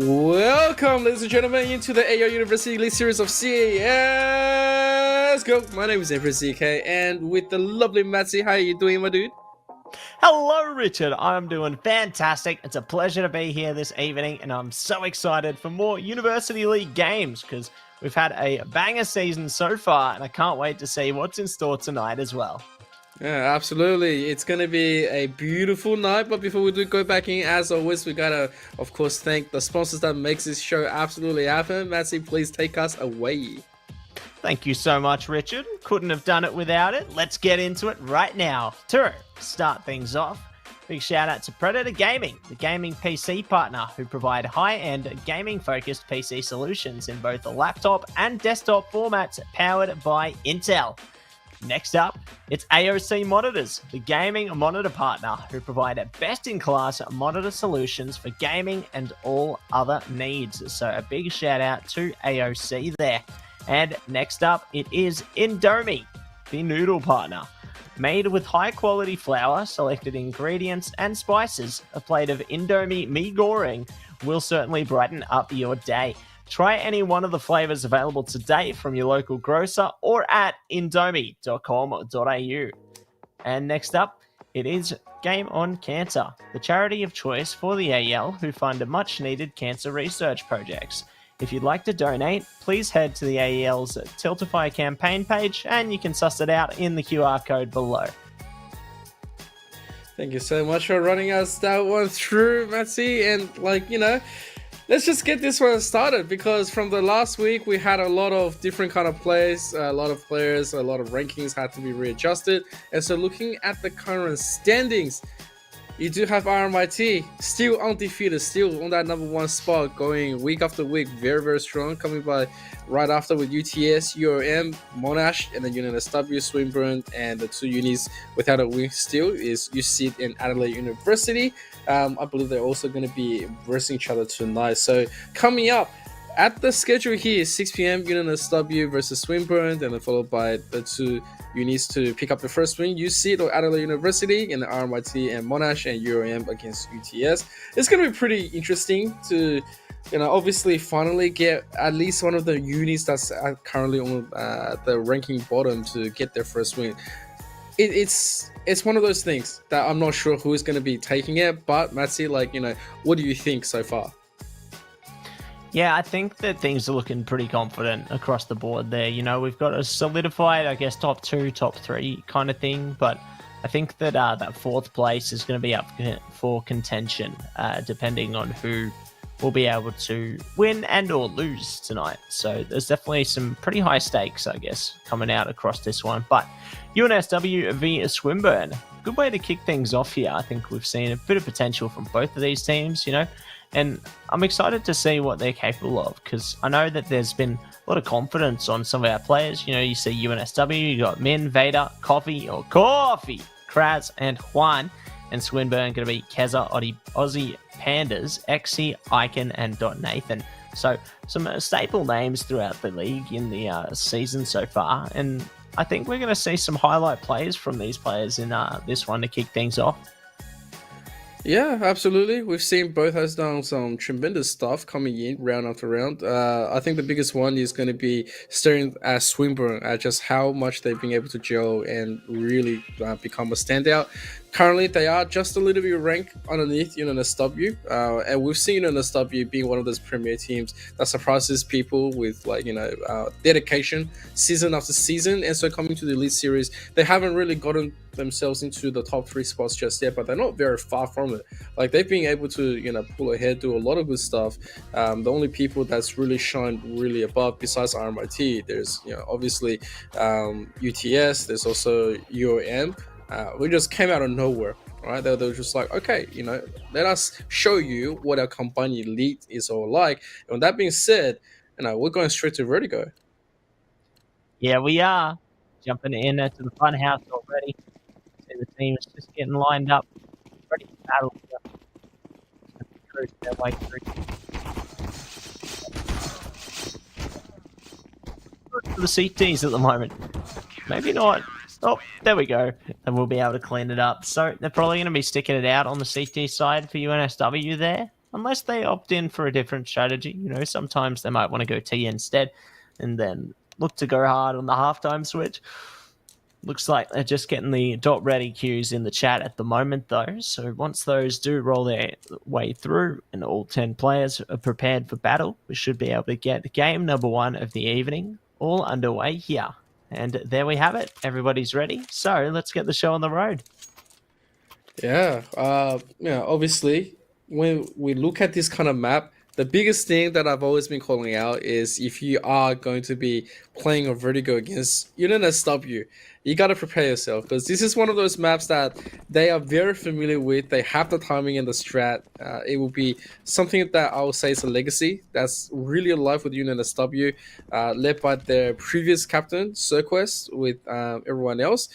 Welcome, ladies and gentlemen, into the AEL University Elite Series of CSGO. My name is CK, and with the lovely Matsy. How are you doing, my dude? Hello, Richard. I'm doing fantastic. It's a pleasure to be here this evening, and I'm so excited for more University League games because we've had a banger season so far, and I can't wait to see what's in store tonight as well. Yeah, absolutely. It's going to be a beautiful night, but before we do go back in, as always, we got to, of course, thank the sponsors that makes this show absolutely happen. Matsy, please take us away. Thank you so much, Richard. Couldn't have done it without it. Let's get into it right now. To start things off, big shout out to Predator Gaming, the gaming PC partner who provide high-end gaming-focused PC solutions in both the laptop and desktop formats powered by Intel. Next up, it's AOC Monitors, the gaming monitor partner who provide best-in-class monitor solutions for gaming and all other needs. So a big shout out to AOC there. And next up, it is Indomie, the noodle partner. Made with high-quality flour, selected ingredients, and spices, a plate of Indomie mee goreng will certainly brighten up your day. Try any one of the flavors available today from your local grocer or at indomie.com.au. And next up, it is Game on Cancer, the charity of choice for the AEL who fund much-needed cancer research projects. If you'd like to donate, please head to the AEL's Tiltify campaign page and you can suss it out in the QR code below. Thank you so much for running us that one through, Matsy. And let's just get this one started, because from the last week we had a lot of different kind of plays, a lot of players, a lot of rankings had to be readjusted. And so looking at the current standings, you do have RMIT still undefeated, still on that #1 spot, going week after week, very, very strong, coming by right after with UTS, URM, Monash, and then UNSW, Swinburne, and the two unis without a win still is USYD and Adelaide University. I believe they're also going to be versing each other tonight. So coming up at the schedule here, 6 p.m. UNSW versus Swinburne, and then followed by the two unis to pick up the first win, USYD or Adelaide University, and the RMIT and Monash and URM against UTS. It's going to be pretty interesting to, obviously finally get at least one of the unis that's currently on the ranking bottom to get their first win. It's one of those things that I'm not sure who is going to be taking it, but Matsy, what do you think so far? Yeah, I think that things are looking pretty confident across the board there. We've got a solidified, I guess, top 2, top 3 kind of thing, but I think that that 4th place is going to be up for contention, depending on who will be able to win and or lose tonight. So there's definitely some pretty high stakes, I guess, coming out across this one. But UNSW v Swinburne, good way to kick things off here. I think we've seen a bit of potential from both of these teams, and I'm excited to see what they're capable of, because I know that there's been a lot of confidence on some of our players. You see UNSW, you got Min, Vader, Coffee, Kraz, and Juan. And Swinburne going to be Keza, Aussie Pandas, Exy, Icon, and Nathan. So some staple names throughout the league in the season so far. And I think we're going to see some highlight plays from these players in this one to kick things off. Yeah, absolutely. We've seen both has done some tremendous stuff coming in round after round. I think the biggest one is going to be staring at Swinburne, at just how much they've been able to gel and really become a standout. Currently, they are just a little bit ranked underneath UNSW, and we've seen UNSW being one of those premier teams that surprises people with dedication season after season. And so coming to the Elite Series, they haven't really gotten themselves into the top 3 spots just yet, but they're not very far from it. Like, they've been able to, you know, pull ahead, do a lot of good stuff. The only people that's really shined really above, besides RMIT, there's, you know, obviously UTS, there's also UAM. We just came out of nowhere, right? They were just like, okay, you know, let us show you what our combined elite is all like. And with that being said, you know, we're going straight to Vertigo. Yeah, we are jumping in to the fun house already. See, the team is just getting lined up, ready for battle. Cruise their way through. For the CTs at the moment. Maybe not. Oh, there we go. And we'll be able to clean it up. So they're probably going to be sticking it out on the CT side for UNSW there. Unless they opt in for a different strategy. You know, sometimes they might want to go T instead. And then look to go hard on the halftime switch. Looks like they're just getting the .ready cues in the chat at the moment, though. So once those do roll their way through and all 10 players are prepared for battle, we should be able to get game number 1 of the evening all underway here. And there we have it. Everybody's ready. So let's get the show on the road. Yeah. Yeah. Obviously, when we look at this kind of map, the biggest thing that I've always been calling out is if you are going to be playing a Vertigo against UNSW, you got to prepare yourself, because this is one of those maps that they are very familiar with. They have the timing and the strat. It will be something that I would say is a legacy that's really alive with UNSW, led by their previous captain, Sirquest, with everyone else.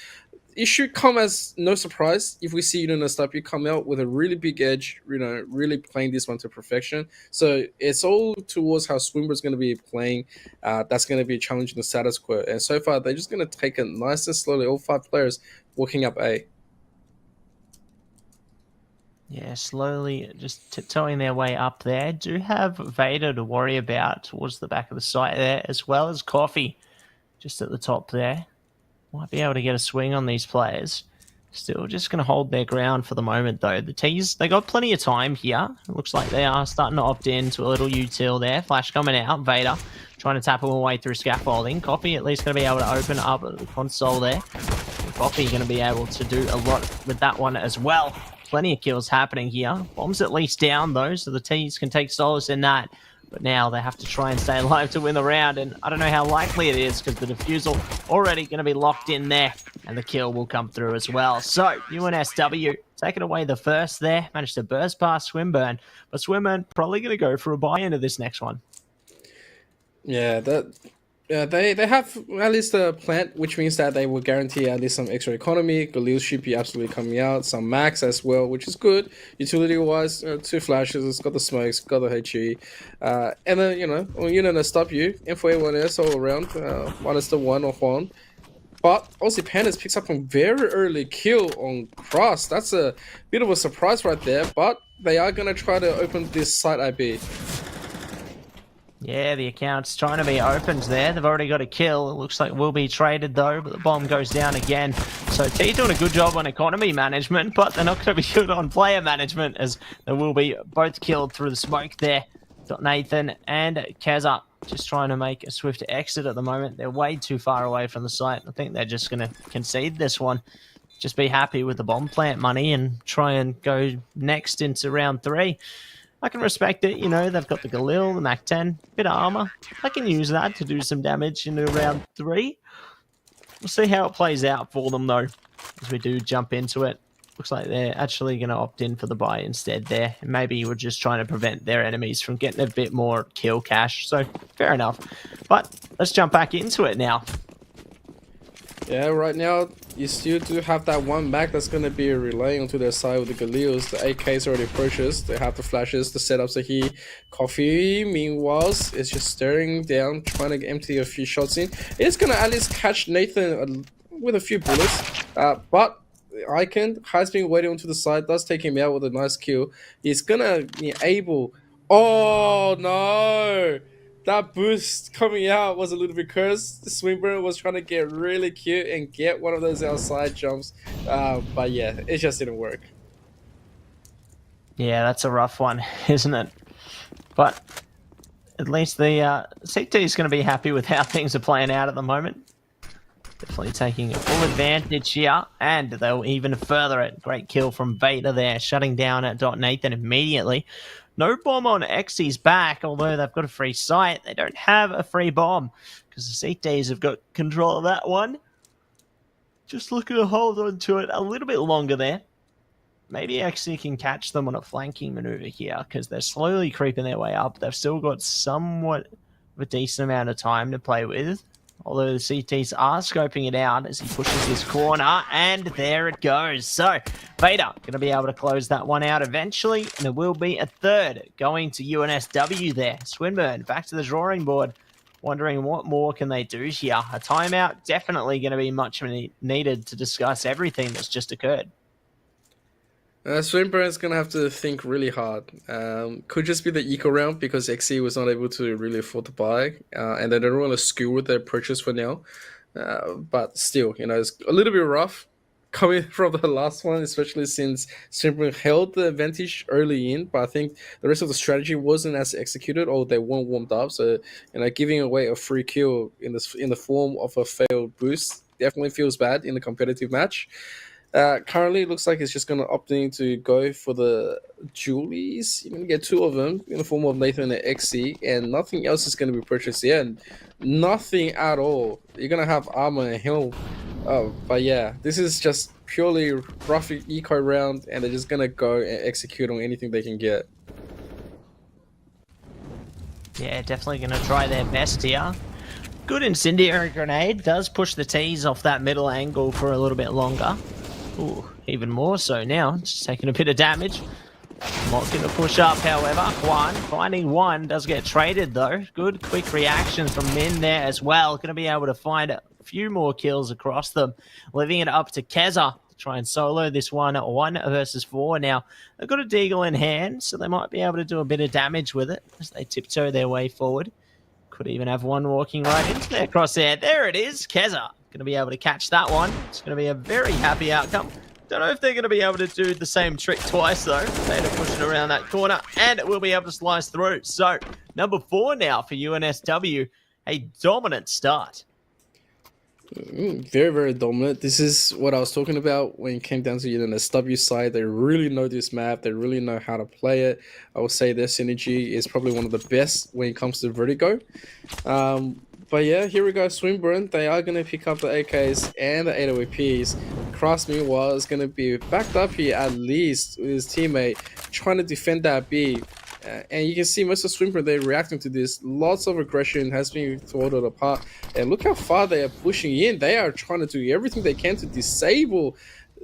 It should come as no surprise if we see UNSW come out with a really big edge, you know, really playing this one to perfection. So it's all towards how Swimber's going to be playing. That's going to be challenging the status quo. And so far, they're just going to take it nice and slowly, all 5 players walking up A. Yeah, slowly just tiptoeing their way up there. Do have Vader to worry about towards the back of the site there, as well as Coffee just at the top there. Might be able to get a swing on these players. Still just going to hold their ground for the moment, though. The T's, they got plenty of time here. It looks like they are starting to opt in to a little util there. Flash coming out. Vader trying to tap them away through scaffolding. Coffee at least going to be able to open up the console there. Coffee going to be able to do a lot with that one as well. Plenty of kills happening here. Bombs at least down, though, so the T's can take solace in that. But now they have to try and stay alive to win the round, and I don't know how likely it is because the defusal already going to be locked in there, and the kill will come through as well. So UNSW taking away the first there, managed to burst past Swinburne, but Swinburne probably going to go for a buy into this next one. Yeah, they have at least a plant, which means that they will guarantee at least some extra economy. Galil should be absolutely coming out, some max as well, which is good. Utility wise, 2 flashes, it's got the smokes, got the HE, and then, you know, on UNSW, M4A1S all around, minus the 1 of 1. But Aussie Pandas picks up a very early kill on Cross. That's a bit of a surprise right there, but they are going to try to open this site IB. Yeah, the account's trying to be opened there. They've already got a kill. It looks like will be traded, though, but the bomb goes down again. So T doing a good job on economy management, but they're not going to be good on player management, as they will be both killed through the smoke there. Got Nathan and Keza just trying to make a swift exit at the moment. They're way too far away from the site. I think they're just going to concede this one. Just be happy with the bomb plant money and try and go next into round 3. I can respect it, you know, they've got the Galil, the Mac-10, bit of armor. I can use that to do some damage into round 3. We'll see how it plays out for them, though, as we do jump into it. Looks like they're actually going to opt in for the buy instead there. And maybe we're just trying to prevent their enemies from getting a bit more kill cash. So, fair enough. But let's jump back into it now. Yeah, right now, you still do have that one Mac that's going to be relaying onto their side with the Galils. The AK's already purchased. They have the flashes, the setups are here. Coffee, meanwhile, is just staring down, trying to empty a few shots in. It's going to at least catch Nathan with a few bullets. But Icon has been waiting onto the side, does take him out with a nice kill. He's going to be able... Oh, no! That boost coming out was a little bit cursed. Swinburne was trying to get really cute and get one of those outside jumps. But yeah, it just didn't work. Yeah, that's a rough one, isn't it? But at least the CT is going to be happy with how things are playing out at the moment. Definitely taking a full advantage here, and they'll even further it. Great kill from Vader there, shutting down at Nathan immediately. No bomb on Xy's back, although they've got a free site. They don't have a free bomb, because the CTs have got control of that one. Just looking to hold on to it a little bit longer there. Maybe Xy can catch them on a flanking maneuver here, because they're slowly creeping their way up. They've still got somewhat of a decent amount of time to play with. Although the CTs are scoping it out as he pushes his corner, and there it goes. So, Vader going to be able to close that one out eventually, and it will be a third going to UNSW there. Swinburne back to the drawing board, wondering what more can they do here. A timeout definitely going to be much needed to discuss everything that's just occurred. Swinburne's going to have to think really hard. Could just be the eco round because XE was not able to really afford to buy. And they don't want to skew with their purchase for now. But still, it's a little bit rough coming from the last one, especially since Swinburne held the advantage early in. But I think the rest of the strategy wasn't as executed, or they weren't warmed up. So, giving away a free kill in the form of a failed boost definitely feels bad in a competitive match. Currently, it looks like it's just going to opting to go for the Julies. You're going to get two of them in the form of Nathan and XC, and nothing else is going to be purchased yet. Nothing at all. You're going to have armor and helm. But yeah, this is just purely rough eco round, and they're just going to go and execute on anything they can get. Yeah, definitely going to try their best here. Good incendiary grenade. Does push the T's off that middle angle for a little bit longer. Ooh, even more so now. Just taking a bit of damage. Not going to push up, however. Finding one. Does get traded, though. Good quick reactions from Min there as well. Going to be able to find a few more kills across them. Leaving it up to Keza to try and solo this one at 1 versus 4. Now, they've got a Deagle in hand, so they might be able to do a bit of damage with it as they tiptoe their way forward. Could even have one walking right into their crosshair. There it is. Keza going to be able to catch that one. It's going to be a very happy outcome. Don't know if they're going to be able to do the same trick twice, though. They're to push it around that corner, and it will be able to slice through. So, number 4 now for UNSW. A dominant start. Very, very dominant. This is what I was talking about when it came down to UNSW side. They really know this map. They really know how to play it. I would say their synergy is probably one of the best when it comes to Vertigo. But yeah, here we go, Swinburne. They are going to pick up the AKs and the AWPs. Cross, meanwhile, is going to be backed up here at least with his teammate trying to defend that B. And you can see most of Swinburne, they're reacting to this. Lots of aggression has been thwarted apart. And look how far they are pushing in. They are trying to do everything they can to disable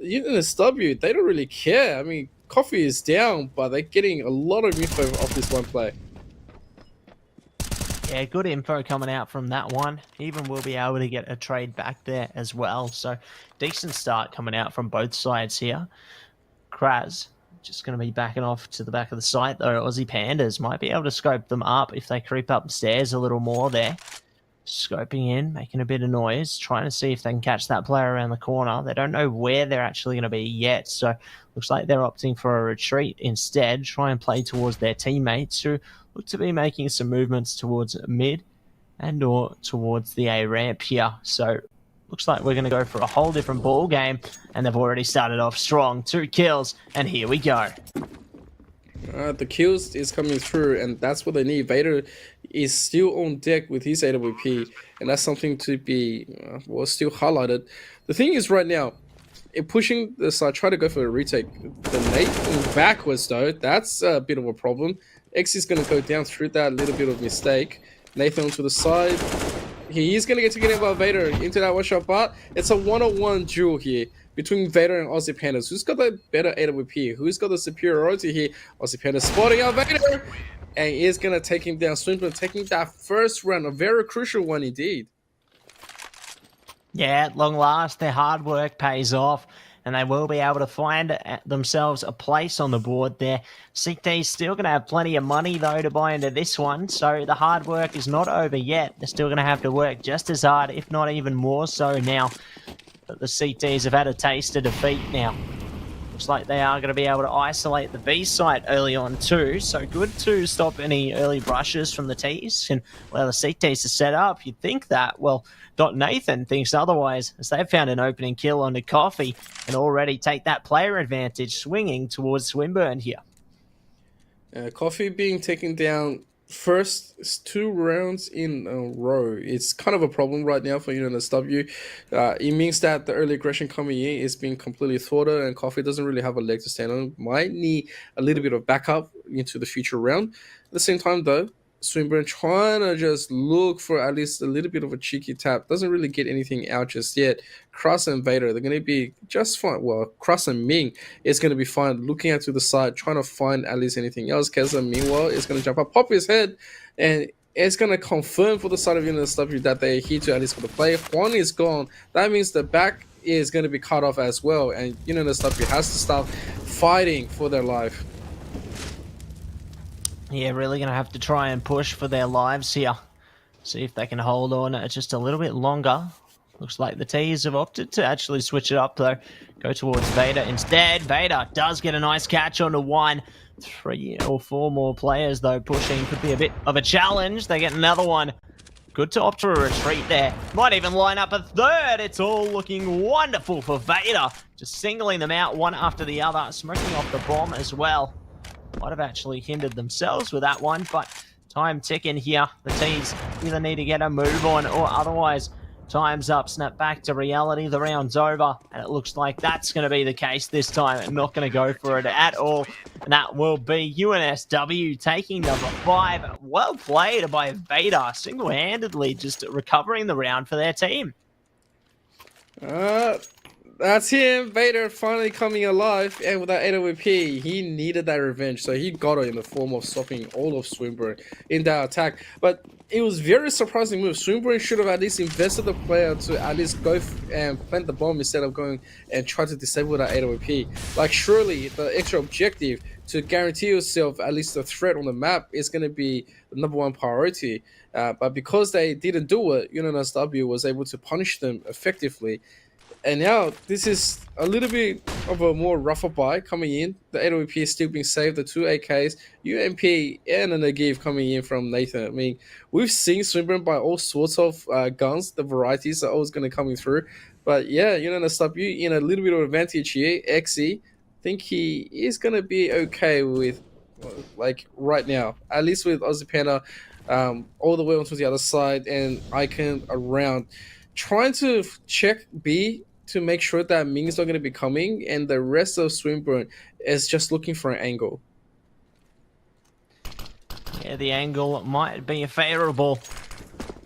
UNSW. They don't really care. I mean, Coffee is down, but they're getting a lot of info off this one play. Yeah, good info coming out from that one. Even we'll be able to get a trade back there as well. So, decent start coming out from both sides here. Kraz just going to be backing off to the back of the site, though. Aussie Pandas might be able to scope them up if they creep upstairs a little more there. Scoping in, making a bit of noise, trying to see if they can catch that player around the corner. They don't know where they're actually going to be yet, so looks like they're opting for a retreat instead, try and play towards their teammates who look to be making some movements towards mid and or towards the A ramp here. So looks like we're going to go for a whole different ball game, and they've already started off strong. 2 kills, and here we go. The kills is coming through, and that's what they need. Vader is still on deck with his AWP, and that's something to be still highlighted. The thing is, right now, pushing the side, try to go for a retake. The Nate backwards, though, that's a bit of a problem. X is going to go down through that little bit of mistake. Nathan to the side. He is going to get taken out by Vader into that one-shot, but it's a one-on-one duel here between Vader and Aussie Pandas. Who's got the better AWP? Who's got the superiority here? Aussie Pandas spotting out Vader, and he is going to take him down. Swinburne taking that first round, a very crucial one indeed. Yeah, at long last, their hard work pays off, and they will be able to find themselves a place on the board there. CT's still going to have plenty of money, though, to buy into this one, so the hard work is not over yet. They're still going to have to work just as hard, if not even more so now that the CTs have had a taste of defeat now. Looks like they are going to be able to isolate the B site early on too. So good to stop any early brushes from the T's and allow the C T's to set up. You'd think that. Well, Dot Nathan thinks otherwise, as they've found an opening kill on the Coffee and already take that player advantage, swinging towards Swinburne here. Coffee being taken down first 2 rounds in a row. It's kind of a problem right now for UNSW. It means that the early aggression coming in is being completely thwarted, and Coffee doesn't really have a leg to stand on. Might need a little bit of backup into the future round. At the same time, though, Swinburne trying to just look for at least a little bit of a cheeky tap. Doesn't really get anything out just yet. Cross and Vader, they're going to be just fine. Well, Cross and Ming is going to be fine. Looking out to the side, trying to find at least anything else. Keza, meanwhile, is going to jump up, pop his head, and it's going to confirm for the side of UNSW that they're here to at least for the play. Juan is gone. That means the back is going to be cut off as well, and UNSW has to start fighting for their life. Yeah, really going to have to try and push for their lives here. See if they can hold on just a little bit longer. Looks like the T's have opted to actually switch it up, though. Go towards Vader instead. Vader does get a nice catch onto 1. 3 or 4 more players, though, pushing. Could be a bit of a challenge. They get another one. Good to opt for a retreat there. Might even line up a third. It's all looking wonderful for Vader. Just singling them out one after the other. Smoking off the bomb as well. Might have actually hindered themselves with that one, but time ticking here. The T's either need to get a move on or otherwise time's up. Snap back to reality. The round's over, and it looks like that's going to be the case this time. Not going to go for it at all, and that will be UNSW taking number 5. Well played by Vader, single-handedly just recovering the round for their team. That's him, Vader finally coming alive, and with that AWP, he needed that revenge, so he got it in the form of stopping all of Swinburne in that attack. But it was very surprising move. Swinburne should have at least invested the player to at least go and plant the bomb instead of going and try to disable that AWP. Like, surely the extra objective to guarantee yourself at least a threat on the map is going to be the #1 priority. But because they didn't do it, UNSW was able to punish them effectively. And now this is a little bit of a more rougher buy coming in. The AWP is still being saved. The 2 AKs, UMP, and a Nagiv coming in from Nathan. I mean, we've seen Swinburne buy all sorts of guns. The varieties are always going to coming through. But yeah, UNSW in a little bit of advantage here. XE, I think he is going to be okay with, like, right now. At least with Aussie Panda all the way onto the other side and Icon around. Trying to check B to make sure that Ming's not going to be coming, and the rest of Swinburne is just looking for an angle. Yeah, the angle might be favourable,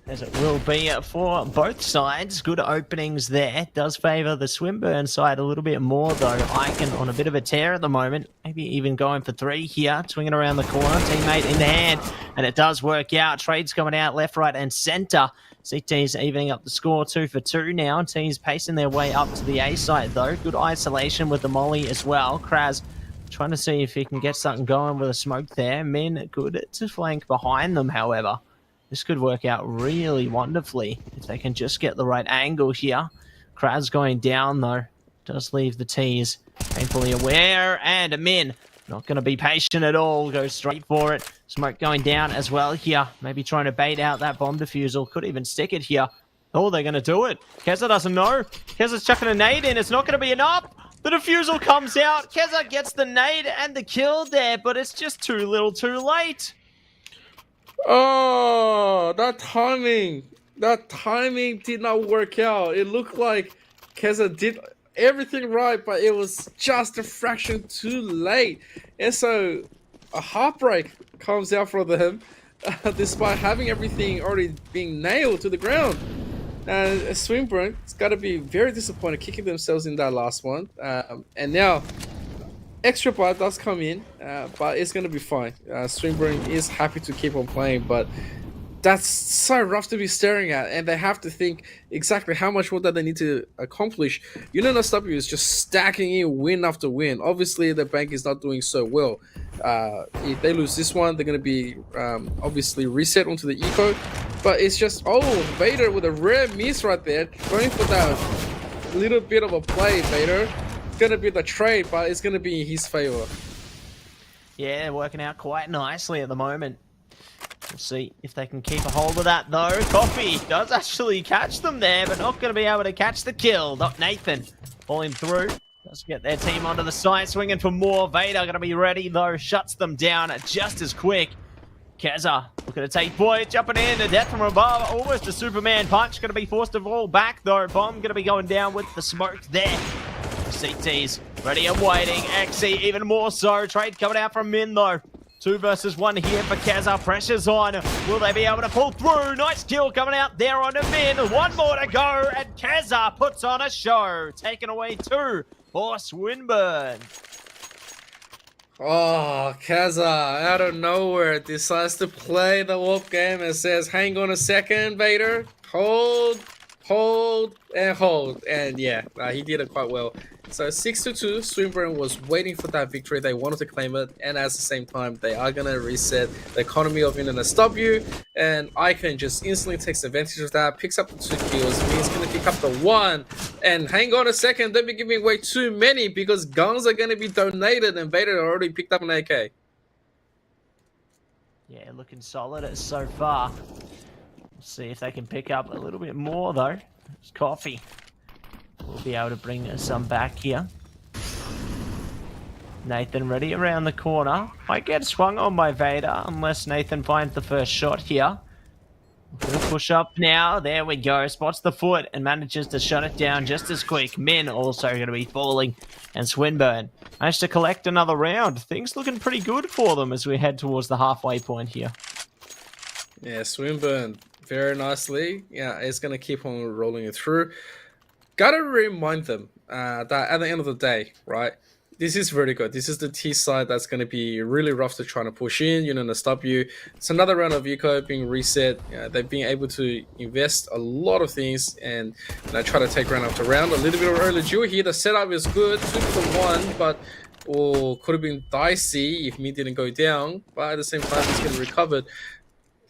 as it will be for both sides. Good openings there. Does favour the Swinburne side a little bit more, though. Icon on a bit of a tear at the moment. Maybe even going for 3 here. Swinging around the corner. Teammate in the hand. And it does work out. Trades coming out left, right, and centre. CT's evening up the score 2 for 2 now. Teams pacing their way up to the A site, though. Good isolation with the molly as well. Kraz trying to see if he can get something going with a smoke there. Min good to flank behind them, however. This could work out really wonderfully if they can just get the right angle here. Kraz going down, though. Does leave the T's painfully aware. And Min not going to be patient at all. Goes straight for it. Smoke going down as well here. Maybe trying to bait out that bomb defusal. Could even stick it here. Oh, they're going to do it. Keza doesn't know. Keza's chucking a nade in. It's not going to be enough. The defusal comes out. Keza gets the nade and the kill there, but it's just too little too late. Oh, that timing did not work out. It looked like Keza did everything right, but it was just a fraction too late. And so a heartbreak comes out from them, despite having everything already being nailed to the ground. And Swinburne, it's got to be very disappointed, kicking themselves in that last one. And now extra buy does come in, but it's going to be fine. Swinburne is happy to keep on playing, but that's so rough to be staring at, and they have to think exactly how much more that they need to accomplish. UNSW is just stacking in win after win. Obviously, the bank is not doing so well. If they lose this one, they're going to be obviously reset onto the eco. But it's just, oh, Vader with a rare miss right there, going for that little bit of a play, Vader. gonna be the trade, but it's gonna be in his favor. Yeah, working out quite nicely at the moment. We'll see if they can keep a hold of that, though. Coffee does actually catch them there, but not going to be able to catch the kill. Not Nathan falling through. Does get their team onto the side, swinging for more. Vader going to be ready, though. Shuts them down just as quick. Keza looking to take point, jumping in. A death from above. Almost a Superman punch. Going to be forced to fall back, though. Bomb going to be going down with the smoke there. CT's ready and waiting. XE even more so. Trade coming out from Min, though. 2 versus 1 here for Keza. Pressure's on. Will they be able to pull through? Nice kill coming out there on a Min. 1 more to go, and Keza puts on a show. Taking away 2 for Swinburne. Oh, Keza, out of nowhere, decides to play the Wolf game and says, hang on a second, Vader. Hold, and hold. And yeah, he did it quite well. So 6-2, Swinburne was waiting for that victory. They wanted to claim it, and at the same time, they are going to reset the economy of UNSW, and Icon just instantly takes advantage of that, picks up the 2 kills. He's going to pick up the 1, and hang on a second, don't be giving away too many, because guns are going to be donated, and Vader already picked up an AK. Yeah, looking solid so far. We'll see if they can pick up a little bit more, though. It's Coffee. We'll be able to bring some back here. Nathan ready around the corner. Might get swung on by Vader unless Nathan finds the first shot here. Gonna push up now. There we go. Spots the foot and manages to shut it down just as quick. Min also going to be falling. And Swinburne managed to collect another round. Things looking pretty good for them as we head towards the halfway point here. Yeah, Swinburne very nicely. Yeah, it's going to keep on rolling it through. Gotta remind them that at the end of the day, right, this is really good. This is the T side that's going to be really rough to try to push in. UNSW. It's another round of eco being reset. They've been able to invest a lot of things and try to take round after round. A little bit of early duel here. The setup is good, 2-1, but could have been dicey if me didn't go down. But at the same time, he's getting recovered.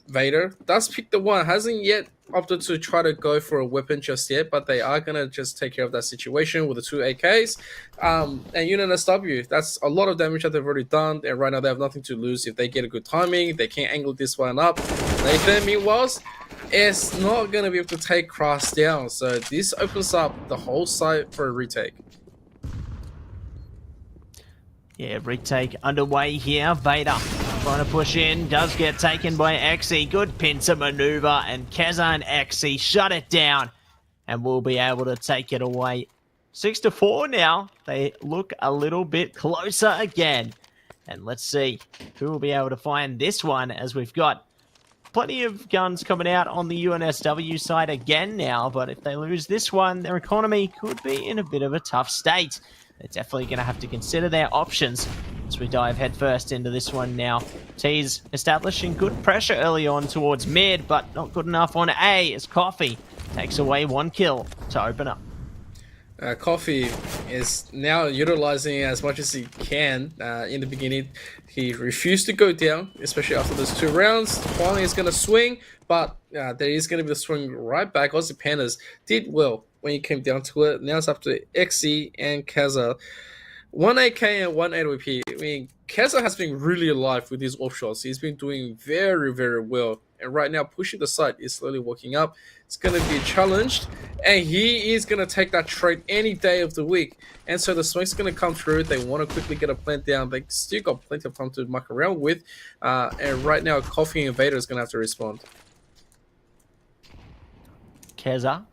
Vader does pick the 1, hasn't yet opted to try to go for a weapon just yet, but they are going to just take care of that situation with the 2 AKs. And UNSW, that's a lot of damage that they've already done, and right now they have nothing to lose. If they get a good timing, they can angle this one up. Nathan, meanwhile, is not going to be able to take Cross down, so this opens up the whole site for a retake. Yeah, retake underway here. Vader trying to push in. Does get taken by XE. Good pincer maneuver. And Keza and XE shut it down. And will be able to take it away. 6-4 now. They look a little bit closer again. And let's see who will be able to find this one, as we've got plenty of guns coming out on the UNSW side again now. But if they lose this one, their economy could be in a bit of a tough state. They're definitely going to have to consider their options as we dive headfirst into this one now. T's establishing good pressure early on towards mid, but not good enough on A as Coffee takes away 1 kill to open up. Coffee is now utilizing as much as he can. In the beginning, he refused to go down, especially after those 2 rounds. Finally, he's going to swing, but there is going to be the swing right back. Aussie Pandas did well when he came down to it. Now it's up to XE and Keza. 1 AK and 1 AWP. I mean, Keza has been really alive with his offshots. He's been doing very, very well. And right now, pushing the site is slowly working up. It's going to be challenged. And he is going to take that trade any day of the week. And so the smoke's going to come through. They want to quickly get a plant down. They still got plenty of time to muck around with. And right now, Coffee and Vader is going to have to respond. Keza.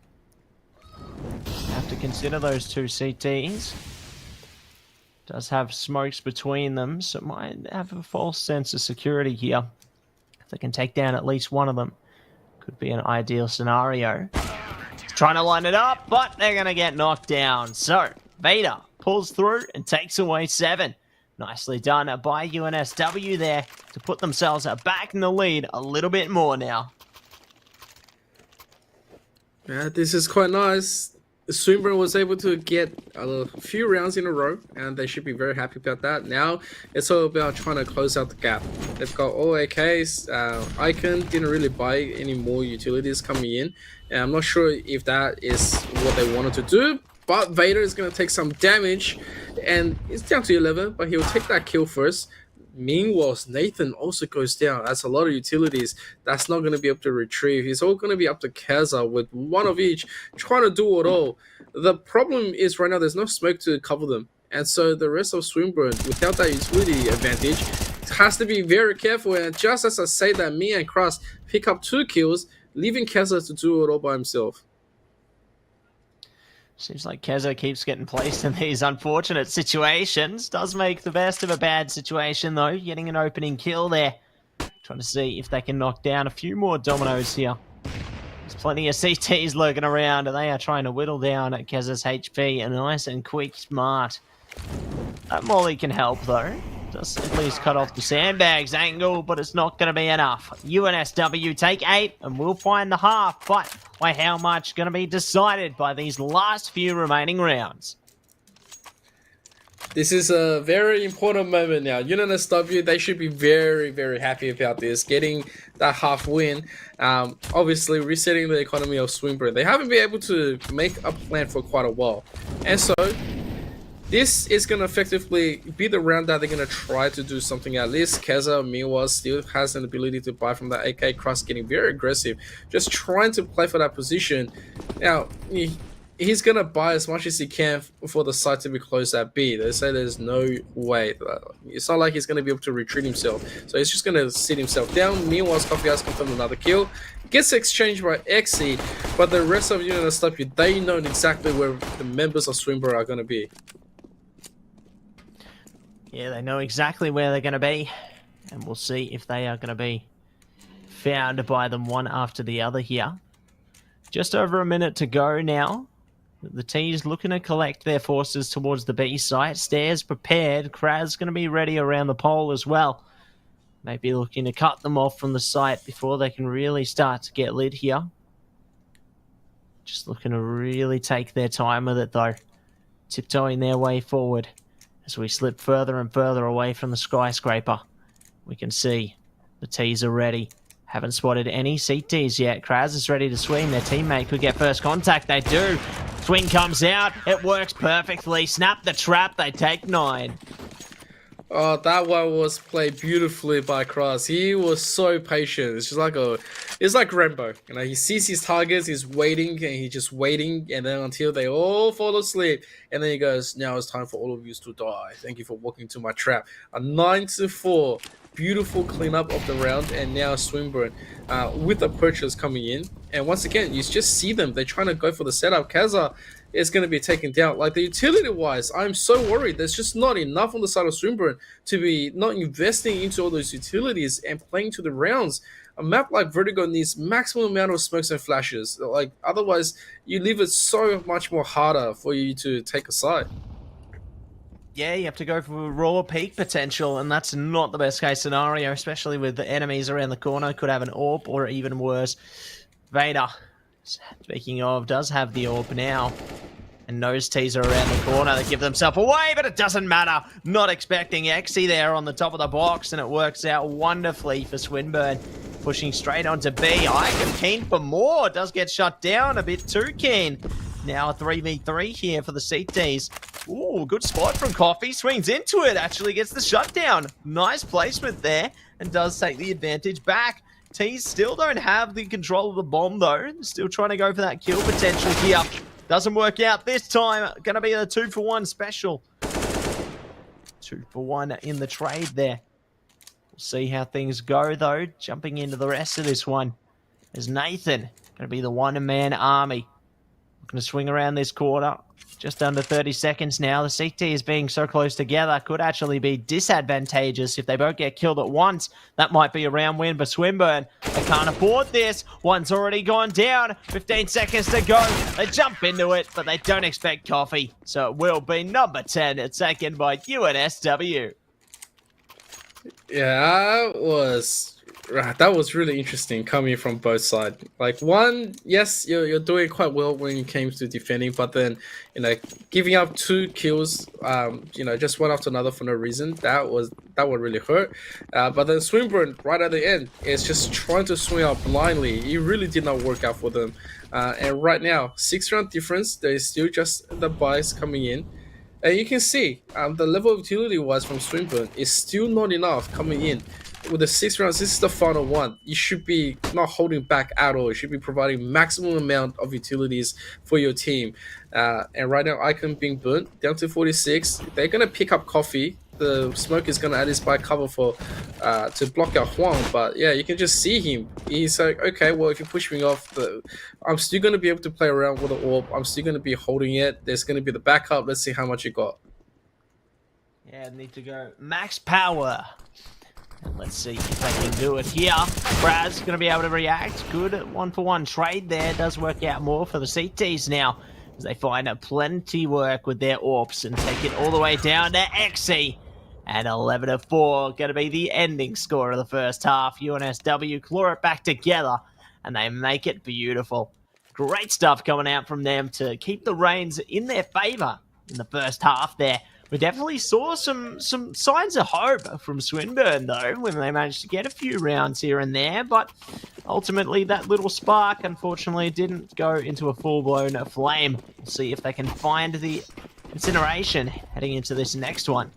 Have to consider those 2 CTs. Does have smokes between them, so might have a false sense of security here. If they can take down at least one of them, could be an ideal scenario. Trying to line it up, but they're going to get knocked down. So, Vader pulls through and takes away 7. Nicely done by UNSW there to put themselves back in the lead a little bit more now. Yeah, this is quite nice. Swinburne was able to get a few rounds in a row, and they should be very happy about that. Now it's all about trying to close out the gap. They've got all AKs. Icon didn't really buy any more utilities coming in, and I'm not sure if that is what they wanted to do, but Vader is going to take some damage, and it's down to 11, but he'll take that kill first. Meanwhile, Nathan also goes down. That's a lot of utilities that's not going to be able to retrieve. It's all going to be up to Kaza with one of each, trying to do it all. The problem is right now there's no smoke to cover them. And so the rest of Swinburne, without that utility advantage, has to be very careful. And just as I say that, me and Cross pick up 2 kills, leaving Kaza to do it all by himself. Seems like Keza keeps getting placed in these unfortunate situations. Does make the best of a bad situation, though. Getting an opening kill there. Trying to see if they can knock down a few more dominoes here. There's plenty of CTs lurking around, and they are trying to whittle down at Keza's HP. And nice and quick, smart. That molly can help, though. Just simply cut off the sandbags angle, but it's not going to be enough. UNSW take 8, and we'll find the half, but by how much going to be decided by these last few remaining rounds. This is a very important moment now. UNSW, they should be very, very happy about this, getting that half win. Obviously, resetting the economy of Swinburne. They haven't been able to make a plan for quite a while. And so, this is going to effectively be the round that they're going to try to do something at least. Keza, meanwhile, still has an ability to buy from that AK. Cross getting very aggressive, just trying to play for that position. Now, he's going to buy as much as he can for the site to be closed at B. They say there's no way. It's not like he's going to be able to retreat himself. So he's just going to sit himself down. Meanwhile, Coffee House confirmed another kill. Gets exchanged by XE, but the rest of UNSW, they know exactly where the members of Swinburne are going to be. Yeah, they know exactly where they're going to be, and we'll see if they are going to be found by them one after the other here. Just over a minute to go now. The T's looking to collect their forces towards the B site. Stairs prepared. Kraz going to be ready around the pole as well. Maybe looking to cut them off from the site before they can really start to get lit here. Just looking to really take their time with it though. Tiptoeing their way forward. As we slip further and further away from the skyscraper, we can see the T's are ready. Haven't spotted any CTs yet. Kraz is ready to swing. Their teammate could get first contact. They do. Swing comes out. It works perfectly. Snap the trap. They take 9. Oh, that one was played beautifully by Cross. He was so patient. It's just like it's like Rambo. You know, he sees his targets, he's waiting, and he's just waiting, and then until they all fall asleep, and then he goes, "Now it's time for all of you to die. Thank you for walking to my trap." A 9-4, beautiful cleanup of the round, and now Swinburne with the purchase coming in, and once again, you just see them. They're trying to go for the setup. Kaza is going to be taken down. Like, the utility-wise, I'm so worried. There's just not enough on the side of Swinburne to be not investing into all those utilities and playing to the rounds. A map like Vertigo needs maximum amount of smokes and flashes. Like, otherwise, you leave it so much more harder for you to take a side. Yeah, you have to go for raw peak potential, and that's not the best case scenario, especially with the enemies around the corner. Could have an AWP, or even worse, Vader. Speaking of, does have the AWP now. And nose teaser around the corner. They give themselves away, but it doesn't matter. Not expecting XE there on the top of the box, and it works out wonderfully for Swinburne. Pushing straight onto B. Icon keen for more. Does get shut down a bit too keen. Now a 3v3 here for the CTs. Ooh, good spot from Coffee. Swings into it. Actually gets the shutdown. Nice placement there. And does take the advantage back. T's still don't have the control of the bomb though. Still trying to go for that kill potential here. Doesn't work out this time. Gonna be a 2-for-1 special. 2-for-1 in the trade there. We'll see how things go though. Jumping into the rest of this one is Nathan. Gonna be the one-man army. Looking to swing around this corner. Just under 30 seconds now. The CT is being so close together. Could actually be disadvantageous if they both get killed at once. That might be a round win for Swinburne. They can't afford this. One's already gone down. 15 seconds to go. They jump into it, but they don't expect Coffee. So it will be number 10. It's taken by UNSW. Yeah, that was really interesting coming from both sides. Like, one, yes, you're doing quite well when it came to defending, but then, you know, giving up 2 kills, you know, just one after another for no reason, that was that would really hurt. But then Swinburne right at the end is just trying to swing out blindly. It really did not work out for them. And right now, 6-round difference. There is still just the buys coming in. And you can see the level of utility was from Swinburne is still not enough coming in. With the 6 rounds, this is the final one. You should be not holding back at all. You should be providing maximum amount of utilities for your team. And right now, Icon being burnt down to 46. They're gonna pick up Coffee. The smoke is gonna add his by cover for to block out Huang. But yeah, you can just see him. He's like, okay, well, if you push me off, I'm still gonna be able to play around with the orb. I'm still gonna be holding it. There's gonna be the backup. Let's see how much you got. Yeah, need to go max power. And let's see if they can do it here. Brad's going to be able to react. Good 1-for-1 trade there. Does work out more for the CTs now, as they find plenty work with their AWPs and take it all the way down to XE. And 11-4, going to be the ending score of the first half. UNSW claw it back together, and they make it beautiful. Great stuff coming out from them to keep the reins in their favour in the first half there. We definitely saw some signs of hope from Swinburne, though, when they managed to get a few rounds here and there. But ultimately, that little spark, unfortunately, didn't go into a full-blown flame. We'll see if they can find the incineration heading into this next one.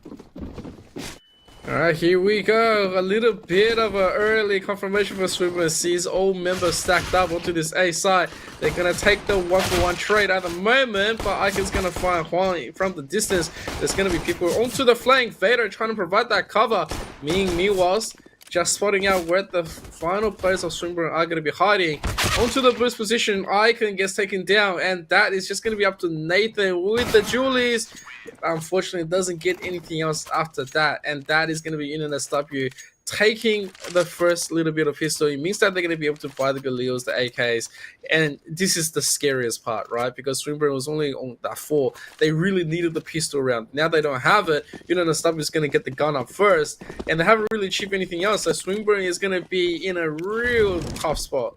Alright, here we go. A little bit of an early confirmation for Swinburne. Sees all members stacked up onto this A side. They're going to take the 1-for-1 trade at the moment, but Icon's going to find Huang from the distance. There's going to be people onto the flank. Vader trying to provide that cover. Meanwhile, just spotting out where the final players of Swinburne are going to be hiding. Onto the boost position, Icon gets taken down, and that is just going to be up to Nathan with the Julies. Unfortunately, doesn't get anything else after that, and that is going to be UNSW taking the first little bit of pistol. It means that they're going to be able to buy the Galeos, the AKs, and this is the scariest part, right? Because Swinburne was only on that 4. They really needed the pistol round. Now they don't have it. UNSW is going to get the gun up first, and they haven't really chipped anything else, so Swinburne is going to be in a real tough spot.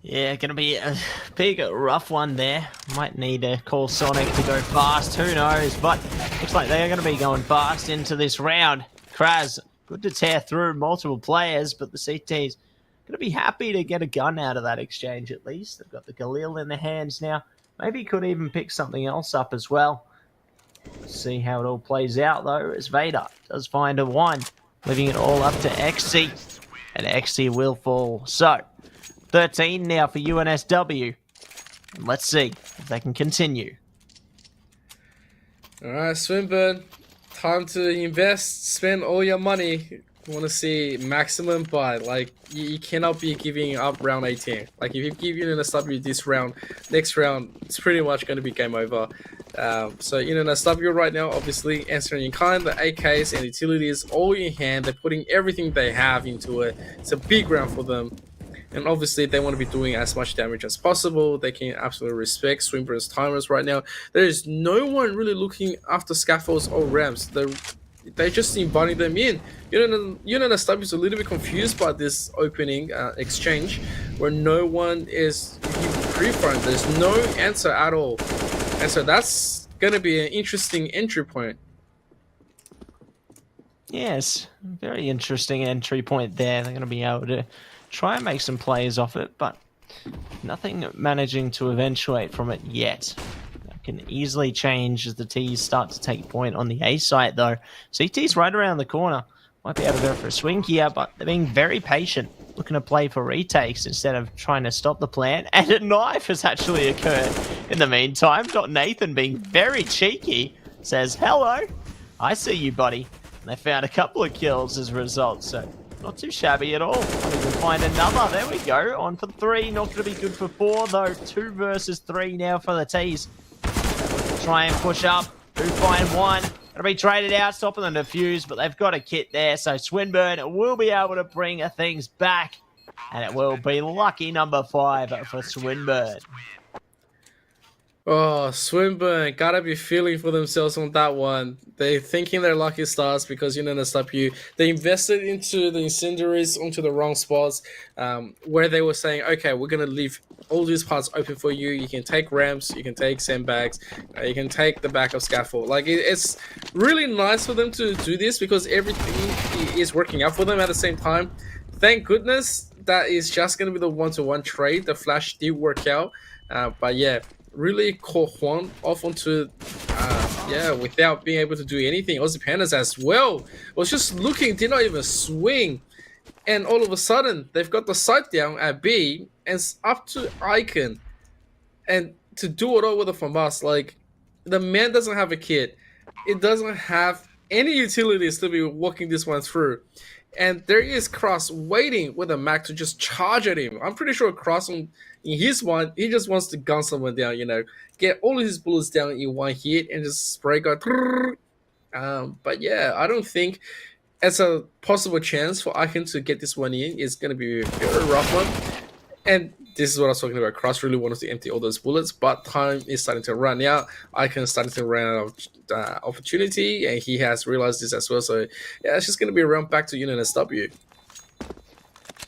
Yeah, gonna be a big, rough one there. Might need to call Sonic to go fast, who knows? But looks like they are gonna be going fast into this round. Kraz, good to tear through multiple players, but the CT's gonna be happy to get a gun out of that exchange at least. They've got the Galil in their hands now. Maybe could even pick something else up as well. Let's see how it all plays out though, as Vader does find a 1, leaving it all up to XC. And XC will fall. So 13 now for UNSW. And let's see if they can continue. Alright, Swinburne. Time to invest, spend all your money. You want to see maximum buy. Like, you cannot be giving up round 18. Like, if you give UNSW this round, next round, it's pretty much going to be game over. So UNSW right now, obviously, answering in kind, the AKs and utilities all in hand. They're putting everything they have into it. It's a big round for them. And obviously, they want to be doing as much damage as possible. They can absolutely respect Swinburne's timers right now. There is no one really looking after scaffolds or ramps. They're just inviting them in. UNSW is a little bit confused by this opening exchange, where no one is pre-front. There's no answer at all. And so that's going to be an interesting entry point. Yes, very interesting entry point there. They're going to be able to try and make some plays off it, but nothing managing to eventuate from it yet. That can easily change as the T's start to take point on the A site, though. CT's right around the corner. Might be able to go for a swing here, but they're being very patient, looking to play for retakes instead of trying to stop the plan. And a knife has actually occurred in the meantime. Nathan, being very cheeky, says, "Hello, I see you, buddy." And they found a couple of kills as a result, so not too shabby at all. Might even find another. There we go. On for 3. Not going to be good for 4, though. 2 versus 3 now for the T's. Try and push up. Who find 1. Going to be traded out, stopping the defuse, but they've got a kit there. So Swinburne will be able to bring things back. And it will be lucky number 5 for Swinburne. Oh, Swinburne gotta be feeling for themselves on that one. They thinking they're lucky stars because UNSW they invested into the incendiaries onto the wrong spots, where they were saying, okay, we're gonna leave all these parts open for you. You can take ramps, you can take sandbags, you can take the back of scaffold. Like it's really nice for them to do this because everything is working out for them at the same time. Thank goodness that is just gonna be the one-to-one trade. The flash did work out, but yeah really caught Juan off onto, yeah, without being able to do anything. Aussie Pandas as well was just looking, did not even swing. And all of a sudden, they've got the sight down at B, and it's up to Icon. And to do it all with a FAMAS, like, the man doesn't have a kit. It doesn't have any utilities to be walking this one through. And there is Cross waiting with a Mac to just charge at him. I'm pretty sure Cross in his one, he just wants to gun someone down, get all of his bullets down in one hit and just spray go. But yeah, I don't think it's a possible chance for Icon to get this one in. It's going to be a very rough one. And this is what I was talking about. Cross really wanted to empty all those bullets, but time is starting to run out. Icon is starting to run out of opportunity, and he has realized this as well. So, yeah, it's just going to be a round back to UNSW.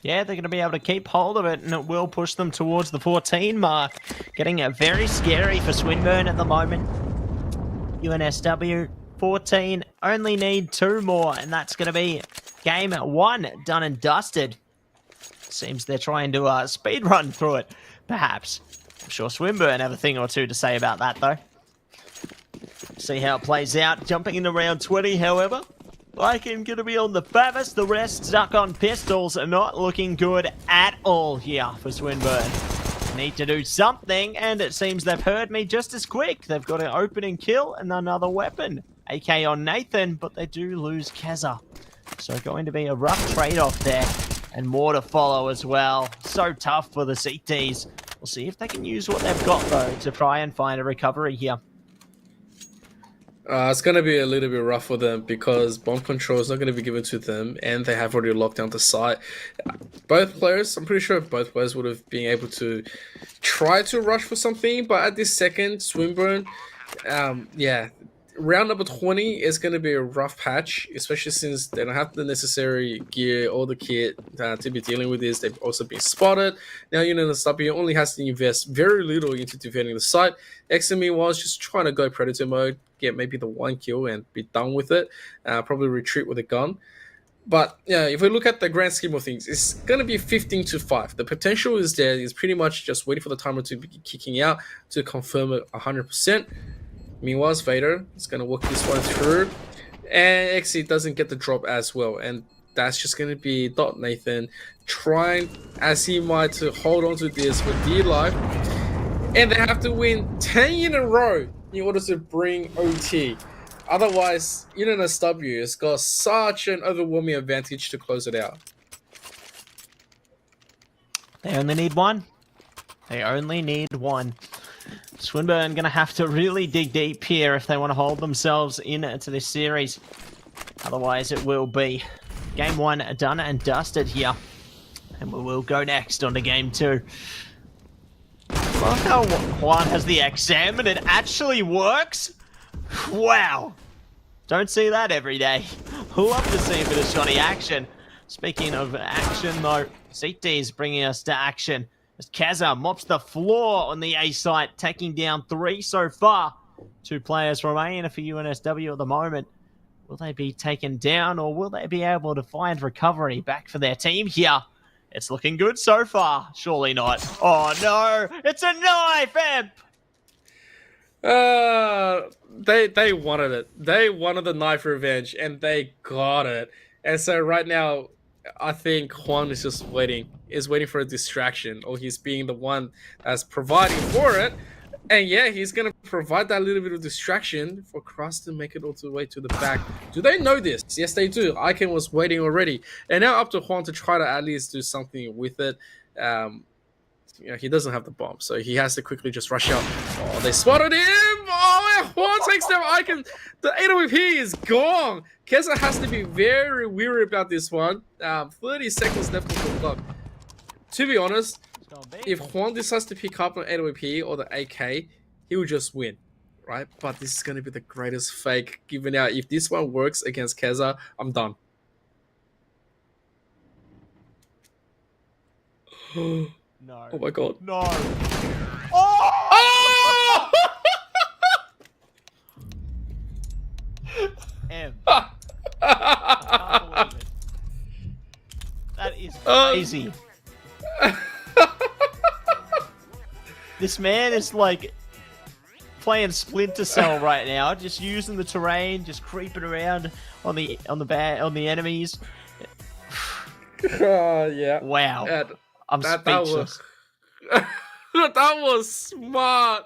Yeah, they're going to be able to keep hold of it, and it will push them towards the 14 mark. Getting very scary for Swinburne at the moment. UNSW 14 only need 2 more, and that's going to be game 1 done and dusted. Seems they're trying to speed run through it, perhaps. I'm sure Swinburne have a thing or two to say about that, though. See how it plays out. Jumping into round 20, however. Icon going to be on the Favis. The rest stuck on pistols. Not looking good at all here for Swinburne. Need to do something, and it seems they've heard me just as quick. They've got an opening kill and another weapon. AK on Nathan, but they do lose Keza. So going to be a rough trade-off there. And more to follow as well. So tough for the CTs. We'll see if they can use what they've got, though, to try and find a recovery here. It's going to be a little bit rough for them because bomb control is not going to be given to them, and they have already locked down the site. Both players, I'm pretty sure both players would have been able to try to rush for something, but at this second, Swinburne, yeah, round number 20 is going to be a rough patch, especially since they don't have the necessary gear or the kit to be dealing with this. They've also been spotted. Now, UNSW only has to invest very little into defending the site. XME was just trying to go Predator mode, get maybe the 1 kill and be done with it. Probably retreat with a gun. But yeah, if we look at the grand scheme of things, it's going to be 15-5. The potential is there. It's pretty much just waiting for the timer to be kicking out to confirm it 100%. Meanwhile, Vader is going to work this one through. And XE doesn't get the drop as well. And that's just going to be Dot Nathan trying as he might to hold on to this with dear life. And they have to win 10 in a row in order to bring OT. Otherwise, UNSW has got such an overwhelming advantage to close it out. They only need 1. They only need 1. Swinburne going to have to really dig deep here if they want to hold themselves into this series. Otherwise, it will be game 1 done and dusted here. And we will go next on to game 2. Look how Juan has the XM and it actually works. Wow. Don't see that every day. Love to see a bit of shoddy action. Speaking of action, though, CT is bringing us to action. As Keza mops the floor on the A site, taking down 3 so far. 2 players remain for UNSW at the moment. Will they be taken down, or will they be able to find recovery back for their team here? It's looking good so far. Surely not. Oh no! It's a knife, Emp! They wanted it. They wanted the knife revenge, and they got it. And so right now, I think Juan is just waiting. Is waiting for a distraction, or he's being the one that's providing for it. And yeah, he's going to provide that little bit of distraction for Cross to make it all the way to the back. Do they know this? Yes, they do. Icon was waiting already. And now up to Juan to try to at least do something with it. He doesn't have the bomb, so he has to quickly just rush out. Oh, they spotted him! Oh, Juan takes down Icon. The AWP is gone. Keza has to be very weary about this one. 30 seconds left on the clock. To be honest, if Juan decides to pick up an AWP or the AK, he will just win, right? But this is gonna be the greatest fake given out. If this one works against Keza, I'm done. Oh No. my god. No. Oh! Oh! M. I can't believe it. That is crazy. This man is like playing Splinter Cell right now, just using the terrain, just creeping around on the enemies. Yeah. Wow. And I'm speechless. That was smart.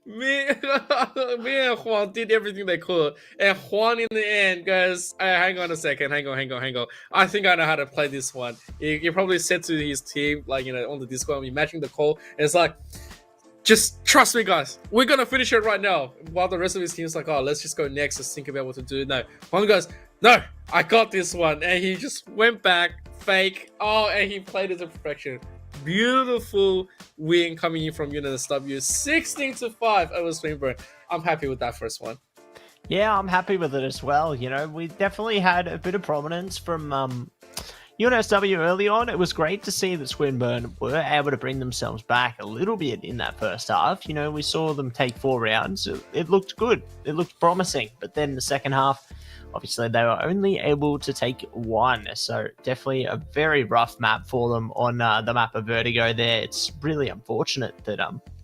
Me and Juan did everything they could. And Juan in the end goes, hang on a second, hang on. I think I know how to play this one. He probably said to his team, like, on the Discord, imagine the call, and it's like, just trust me, guys. We're gonna finish it right now. While the rest of his team's like, oh, let's just go next. Let's think about what to do. No, Juan goes, no, I got this one. And he just went back, fake. Oh, and he played it to perfection. Beautiful win coming in from UNSW, 16-5 over Swinburne. I'm happy with that first one. Yeah, I'm happy with it as well. We definitely had a bit of prominence from UNSW early on. It was great to see that Swinburne were able to bring themselves back a little bit in that first half. We saw them take 4 rounds. It looked good. It looked promising. But then the second half, obviously, they were only able to take 1. So definitely a very rough map for them on the map of Vertigo there. It's really unfortunate that,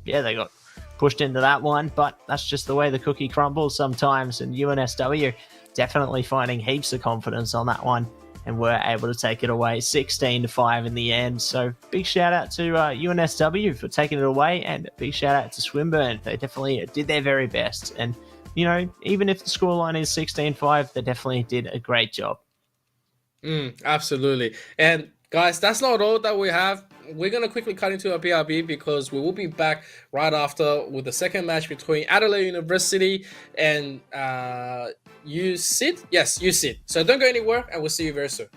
they got pushed into that one. But that's just the way the cookie crumbles sometimes. And UNSW definitely finding heaps of confidence on that one, and were able to take it away 16-5 in the end. So big shout out to UNSW for taking it away, and big shout out to Swinburne. They definitely did their very best. And, even if the scoreline is 16-5, they definitely did a great job. Absolutely. And guys, that's not all that we have. We're going to quickly cut into a BRB because we will be back right after with the second match between Adelaide University and USYD. Yes, USYD. So don't go anywhere, and we'll see you very soon.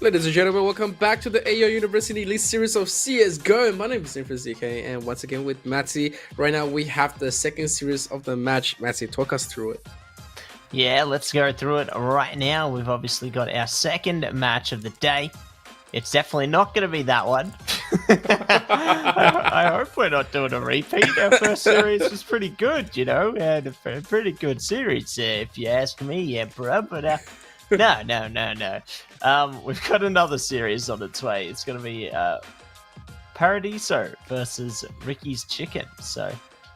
Ladies and gentlemen, welcome back to the AEL University Elite Series of CSGO. My name is ZK, and once again with Matty. Right now we have the second series of the match. Matty, talk us through it. Yeah, let's go through it right now. We've obviously got our second match of the day. It's definitely not going to be that one. I hope we're not doing a repeat. Our first series was pretty good, you know. We had a pretty good series, if you ask me, yeah, bro. But no. We've got another series on its way. It's going to be Paradiso versus Ricky's Chicken. So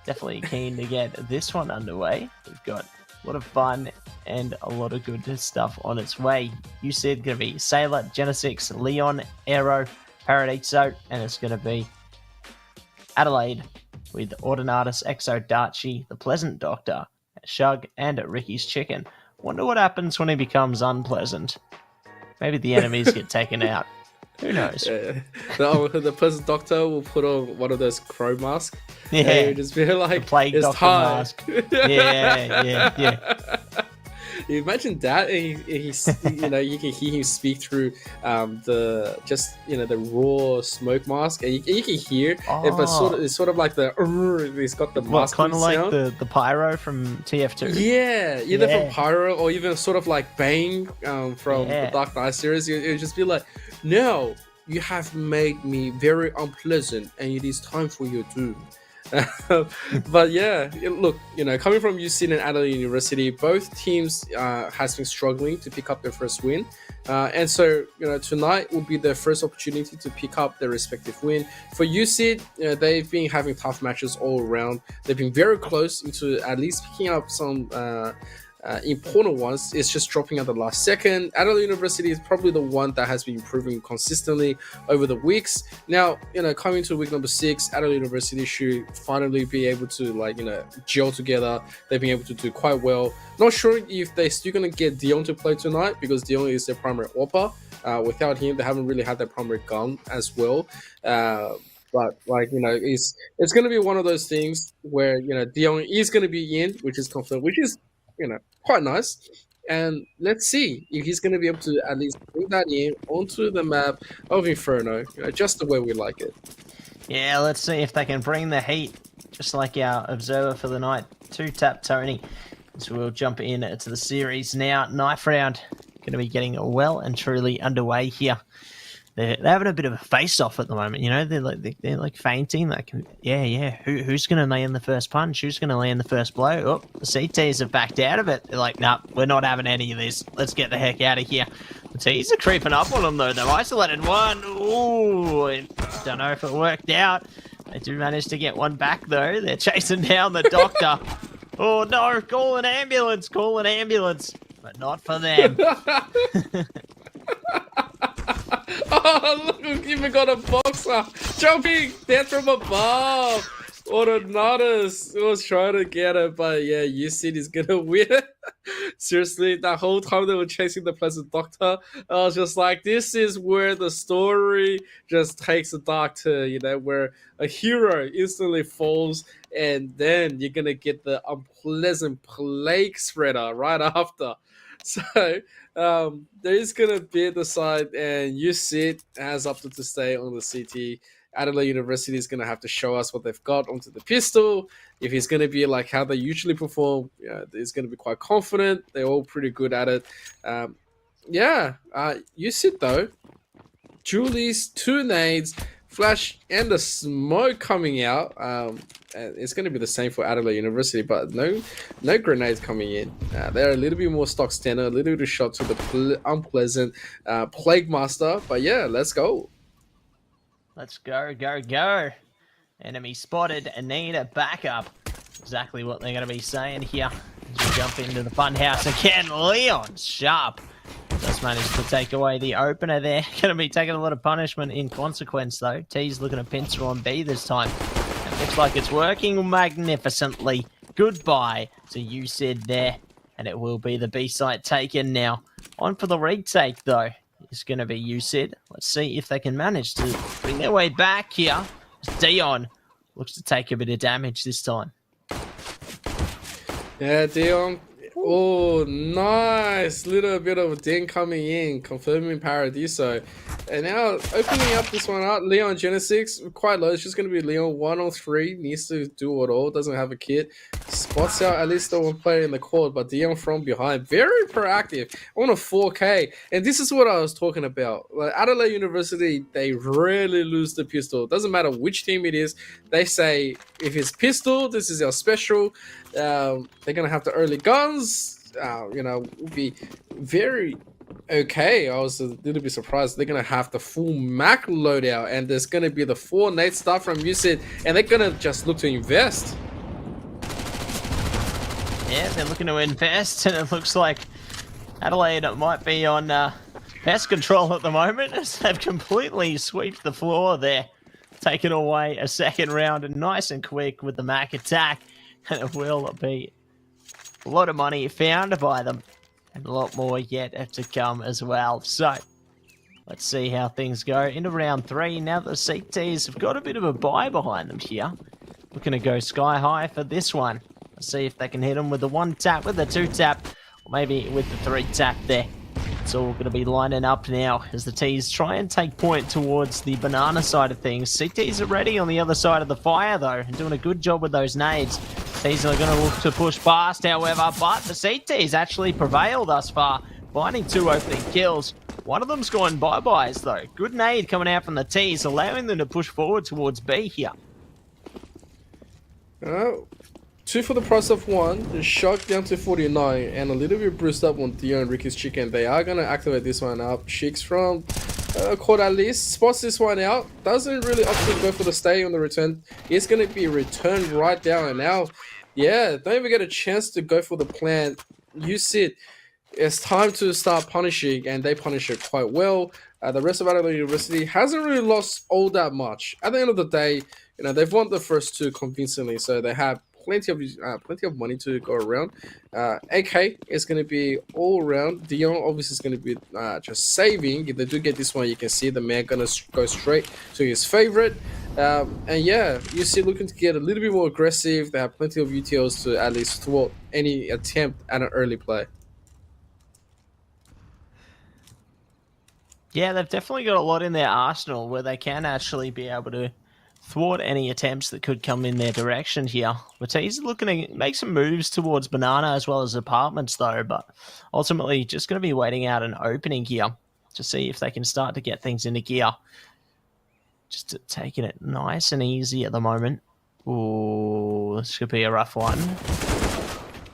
definitely keen to get this one underway. We've got a lot of fun and a lot of good stuff on its way. You said going to be Sailor, Genesix, Leon, Aero, Paradiso, and it's going to be Adelaide with Ordinatus, Exo, Darchi, The Pleasant Doctor, Shug, and Ricky's Chicken. Wonder what happens when he becomes unpleasant. Maybe the enemies get taken out. Who knows? The Pleasant Doctor will put on one of those crow masks. Yeah. And just be like, the Plague it's Doctor time. mask. Yeah. You imagine that, and he's you know, you can hear him speak through the raw smoke mask, and you can hear it, but it's sort of like he's got the mask kind of like sound. the pyro from TF2. Yeah, either from Pyro or even sort of like Bane from the Dark Knight series. It'll just be like, no, you have made me very unpleasant, and it is time for your doom. But yeah, look, you know, coming from UC and Adelaide University, both teams has been struggling to pick up their first win, and so you know, tonight will be their first opportunity to pick up their respective win. For UC, they've been having tough matches all around. They've been very close into at least picking up some important ones. It's just dropping at the last second. Adelaide University is probably the one that has been improving consistently over the weeks. Now, you know, coming to week number 6, Adelaide University should finally be able to, like, you know, gel together. They've been able to do quite well. Not sure if they're still going to get Dion to play tonight, because Dion is their primary AWPer. Without him, they haven't really had their primary gun as well. But, like, you know, it's going to be one of those things where, you know, Dion is going to be in, which is confirmed, which is, you know, quite nice. And let's see if he's going to be able to at least bring that in onto the map of Inferno, you know, just the way we like it. Yeah, let's see if they can bring the heat, just like our observer for the night, TwoTapTony. So we'll jump in to the series now. Knife round going to be getting well and truly underway here. They're having a bit of a face-off at the moment, you know. They're like fainting. Like, who's going to land the first punch? Who's going to land the first blow? Oh, the CTs have backed out of it. They're like, nah, we're not having any of this. Let's get the heck out of here. The T's are creeping up on them, though. They've isolated one. Ooh, don't know if it worked out. They do manage to get one back, though. They're chasing down the doctor. Oh, no, call an ambulance. But not for them. Oh, look, we've even got a boxer jumping down from above. Autonatus was trying to get it, but yeah, USYD is gonna win. Seriously, that whole time they were chasing the Pleasant Doctor, I was just like, this is where the story just takes a dark turn, you know, where a hero instantly falls, and then you're gonna get the unpleasant plague spreader right after. So there is gonna be the side, and USYD has opted to stay on the CT. Adelaide University is going to have to show us what they've got onto the pistol. If he's going to be like how they usually perform, he's going to be quite confident. They're all pretty good at it. You sit though. Julie's 2 nades, flash, and the smoke coming out. It's going to be the same for Adelaide University, but no grenades coming in. They're a little bit more stock standard, a little bit of shot to the unpleasant Plague Master. But yeah, let's go. Let's go, go, go. Enemy spotted and need a backup. Exactly what they're going to be saying here. As we jump into the fun house again. Leon Sharp just managed to take away the opener there. Going to be taking a lot of punishment in consequence, though. T's looking to pincer on B this time. It looks like it's working magnificently. Goodbye to USYD there. And it will be the B site taken now. On for the retake, though. It's going to be USYD. Let's see if they can manage to bring their way back here. Dion looks to take a bit of damage this time. Yeah, Dion. Oh, nice. Little bit of ding coming in, confirming Paradiso. And now opening up this one out, Leon Genesis, quite low. It's just going to be Leon 1 on 3. Needs to do it all. Doesn't have a kit. Spots out at least the one player in the court, but Dion from behind. Very proactive on a 4K. And this is what I was talking about. Like Adelaide University, they rarely lose the pistol. Doesn't matter which team it is. They say, if it's pistol, this is our special. They're going to have the early guns. Will be very okay. I was a little bit surprised. They're going to have the full Mac loadout, and there's going to be the 4 nade stuff from USYD, and they're going to just look to invest. Yeah, they're looking to invest, and it looks like Adelaide might be on pest control at the moment, as they've completely swept the floor there. Taken away a second round, and nice and quick with the Mac attack, and it will be a lot of money found by them, and a lot more yet to come as well. So, let's see how things go into round 3. Now the CTs have got a bit of a buy behind them here. Looking to go sky high for this one. Let's see if they can hit them with the 1 tap, with the 2 tap, or maybe with the 3 tap there. It's all going to be lining up now as the T's try and take point towards the banana side of things. CTs are ready on the other side of the fire, though, and doing a good job with those nades. T's are going to look to push past, however, but the CTs actually prevail thus far, finding 2 opening kills. One of them's gone bye-byes, though. Good nade coming out from the T's, allowing them to push forward towards B here. 2 for the price of 1. The shock down to 49, and a little bit bruised up on Dion and Ricky's chicken. They are going to activate this one up. Sheiks from court at least spots this one out. Doesn't really opt to go for the stay on the return. It's going to be returned right down. And now, yeah, don't even get a chance to go for the plan. USYD, it's time to start punishing, and they punish it quite well. The rest of Adelaide University hasn't really lost all that much. At the end of the day, they've won the first 2 convincingly, so they have plenty of money to go around. AK is going to be all around. Dion obviously is going to be just saving. If they do get this one, you can see the man going to go straight to his favorite. And yeah, you see looking to get a little bit more aggressive. They have plenty of UTLs to at least thwart any attempt at an early play. Yeah, they've definitely got a lot in their arsenal where they can actually be able to thwart any attempts that could come in their direction here. Matisse looking to make some moves towards banana as well as apartments, though, but ultimately just going to be waiting out an opening here to see if they can start to get things into gear. Just taking it nice and easy at the moment. Ooh, this could be a rough one.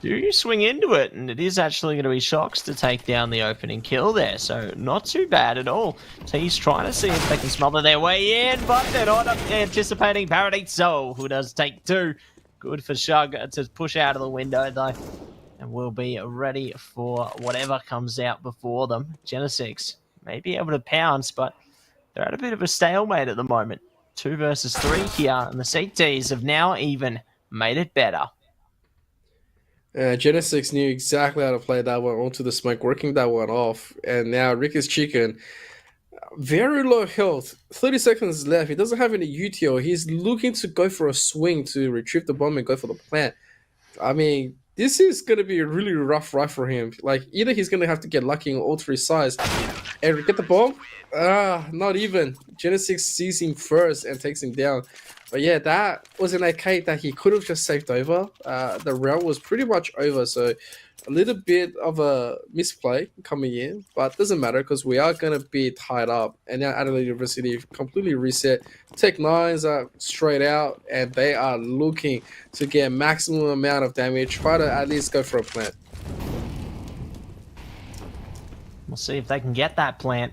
Do you swing into it? And it is actually going to be Shocks to take down the opening kill there. So not too bad at all. T's trying to see if they can smother their way in, but they're not anticipating Paradiso, who does take 2. Good for Shug to push out of the window, though. And will be ready for whatever comes out before them. Genesis may be able to pounce, but they're at a bit of a stalemate at the moment. 2 versus 3 here, and the CTs have now even made it better. Genesis knew exactly how to play that one onto the smoke, working that one off. And now Ricky's Chicken, very low health, 30 seconds left. He doesn't have any UTO. He's looking to go for a swing to retrieve the bomb and go for the plant. I mean, this is going to be a really rough ride for him. Like, either he's going to have to get lucky on all 3 sides and get the bomb. Not even. Genesis sees him first and takes him down. But yeah, that was an arcade that he could have just saved over. The round was pretty much over, so a little bit of a misplay coming in, but doesn't matter because we are going to be tied up. And now Adelaide University completely reset. Tech 9s are straight out, and they are looking to get maximum amount of damage. Try to at least go for a plant. We'll see if they can get that plant.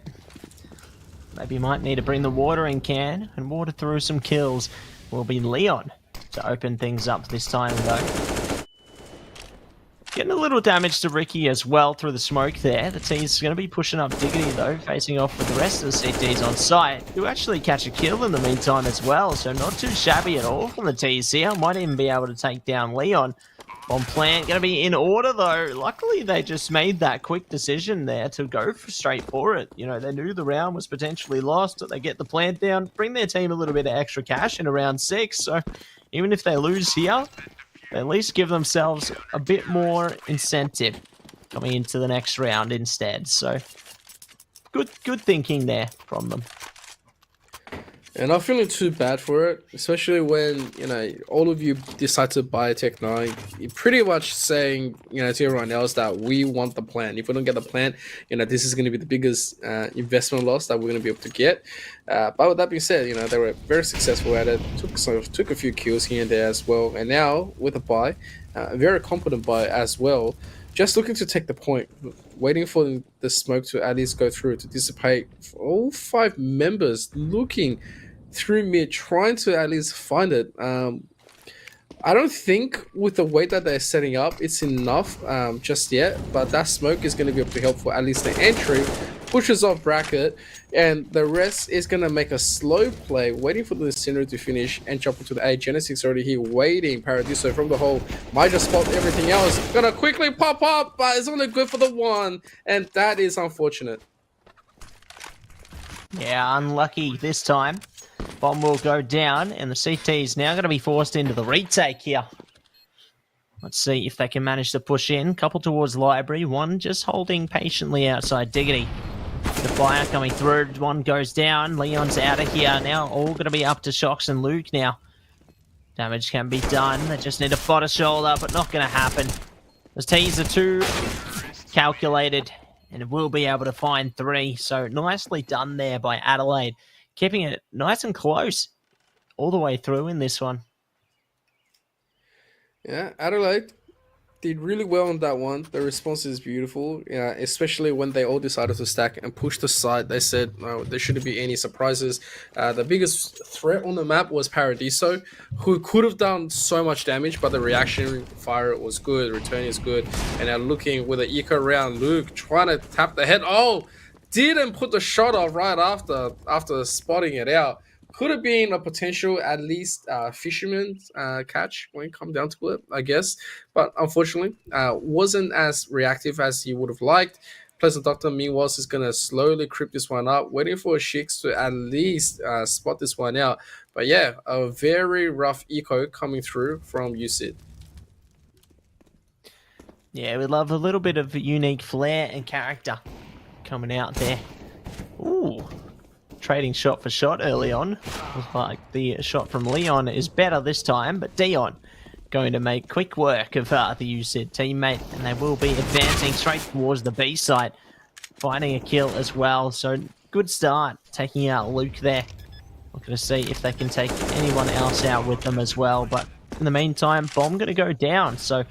Maybe might need to bring the watering can and water through some kills. Will be Leon to open things up this time, though. Getting a little damage to Ricky as well through the smoke there. The T's going to be pushing up Diggity, though, facing off with the rest of the CTs on site. Do actually catch a kill in the meantime as well, so not too shabby at all from the T's here. Might even be able to take down Leon. Bomb plant going to be in order, though. Luckily, they just made that quick decision there to go straight for it. You know, they knew the round was potentially lost. They get the plant down, bring their team a little bit of extra cash in around 6. So even if they lose here, they at least give themselves a bit more incentive coming into the next round instead. So good thinking there from them. And not feeling too bad for it, especially when, you know, all of you decide to buy Tech 9. You're pretty much saying, you know, to everyone else that we want the plan. If we don't get the plan, you know, this is going to be the biggest investment loss that we're going to be able to get. But with that being said, you know, they were very successful at it. Took a few kills here and there as well. And now with a buy, a very competent buy as well. Just looking to take the point, waiting for the smoke to at least go through to dissipate. All 5 members looking through mid, trying to at least find it. I don't think with the way that they're setting up, it's enough just yet. But that smoke is going to be able to help for at least the entry, pushes off bracket, and the rest is going to make a slow play, waiting for the Incinerator to finish and jump into the A. Genesis already here waiting. Paradiso from the hole might just spot everything else. Gonna quickly pop up, but it's only good for the 1, and that is unfortunate. Yeah, unlucky this time. Bomb will go down, and the CT is now going to be forced into the retake here. Let's see if they can manage to push in. Couple towards Library, one just holding patiently outside Diggity. The fire coming through, one goes down. Leon's out of here now. All going to be up to Shox and Luke now. Damage can be done. They just need to fodder shoulder, but not going to happen. The T's are too calculated, and will be able to find 3. So nicely done there by Adelaide. Keeping it nice and close all the way through in this one. Yeah, Adelaide did really well on that one. The response is beautiful, especially when they all decided to stack and push the side. They said there shouldn't be any surprises. The biggest threat on the map was Paradiso, who could have done so much damage, but the reaction fire was good, return is good. And now looking with an eco round, Luke trying to tap the head. Oh, didn't put the shot off right after spotting it out. Could have been a potential, at least, fisherman catch when it come down to it, I guess. But unfortunately, wasn't as reactive as he would have liked. Pleasant Doctor, meanwhile, is going to slowly creep this one up, waiting for Shix to at least spot this one out. But yeah, a very rough eco coming through from USYD. Yeah, we love a little bit of unique flair and character coming out there. Ooh. Trading shot for shot early on. Looks like the shot from Leon is better this time, but Dion going to make quick work of the USYD teammate, and they will be advancing straight towards the B site, finding a kill as well. So good start, taking out Luke there. Looking to see if they can take anyone else out with them as well, but in the meantime, Bomb going to go down. So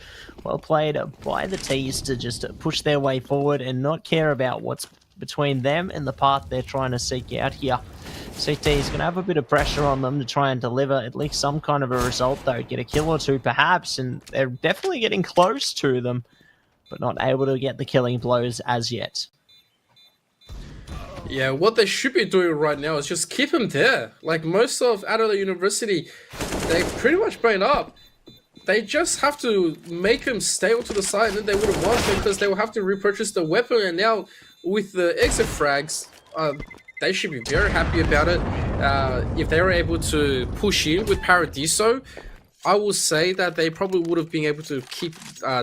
well played by the T's to just push their way forward and not care about what's between them and the path they're trying to seek out here. CT is going to have a bit of pressure on them to try and deliver at least some kind of a result, though. Get a kill or 2 perhaps, and they're definitely getting close to them, but not able to get the killing blows as yet. Yeah, what they should be doing right now is just keep him there. Like most of Adelaide University, they've pretty much blown up. They just have to make him stay onto the side, and then they would have won because they will have to repurchase the weapon. And now with the exit frags, they should be very happy about it. If they were able to push in with Paradiso, I will say that they probably would have been able to keep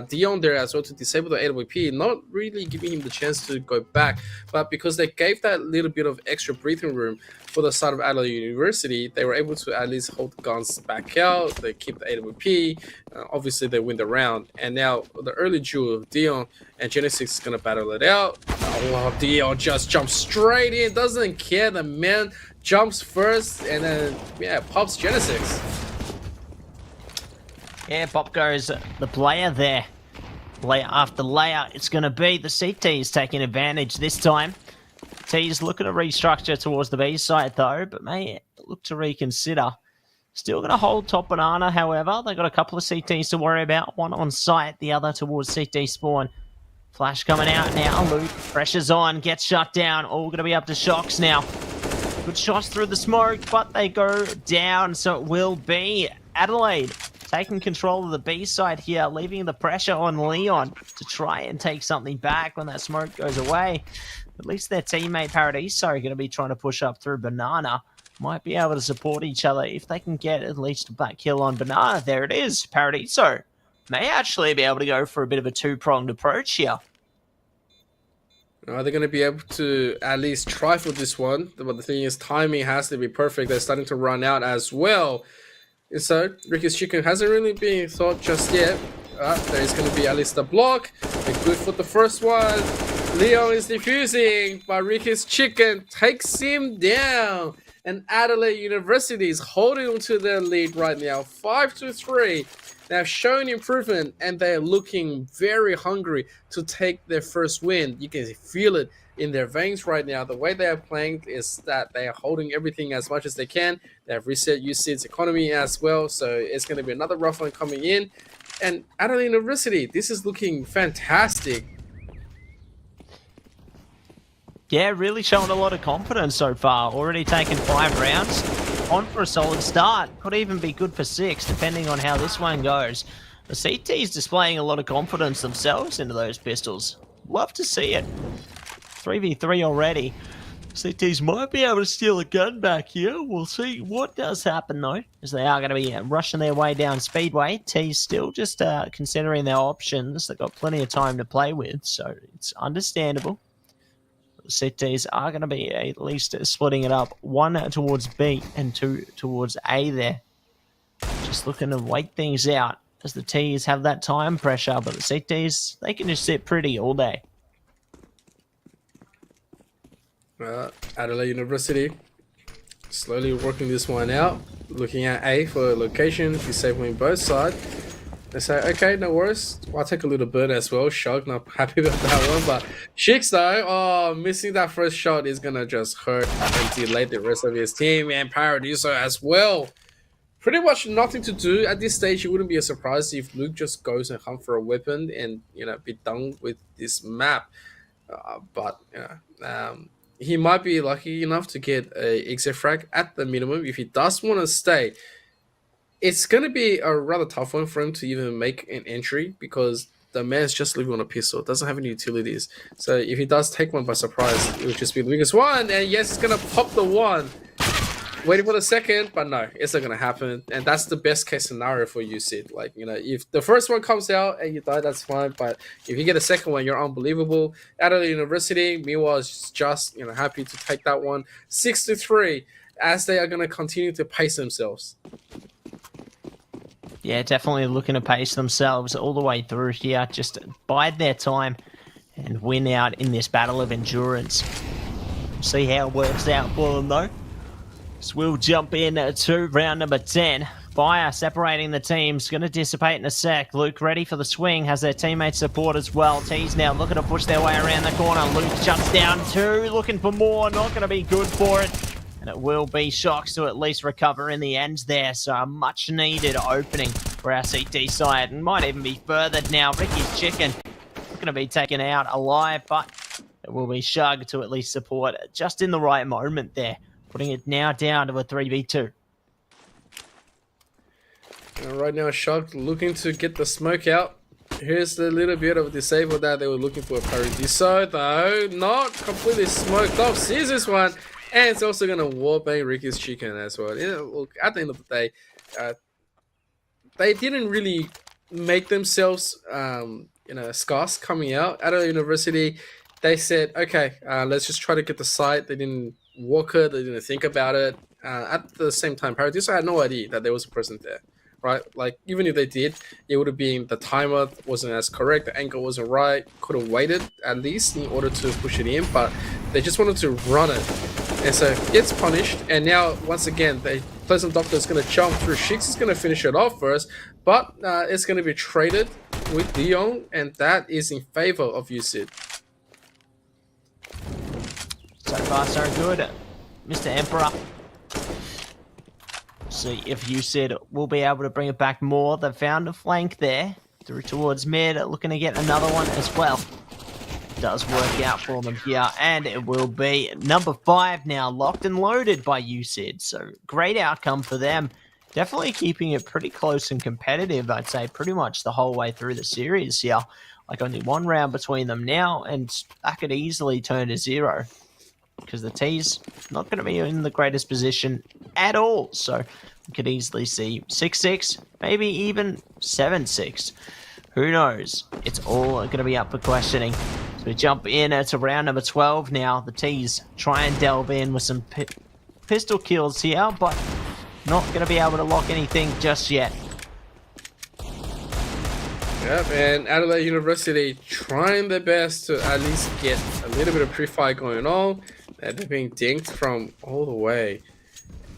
Dion there as well to disable the AWP, not really giving him the chance to go back. But because they gave that little bit of extra breathing room for the side of Adelaide University, they were able to at least hold the guns back out. They keep the AWP. Obviously, they win the round. And now the early duel of Dion and Genesis is going to battle it out. Oh, Dion just jumps straight in, doesn't care. The man jumps first and then, yeah, pops Genesis. Yeah, Pop goes the player there. Layer after layer, it's going to be the CTs taking advantage this time. T's looking to restructure towards the B side though, but may look to reconsider. Still going to hold top banana, however. They've got a couple of CTs to worry about. One on site, the other towards CT spawn. Flash coming out now. Luke, pressure's on, gets shut down. All going to be up to Shocks now. Good shots through the smoke, but they go down, so it will be Adelaide taking control of the B side here, leaving the pressure on Leon to try and take something back when that smoke goes away. At least their teammate Paradiso are going to be trying to push up through Banana. Might be able to support each other if they can get at least a back kill on Banana. There it is. Paradiso may actually be able to go for a bit of a two-pronged approach here. Are they going to be able to at least try for this one? But the thing is, timing has to be perfect. They're starting to run out as well. And so, Ricky's Chicken hasn't really been thought just yet. There's going to be at least a block. They're good for the first one. Leon is defusing, but Ricky's Chicken takes him down. And Adelaide University is holding on to their lead right now, 5-3. They've shown improvement, and they're looking very hungry to take their first win. You can feel it in their veins right now. The way they are playing is that they are holding everything as much as they can. They have reset USYD's economy as well, so it's going to be another rough one coming in. And Adelaide University, this is looking fantastic. Yeah, really showing a lot of confidence so far. Already taken 5 rounds. On for a solid start. Could even be good for 6, depending on how this one goes. The CT's displaying a lot of confidence themselves into those pistols. Love to see it. 3v3 already. CTs might be able to steal a gun back here. We'll see what does happen though, as they are going to be rushing their way down Speedway. T's still just considering their options. They've got plenty of time to play with, so it's understandable. The CTs are going to be at least splitting it up. 1 towards B and 2 towards A there. Just looking to wait things out as the T's have that time pressure, but the CTs, they can just sit pretty all day. Adelaide University slowly working this one out, looking at A for location, disabling both sides. They say, okay, no worries, I'll take a little burn as well. Shock, not happy about that one, but Shix though, oh, missing that first shot is gonna just hurt and delay the rest of his team, and Paradiso as well. Pretty much nothing to do at this stage. It wouldn't be a surprise if Luke just goes and hunt for a weapon and, you know, be done with this map. But you know, he might be lucky enough to get a exit frag at the minimum. If he does want to stay, it's going to be a rather tough one for him to even make an entry because the man's just living on a pistol. Doesn't have any utilities. So if he does take one by surprise, it would just be the biggest one. And yes, it's going to pop the one. Waiting for the second, but no, it's not going to happen. And that's the best case scenario for you, Sid. Like, you know, if the first one comes out and you die, that's fine. But if you get a second one, you're unbelievable. Adelaide University, meanwhile, is just, you know, happy to take that one. 6-3, as they are going to continue to pace themselves. Yeah, definitely looking to pace themselves all the way through here. Just bide their time and win out in this battle of endurance. See how it works out for them, though. So we'll jump in to round number 10. Fire separating the teams. Going to dissipate in a sec. Luke ready for the swing. Has their teammates support as well. T's now looking to push their way around the corner. Luke shuts down 2. Looking for more. Not going to be good for it. And it will be Shocks to at least recover in the end there. So a much needed opening for our CT side. And might even be furthered now. Ricky's Chicken looking to be taken out alive. But it will be Shug to at least support just in the right moment there, putting it now down to a 3v2. Right now, Shug looking to get the smoke out. Here's the little bit of disable that they were looking for. Paradiso, though, not completely smoked off. Sees this one, and it's also going to wallbang Ricky's chicken as well. You know, look, at the end of the day, they didn't really make themselves, scarce coming out. At a university, they said, okay, let's just try to get the site. They didn't walk it. They didn't think about it. At the same time, Paradiso had no idea that there was a person there. Right, like even if they did, it would have been the timer wasn't as correct, the angle wasn't right, could have waited at least in order to push it in, but they just wanted to run it, and so gets punished. And now once again, the Pleasant Doctor is going to jump through. Shix is going to finish it off first, but it's going to be traded with Dion, and that is in favor of USYD. So far, so good, Mr. Emperor. See if USYD will be able to bring it back more. They've found a flank there through towards mid, looking to get another one as well. Does work out for them here, and it will be number 5 now, locked and loaded by USYD. So great outcome for them. Definitely keeping it pretty close and competitive, I'd say, pretty much the whole way through the series here. Like only one round between them now, and that could easily turn to 0. Because the T's not going to be in the greatest position at all. So we could easily see 6-6, maybe even 7-6. Who knows? It's all going to be up for questioning. So we jump in to round number 12 now. The T's try and delve in with some pistol kills here, but not going to be able to lock anything just yet. Yep, and Adelaide University trying their best to at least get a little bit of pre-fight going on. They're being dinked from all the way.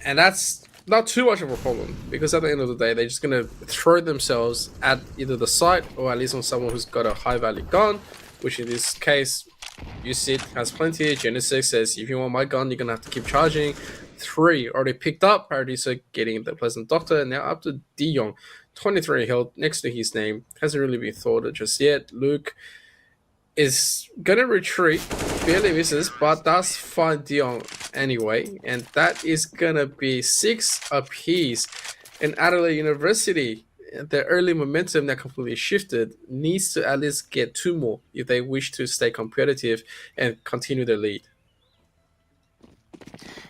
And that's not too much of a problem, because at the end of the day, they're just going to throw themselves at either the site or at least on someone who's got a high-value gun, which in this case, USYD has plenty. Genesis says, if you want my gun, you're going to have to keep charging. 3 already picked up. Paradiso getting the Pleasant Doctor, and now up to Dion. 23 health next to his name. Hasn't really been thought of just yet. Luke is gonna retreat, barely misses, but does find Dion anyway, and that is gonna be 6 apiece. And Adelaide University, the early momentum that completely shifted, needs to at least get 2 more if they wish to stay competitive and continue their lead.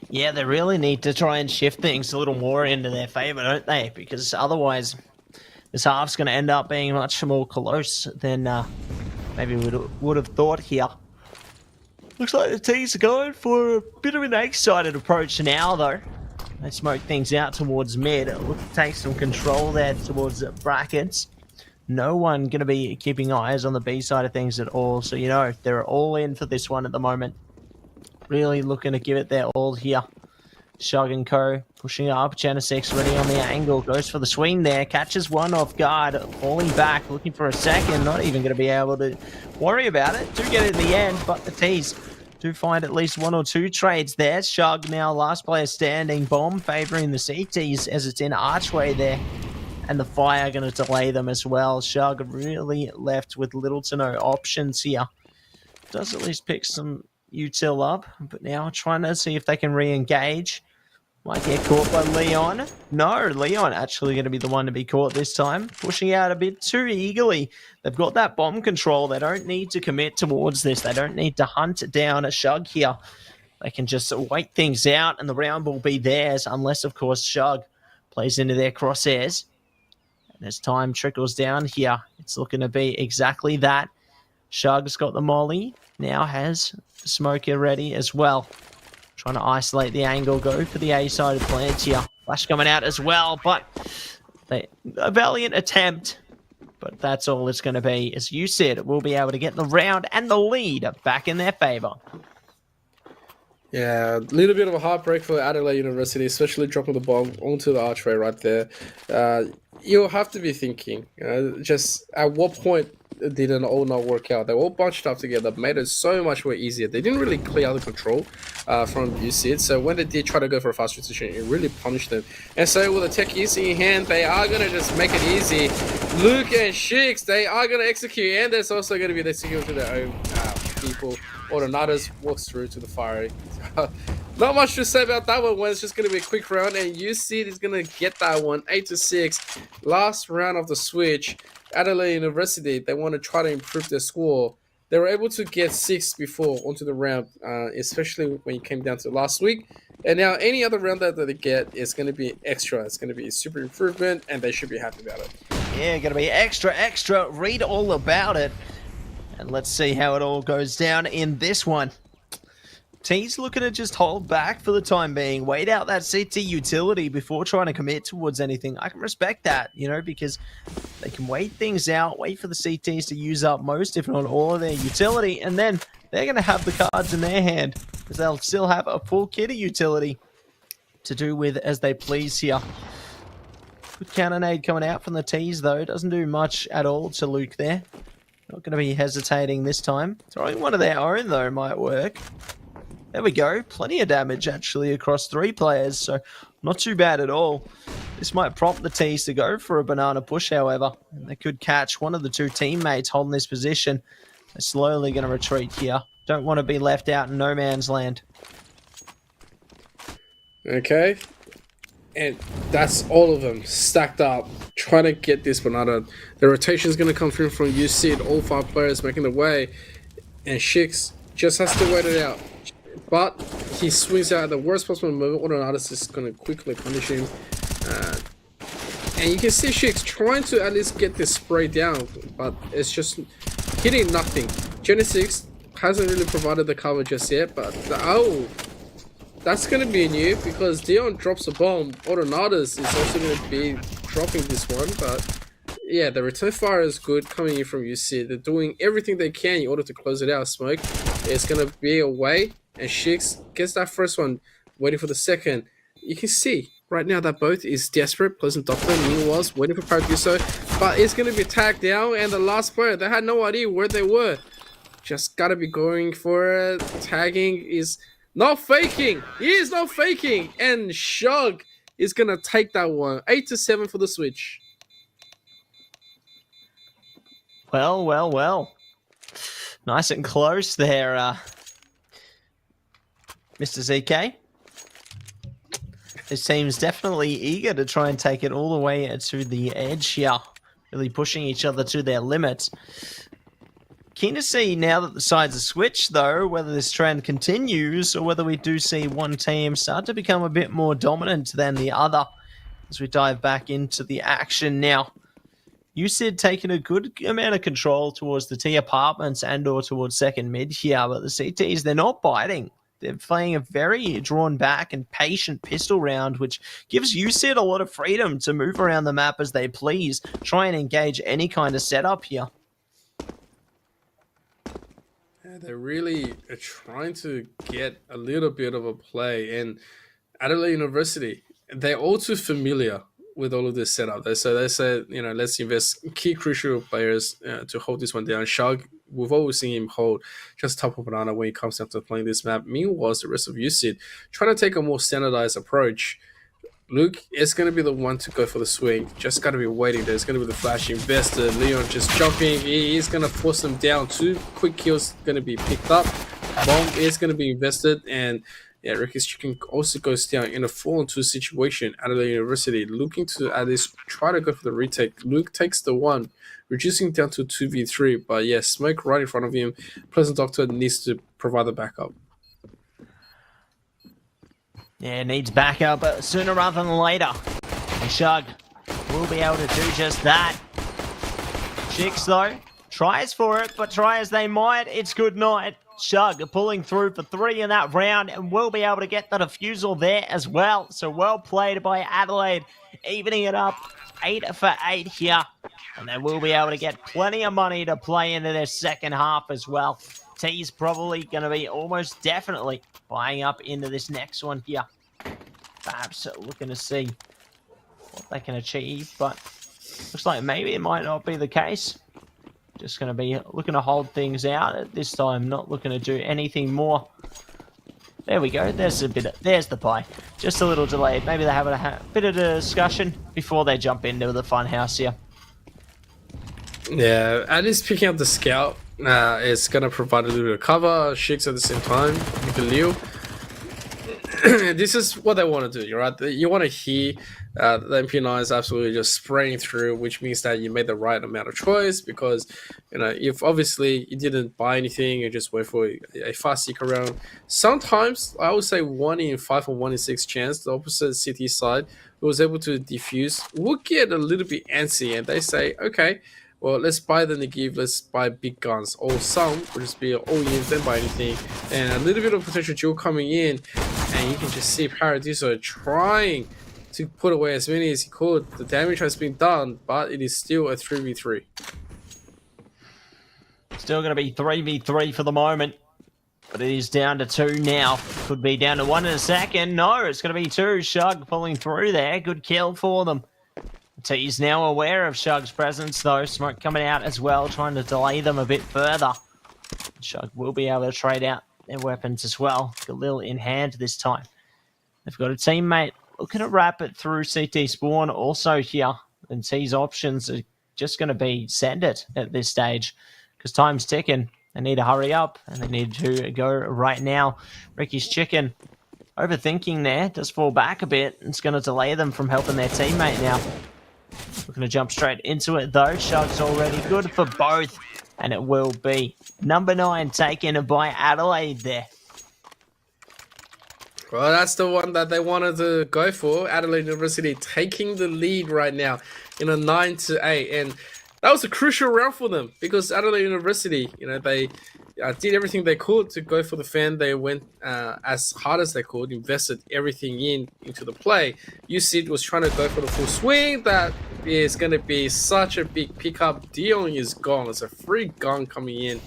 Yeah, they really need to try and shift things a little more into their favor, don't they? Because otherwise, this half's going to end up being much more close than maybe we would have thought here. Looks like the T's are going for a bit of an excited approach now, though. They smoke things out towards mid. Look to take some control there towards the brackets. No one going to be keeping eyes on the B side of things at all. So, you know, they're all in for this one at the moment. Really looking to give it their all here. Shug and Co. pushing up. Genesis ready on the angle. Goes for the swing there. Catches one off guard. Falling back. Looking for a second. Not even going to be able to worry about it. Do get it in the end. But the T's do find at least 1 or 2 trades there. Shug now last player standing. Bomb favouring the CTs as it's in archway there. And the fire going to delay them as well. Shug really left with little to no options here. Does at least pick some util up. But now trying to see if they can re-engage. Might get caught by Leon. No, Leon actually going to be the one to be caught this time. Pushing out a bit too eagerly. They've got that bomb control. They don't need to commit towards this. They don't need to hunt down a Shug here. They can just wait things out and the round will be theirs. Unless, of course, Shug plays into their crosshairs. And as time trickles down here, it's looking to be exactly that. Shug's got the molly. Now has the smoker ready as well. Trying to isolate the angle, go for the A side of plants here. Flash coming out as well, but a valiant attempt. But that's all it's going to be. As you said, we'll be able to get the round and the lead back in their favour. Yeah, a little bit of a heartbreak for Adelaide University, especially dropping the bomb onto the archway right there. You'll have to be thinking, just at what point did it all not work out? They were all bunched up together, made it so much more easier. They didn't really clear out the control from USYD, so when they did try to go for a fast transition, it really punished them. And so with the tech easy in hand, they are going to just make it easy. Luke and Shix, they are going to execute, and there's also going to be the execution to their own people. Autonatas walks through to the fiery. Not much to say about that one. It's just going to be a quick round, and USYD is going to get that one 8-6. Last round of the switch. Adelaide University, they want to try to improve their score. They were able to get 6 before onto the round, especially when it came down to last week. And now any other round that they get is going to be extra. It's going to be a super improvement, and they should be happy about it. Yeah, going to be extra. Read all about it. And let's see how it all goes down in this one. T's looking to just hold back for the time being. Wait out that CT utility before trying to commit towards anything. I can respect that, you know, because they can wait things out, wait for the CTs to use up most, if not all, of their utility, and then they're going to have the cards in their hand, because they'll still have a full kit of utility to do with as they please here. Good cannonade coming out from the T's, though. Doesn't do much at all to Luke there. Not going to be hesitating this time. Throwing one of their own, though, might work. There we go. Plenty of damage, actually, across 3 players, so not too bad at all. This might prompt the T's to go for a banana push, however. And they could catch one of the 2 teammates holding this position. They're slowly going to retreat here. Don't want to be left out in no man's land. Okay. And that's all of them stacked up, trying to get this banana. The rotation is going to come through from USYD, all 5 players making the way. And Shix just has to wait it out. But he swings out at the worst possible moment. Autonatas is going to quickly punish him. And you can see Shix trying to at least get this spray down, but it's just hitting nothing. Genesis hasn't really provided the cover just yet, but that's going to be new, because Dion drops a bomb. Autonatas is also going to be dropping this one, but yeah, the return fire is good coming in from UC. They're doing everything they can in order to close it out. Smoke is going to be away, and Shix gets that first one, waiting for the second. You can see right now that both is desperate. Pleasant Doctor, meanwhile, waiting for Paradiso, but it's going to be tagged down, and the last player, they had no idea where they were. Just got to be going for it. Tagging is not faking. He is not faking, and Shug is going to take that one. 8-7 for the switch. Well. Nice and close there, Mr. ZK. This team's definitely eager to try and take it all the way to the edge here. Really pushing each other to their limits. Keen to see now that the sides are switched, though, whether this trend continues or whether we do see one team start to become a bit more dominant than the other as we dive back into the action now. USYD taking a good amount of control towards the T apartments and or towards second mid here, but the CTs, they're not biting. They're playing a very drawn back and patient pistol round, which gives USYD a lot of freedom to move around the map as they please, try and engage any kind of setup here. Yeah, they really are trying to get a little bit of a play, and Adelaide University, they're all too familiar with all of this setup. They said, you know, let's invest key crucial players to hold this one down. Shug, we've always seen him hold just top of banana when it comes down to playing this map. Meanwhile, the rest of USYD trying to take a more standardized approach. Luke is going to be the one to go for the swing. Just got to be waiting. There's going to be the flash investor. Leon just jumping. He is going to force them down. 2 quick kills going to be picked up. Bomb is going to be invested, and yeah, Ricky's Chicken also goes down in a 4-on-2 situation. Adelaide University looking to at least try to go for the retake. Luke takes the 1, reducing down to 2v3. But yeah, Smoke right in front of him. Pleasant Doctor needs to provide the backup. Yeah, needs backup, but sooner rather than later. And Shug will be able to do just that. Chicks, though, tries for it, but try as they might, it's good night. Shug pulling through for 3 in that round and will be able to get the defusal there as well. So well played by Adelaide, evening it up 8 for 8 here. And they will be able to get plenty of money to play into their second half as well. T's probably going to be almost definitely buying up into this next one here. Perhaps looking to see what they can achieve, but looks like maybe it might not be the case. Just going to be looking to hold things out at this time, not looking to do anything more. There we go. There's the pie. Just a little delayed. Maybe they're having a bit of a discussion before they jump into the fun house here. Yeah, at least picking up the scout is gonna provide a little bit of cover. Shakes at the same time with the Leo. This is what they want to do, right? You want to hear the MP9 is absolutely just spraying through, which means that you made the right amount of choice. Because if obviously you didn't buy anything, you just wait for a fast seek around. Sometimes I would say 1 in 5 or 1 in 6 chance the opposite city side who was able to defuse will get a little bit antsy, and they say, okay, well, let's buy the Negev, let's buy big guns. Or some will just be all in, don't buy anything. And a little bit of potential duel coming in, and you can just see Paradiso trying to put away as many as he could. The damage has been done, but it is still a 3v3. Still going to be 3v3 for the moment. But it is down to 2 now. Could be down to 1 in a second. No, it's going to be 2. Shug pulling through there. Good kill for them. T's now aware of Shug's presence, though. Smoke coming out as well, trying to delay them a bit further. Shug will be able to trade out their weapons as well. Galil in hand this time. They've got a teammate looking to wrap it through CT spawn also here. And T's options are just going to be send it at this stage because time's ticking. They need to hurry up and they need to go right now. Ricky's Chicken overthinking there. Does fall back a bit. It's going to delay them from helping their teammate now. Looking to jump straight into it though. Shug's already good for both. And it will be number 9 taken by Adelaide there. Well, that's the one that they wanted to go for. Adelaide University taking the lead right now in a 9-8. And that was a crucial round for them because Adelaide University, they did everything they could to go for the fan. They went as hard as they could, invested everything into the play. USYD was trying to go for the full swing. That is going to be such a big pickup. Dion is gone. It's a free gun coming in.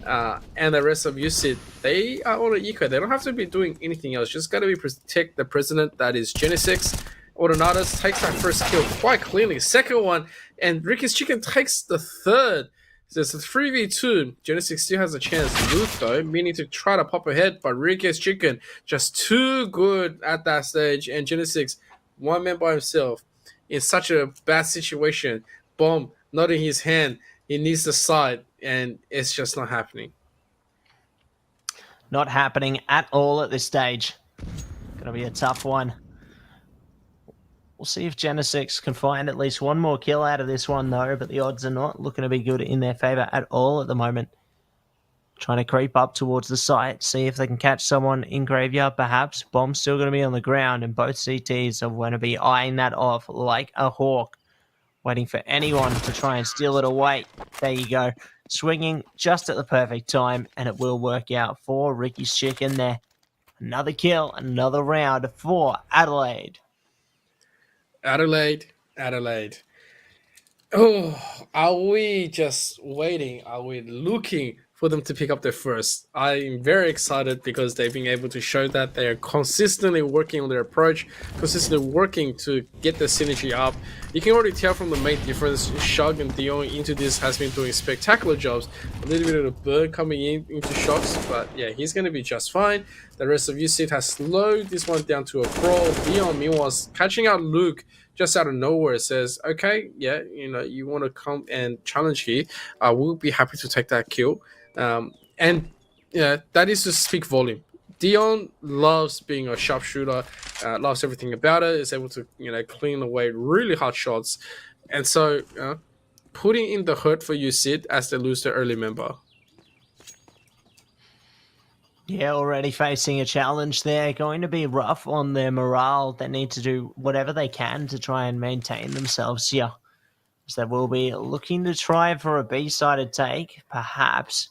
And the rest of USYD, they are on an eco. They don't have to be doing anything else. Just got to be protect the president. That is Genesix. Autonatus takes that first kill quite cleanly. Second one, and Ricky's Chicken takes the third. So it's a 3v2. Genesix still has a chance to lose though, meaning to try to pop ahead, but Ricky's Chicken just too good at that stage, and Genesix, one man by himself, in such a bad situation. Bomb not in his hand. He needs the side, and it's just not happening. Not happening at all at this stage. Gonna be a tough one. We'll see if Genesix can find at least one more kill out of this one, though, but the odds are not looking to be good in their favor at all at the moment. Trying to creep up towards the site, see if they can catch someone in graveyard, perhaps. Bomb's still going to be on the ground, and both CTs are going to be eyeing that off like a hawk, waiting for anyone to try and steal it away. There you go. Swinging just at the perfect time, and it will work out for Ricky's Chicken there. Another kill, another round for Adelaide. Adelaide. Oh, are we just waiting? Are we looking for them to pick up their first? I'm very excited because they've been able to show that they're consistently working on their approach, consistently working to get the synergy up. You can already tell from the main difference, Shug and Dion into this has been doing spectacular jobs. A little bit of the bird coming into shots, but yeah, he's going to be just fine. The rest of USYD has slowed this one down to a crawl. Dion, meanwhile, catching out Luke just out of nowhere, says, okay, yeah, you want to come and challenge here. I will be happy to take that kill. And yeah, that is to speak volume. Dion loves being a sharpshooter, loves everything about it, is able to, clean away really hard shots. And so, putting in the hurt for USYD as they lose their early member. Yeah, already facing a challenge there. Going to be rough on their morale. They need to do whatever they can to try and maintain themselves here. So they will be looking to try for a B-sided take, perhaps.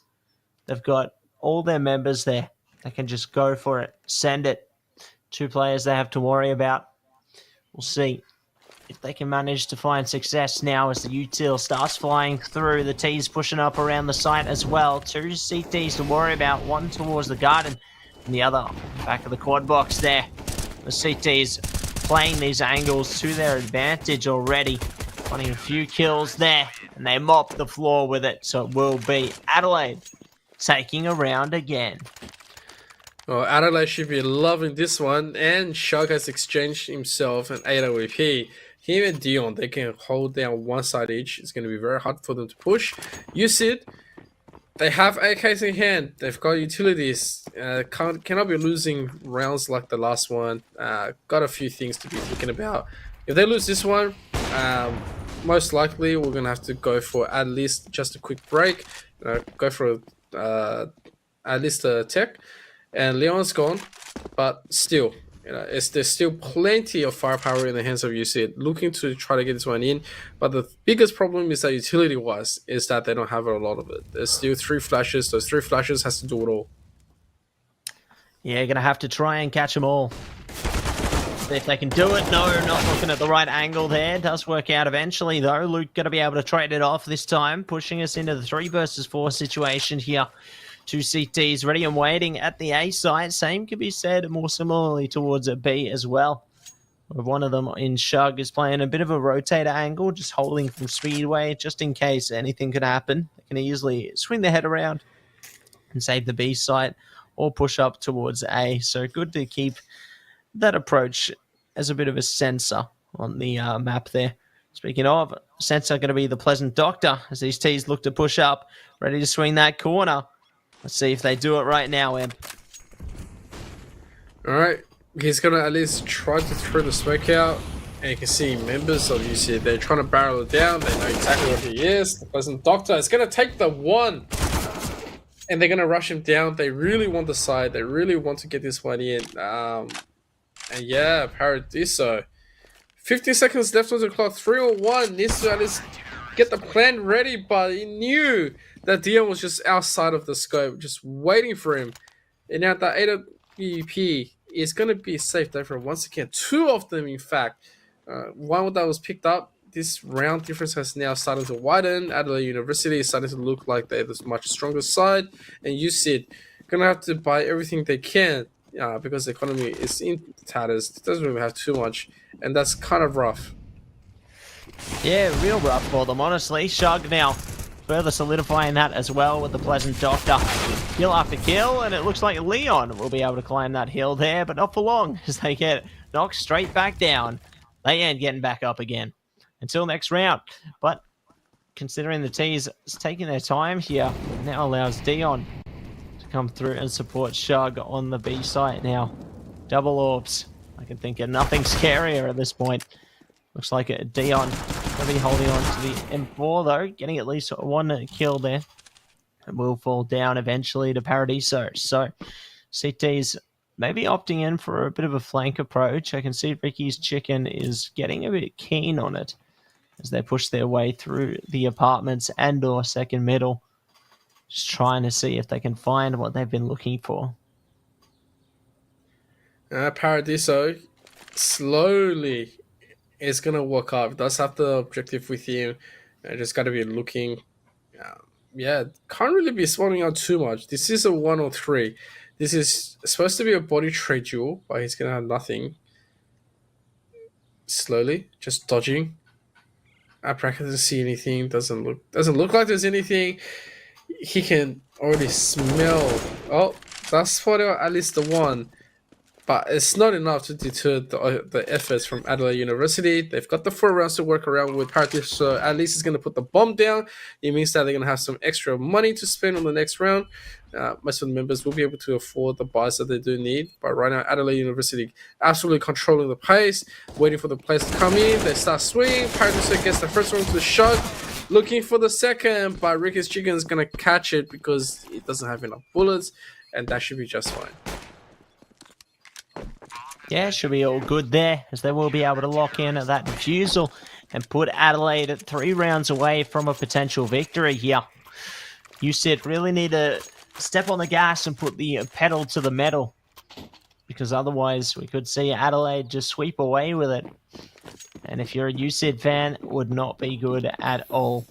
They've got all their members there. They can just go for it, send it. 2 players they have to worry about. We'll see if they can manage to find success now as the util starts flying through. The T's pushing up around the site as well. 2 CTs to worry about, one towards the garden and the other back of the quad box there. The CTs playing these angles to their advantage already. Finding a few kills there, and they mop the floor with it. So it will be Adelaide taking a round again. Well, Adelaide should be loving this one, and Shug has exchanged himself an 8 OEP. him and Dion, they can hold down one side each. It's going to be very hard for them to push. USYD, they have AKs in hand. They've got utilities. Cannot be losing rounds like the last one. Got a few things to be thinking about. If they lose this one, most likely we're going to have to go for at least just a quick break. Go for at least a tech. And Leon's gone, but still, there's still plenty of firepower in the hands of USYD, looking to try to get this one in. But the biggest problem is that utility-wise, is that they don't have a lot of it. There's still 3 flashes. Those 3 flashes has to do it all. Yeah, gonna have to try and catch them all. See if they can do it. No, not looking at the right angle there. Does work out eventually, though. Luke gonna be able to trade it off this time, pushing us into the 3 versus 4 situation here. 2 CTs ready and waiting at the A site. Same can be said more similarly towards a B as well. One of them in Shug is playing a bit of a rotator angle, just holding from Speedway, just in case anything could happen. They can easily swing their head around and save the B site or push up towards A. So good to keep that approach as a bit of a sensor on the map there. Speaking of, sensor going to be the Pleasant Doctor as these T's look to push up, ready to swing that corner. Let's see if they do it right now, Em. Alright, he's going to at least try to throw the smoke out. And you can see members of UC, they're trying to barrel it down. They know exactly what he is. The Pleasant Doctor is going to take the 1. And they're going to rush him down. They really want the side. They really want to get this one in. And yeah, Paradiso. 15 seconds left on the clock. 3-1. Needs to at least get the plan ready, but he knew that Dion was just outside of the scope, just waiting for him. And now that AWP is going to be safe there for once again. 2 of them, in fact. One that was picked up. This round difference has now started to widen. Adelaide University is starting to look like they're the much stronger side. And USYD going to have to buy everything they can because the economy is in tatters. It doesn't really have too much. And that's kind of rough. Yeah, real rough for them, honestly. Shug now further solidifying that as well with the Pleasant Doctor. Kill after kill, and it looks like Leon will be able to climb that hill there, but not for long as they get knocked straight back down. They ain't getting back up again until next round. But considering the T's taking their time here, it now allows Dion to come through and support Shug on the B site now. Double orbs. I can think of nothing scarier at this point. Looks like Dion will be holding on to the M4 though, getting at least 1 kill there. And will fall down eventually to Paradiso. So CT's maybe opting in for a bit of a flank approach. I can see Ricky's Chicken is getting a bit keen on it as they push their way through the apartments and or second middle. Just trying to see if they can find what they've been looking for. Paradiso slowly is going to work up. It does have the objective with him. Just got to be looking. Yeah, can't really be spawning out too much. This is a 103. This is supposed to be a body trade duel, but he's going to have nothing. Slowly, just dodging. Apraka doesn't see anything. Doesn't look like there's anything. He can already smell. Oh, that's for at least the 1. But it's not enough to deter the efforts from Adelaide University. They've got the 4 rounds to work around with Paradiso, so at least it's going to put the bomb down. It means that they're going to have some extra money to spend on the next round. Most of the members will be able to afford the buys that they do need. But right now, Adelaide University absolutely controlling the pace, waiting for the players to come in. They start swinging. Paradiso gets the first one to the shot, looking for the second, but Ricky's Chicken is going to catch it because it doesn't have enough bullets, and that should be just fine. Yeah, should be all good there, as they will be able to lock in at that defusal and put Adelaide at 3 rounds away from a potential victory here. USYD really need to step on the gas and put the pedal to the metal, because otherwise we could see Adelaide just sweep away with it. And if you're a USYD fan, it would not be good at all.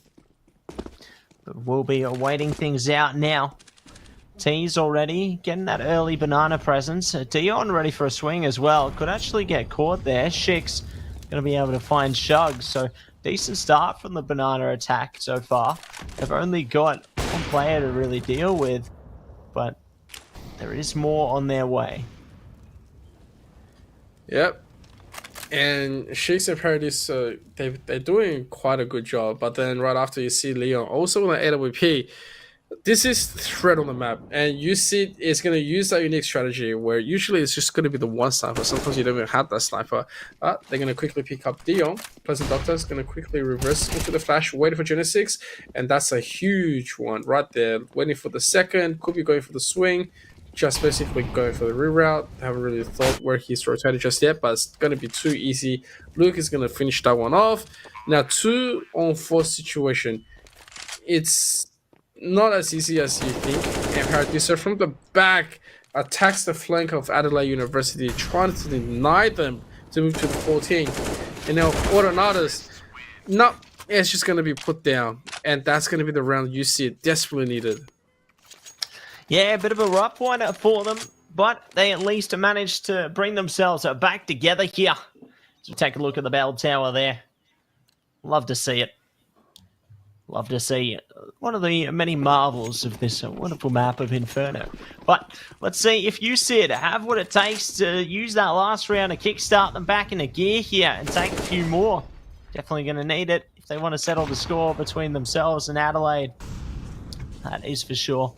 But we'll be waiting things out now. T's already getting that early banana presence. Dion ready for a swing as well. Could actually get caught there. Shix going to be able to find Shug. So decent start from the banana attack so far. They've only got 1 player to really deal with, but there is more on their way. Yep. And Shakes and Paradise, they're doing quite a good job. But then right after you see Leon also on the AWP, this is threat on the map, and you see it's going to use that unique strategy where usually it's just going to be the one sniper. Sometimes you don't even have that sniper. But they're going to quickly pick up Dion. Pleasant Doctor is going to quickly reverse into the flash, waiting for Genesis, and that's a huge one right there. Waiting for the second, could be going for the swing, just basically going for the reroute. I haven't really thought where he's rotated just yet, but it's going to be too easy. Luke is going to finish that one off. Now, 2-on-4 situation. It's not as easy as you think. And Paraducer from the back attacks the flank of Adelaide University, trying to deny them to move to the 14. And now Autonatus, no, it's just going to be put down. And that's going to be the round you see it desperately needed. Yeah, a bit of a rough one for them, but they at least managed to bring themselves back together here. So take a look at the bell tower there. Love to see it. Love to see one of the many marvels of this wonderful map of Inferno. But let's see if USYD have what it takes to use that last round to kickstart them back into gear here and take a few more. Definitely going to need it if they want to settle the score between themselves and Adelaide. That is for sure.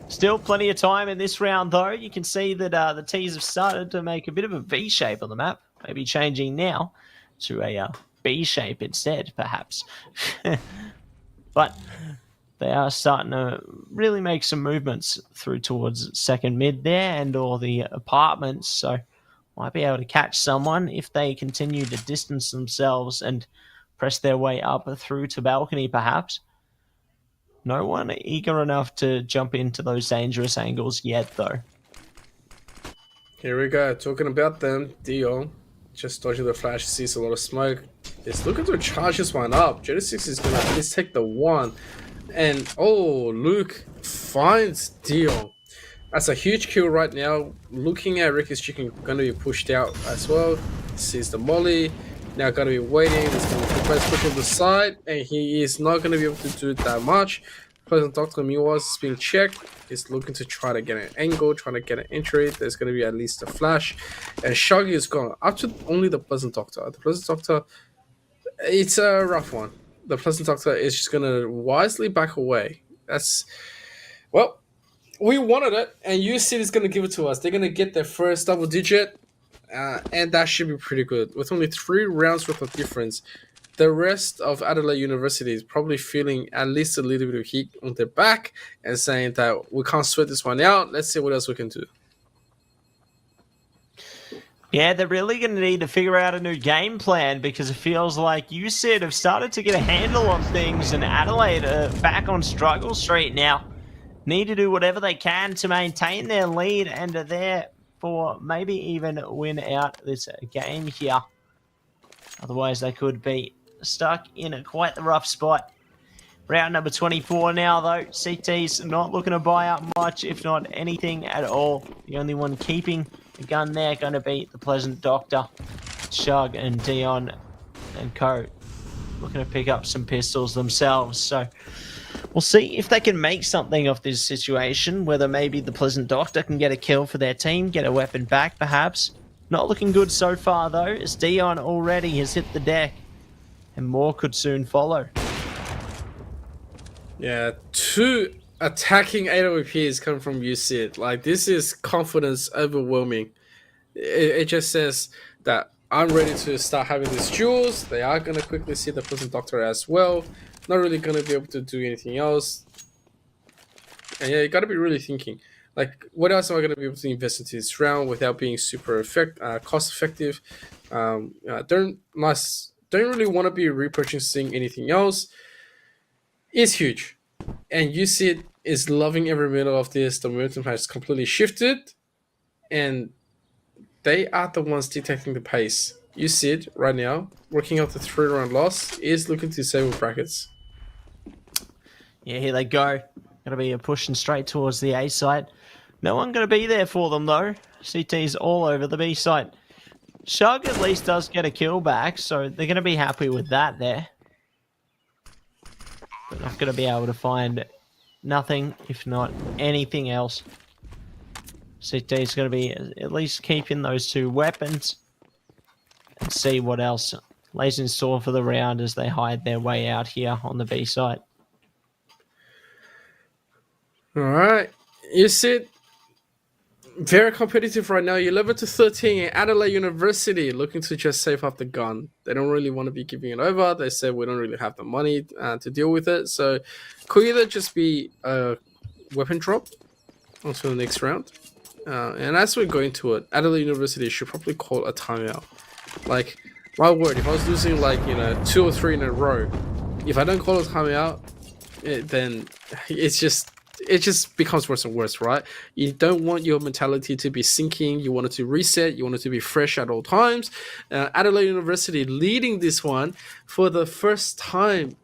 Still plenty of time in this round, though. You can see that the T's have started to make a bit of a V shape on the map. Maybe changing now to a B shape instead, perhaps. But they are starting to really make some movements through towards second mid there and all the apartments. So might be able to catch someone if they continue to distance themselves and press their way up through to balcony, perhaps. No one eager enough to jump into those dangerous angles yet, though. Here we go. Talking about them, Dion just dodging the flash, sees a lot of smoke. He's looking to charge this one up. Genesis is going to at least take the one. And, oh, Luke finds Dion. That's a huge kill right now. Looking at Ricky's chicken, going to be pushed out as well. Sees the molly. Now going to be waiting. It's going to be pushed on the side, and he is not going to be able to do that much. Pleasant Doctor meanwhile is being checked. He's looking to try to get an angle, trying to get an entry. There's going to be at least a flash, and Shaggy is gone. Up to only the Pleasant Doctor. The Pleasant Doctor, it's a rough one. The Pleasant Doctor is just going to wisely back away. That's, well, we wanted it, and USYD is going to give it to us. They're going to get their first double digit. And that should be pretty good. With only 3 rounds worth of difference, the rest of Adelaide University is probably feeling at least a little bit of heat on their back and saying that we can't sweat this one out. Let's see what else we can do. Yeah, they're really going to need to figure out a new game plan because it feels like USYD have started to get a handle on things and Adelaide are back on struggle street now. Need to do whatever they can to maintain their lead and are there for maybe even win out this game here. Otherwise, they could be stuck in quite the rough spot. Round number 24 now, though. CT's not looking to buy up much, if not anything at all. The only one keeping the gun there going to be the Pleasant Doctor. Shug and Dion and co. Looking to pick up some pistols themselves, so we'll see if they can make something of this situation, whether maybe the Pleasant Doctor can get a kill for their team, get a weapon back perhaps. Not looking good so far though, as Dion already has hit the deck, and more could soon follow. Yeah, 2 attacking AWPs come from USYD. Like, this is confidence overwhelming. It just says that I'm ready to start having these duels. They are going to quickly see the Pleasant Doctor as well. Not really going to be able to do anything else. And yeah, you got to be really thinking, like, what else am I going to be able to invest into this round without being super cost effective? Don't really want to be repurchasing anything else. It's huge. And USYD is loving every minute of this. The momentum has completely shifted. And they are the ones detecting the pace. USYD right now, working out the 3-round loss, is looking to save brackets. Yeah, here they go. Going to be pushing straight towards the A site. No one going to be there for them, though. CT's all over the B site. Shug at least does get a kill back, so they're going to be happy with that there. But not going to be able to find nothing, if not anything else. CT's going to be at least keeping those 2 weapons. and see what else lays in store for the round as they hide their way out here on the B side. All right, you see, very competitive right now. You're 11-13 at Adelaide University, looking to just save up the gun. They don't really want to be giving it over. They said we don't really have the money to deal with it. So could either just be a weapon drop onto the next round. And as we go into it, Adelaide University should probably call a timeout. Like, my word, if I was losing like, 2 or 3 in a row, if I don't call a timeout, then it just becomes worse and worse, right? You don't want your mentality to be sinking. You want it to reset. You want it to be fresh at all times. Adelaide University leading this one for the first time,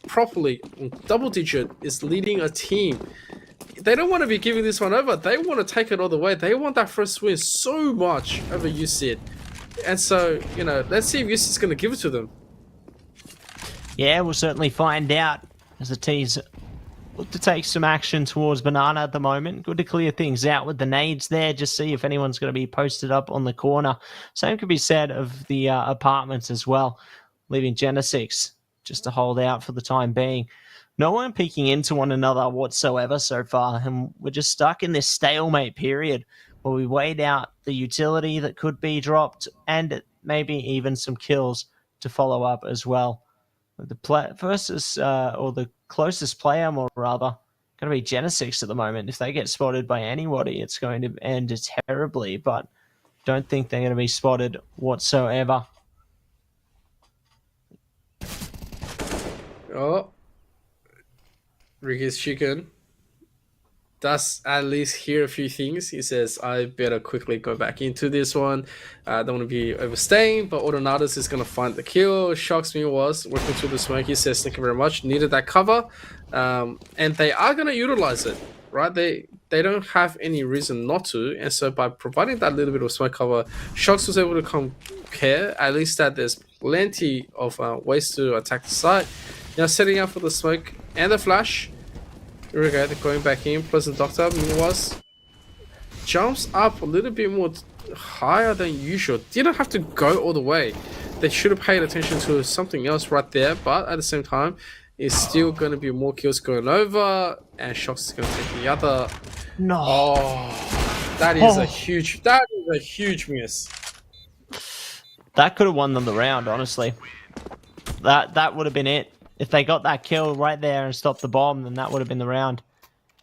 properly, double digit, is leading a team. They don't want to be giving this one over. They want to take it all the way. They want that first win so much over USYD. And so, let's see if USYD is going to give it to them. Yeah, we'll certainly find out as the T's look to take some action towards Banana at the moment. Good to clear things out with the nades there. Just see if anyone's going to be posted up on the corner. Same could be said of the apartments as well, leaving Genesix just to hold out for the time being. No one peeking into one another whatsoever so far, and we're just stuck in this stalemate period where we wait out the utility that could be dropped and maybe even some kills to follow up as well. The the closest player, more rather, going to be Genesix at the moment. If they get spotted by anybody, it's going to end terribly, but don't think they're going to be spotted whatsoever. Oh, Ricky's chicken does at least hear a few things. He says, I better quickly go back into this one. Don't want to be overstaying, but Autonatus is going to find the kill. Shocks me was working through the smoke. He says, thank you very much. Needed that cover. And they are going to utilize it, right? They don't have any reason not to. And so by providing that little bit of smoke cover, Shocks was able to compare, at least that there's plenty of ways to attack the site. Now setting up for the smoke and the flash. Here we go, they're going back in. Pleasant Doctor, was jumps up a little bit more higher than usual. Didn't have to go all the way. They should have paid attention to something else right there, but at the same time, it's still going to be more kills going over, and Shocks is going to take the other. No. Oh, that is a huge miss. That could have won them the round, honestly. That would have been it. If they got that kill right there and stopped the bomb, then that would have been the round.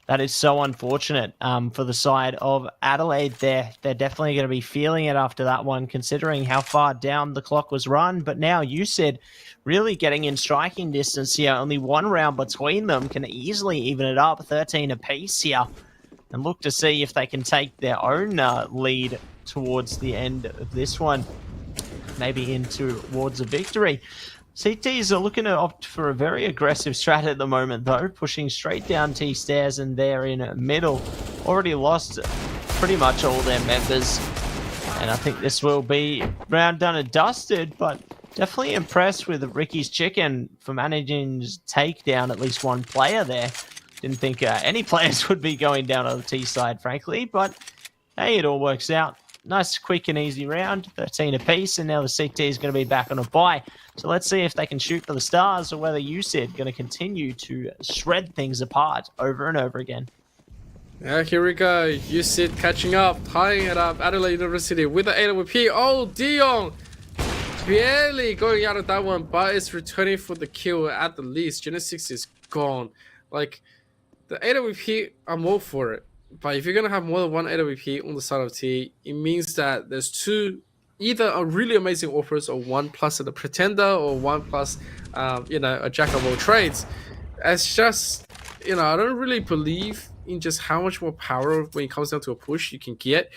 That is so unfortunate for the side of Adelaide there. They're definitely going to be feeling it after that one, considering how far down the clock was run. But now USYD really getting in striking distance here. Only one round between them can easily even it up, 13 apiece here. And look to see if they can take their own lead towards the end of this one. Maybe in towards a victory. CTs are looking to opt for a very aggressive strat at the moment, though, pushing straight down T stairs, and they're in middle. Already lost pretty much all their members, and I think this will be round done and dusted, but definitely impressed with Ricky's chicken for managing to take down at least one player there. Didn't think any players would be going down on the T side, frankly, but hey, it all works out. Nice, quick and easy round, 13 apiece, and now the CT is going to be back on a bye. So let's see if they can shoot for the stars or whether USYD going to continue to shred things apart over and over again. Yeah, here we go. USYD catching up, tying it up. Adelaide University with the AWP. Oh, Dion barely going out of that one, but it's returning for the kill at the least. Genesix is gone. Like, the AWP, I'm all for it. But if you're going to have more than one AWP on the side of T, it means that there's two, either a really amazing offers or one plus a pretender or one plus, a jack of all trades. It's just, I don't really believe in just how much more power when it comes down to a push you can get.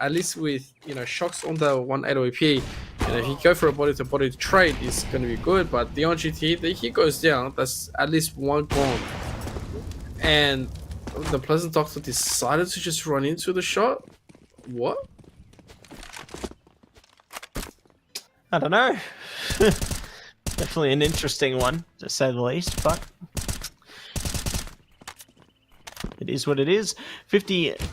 At least with, Shocks on the one AWP, if you go for a body-to-body trade, it's going to be good. But the on GT, he goes down, that's at least one gone. And the Pleasant Doctor decided to just run into the shot? What? I don't know. Definitely an interesting one, to say the least, but it is what it is.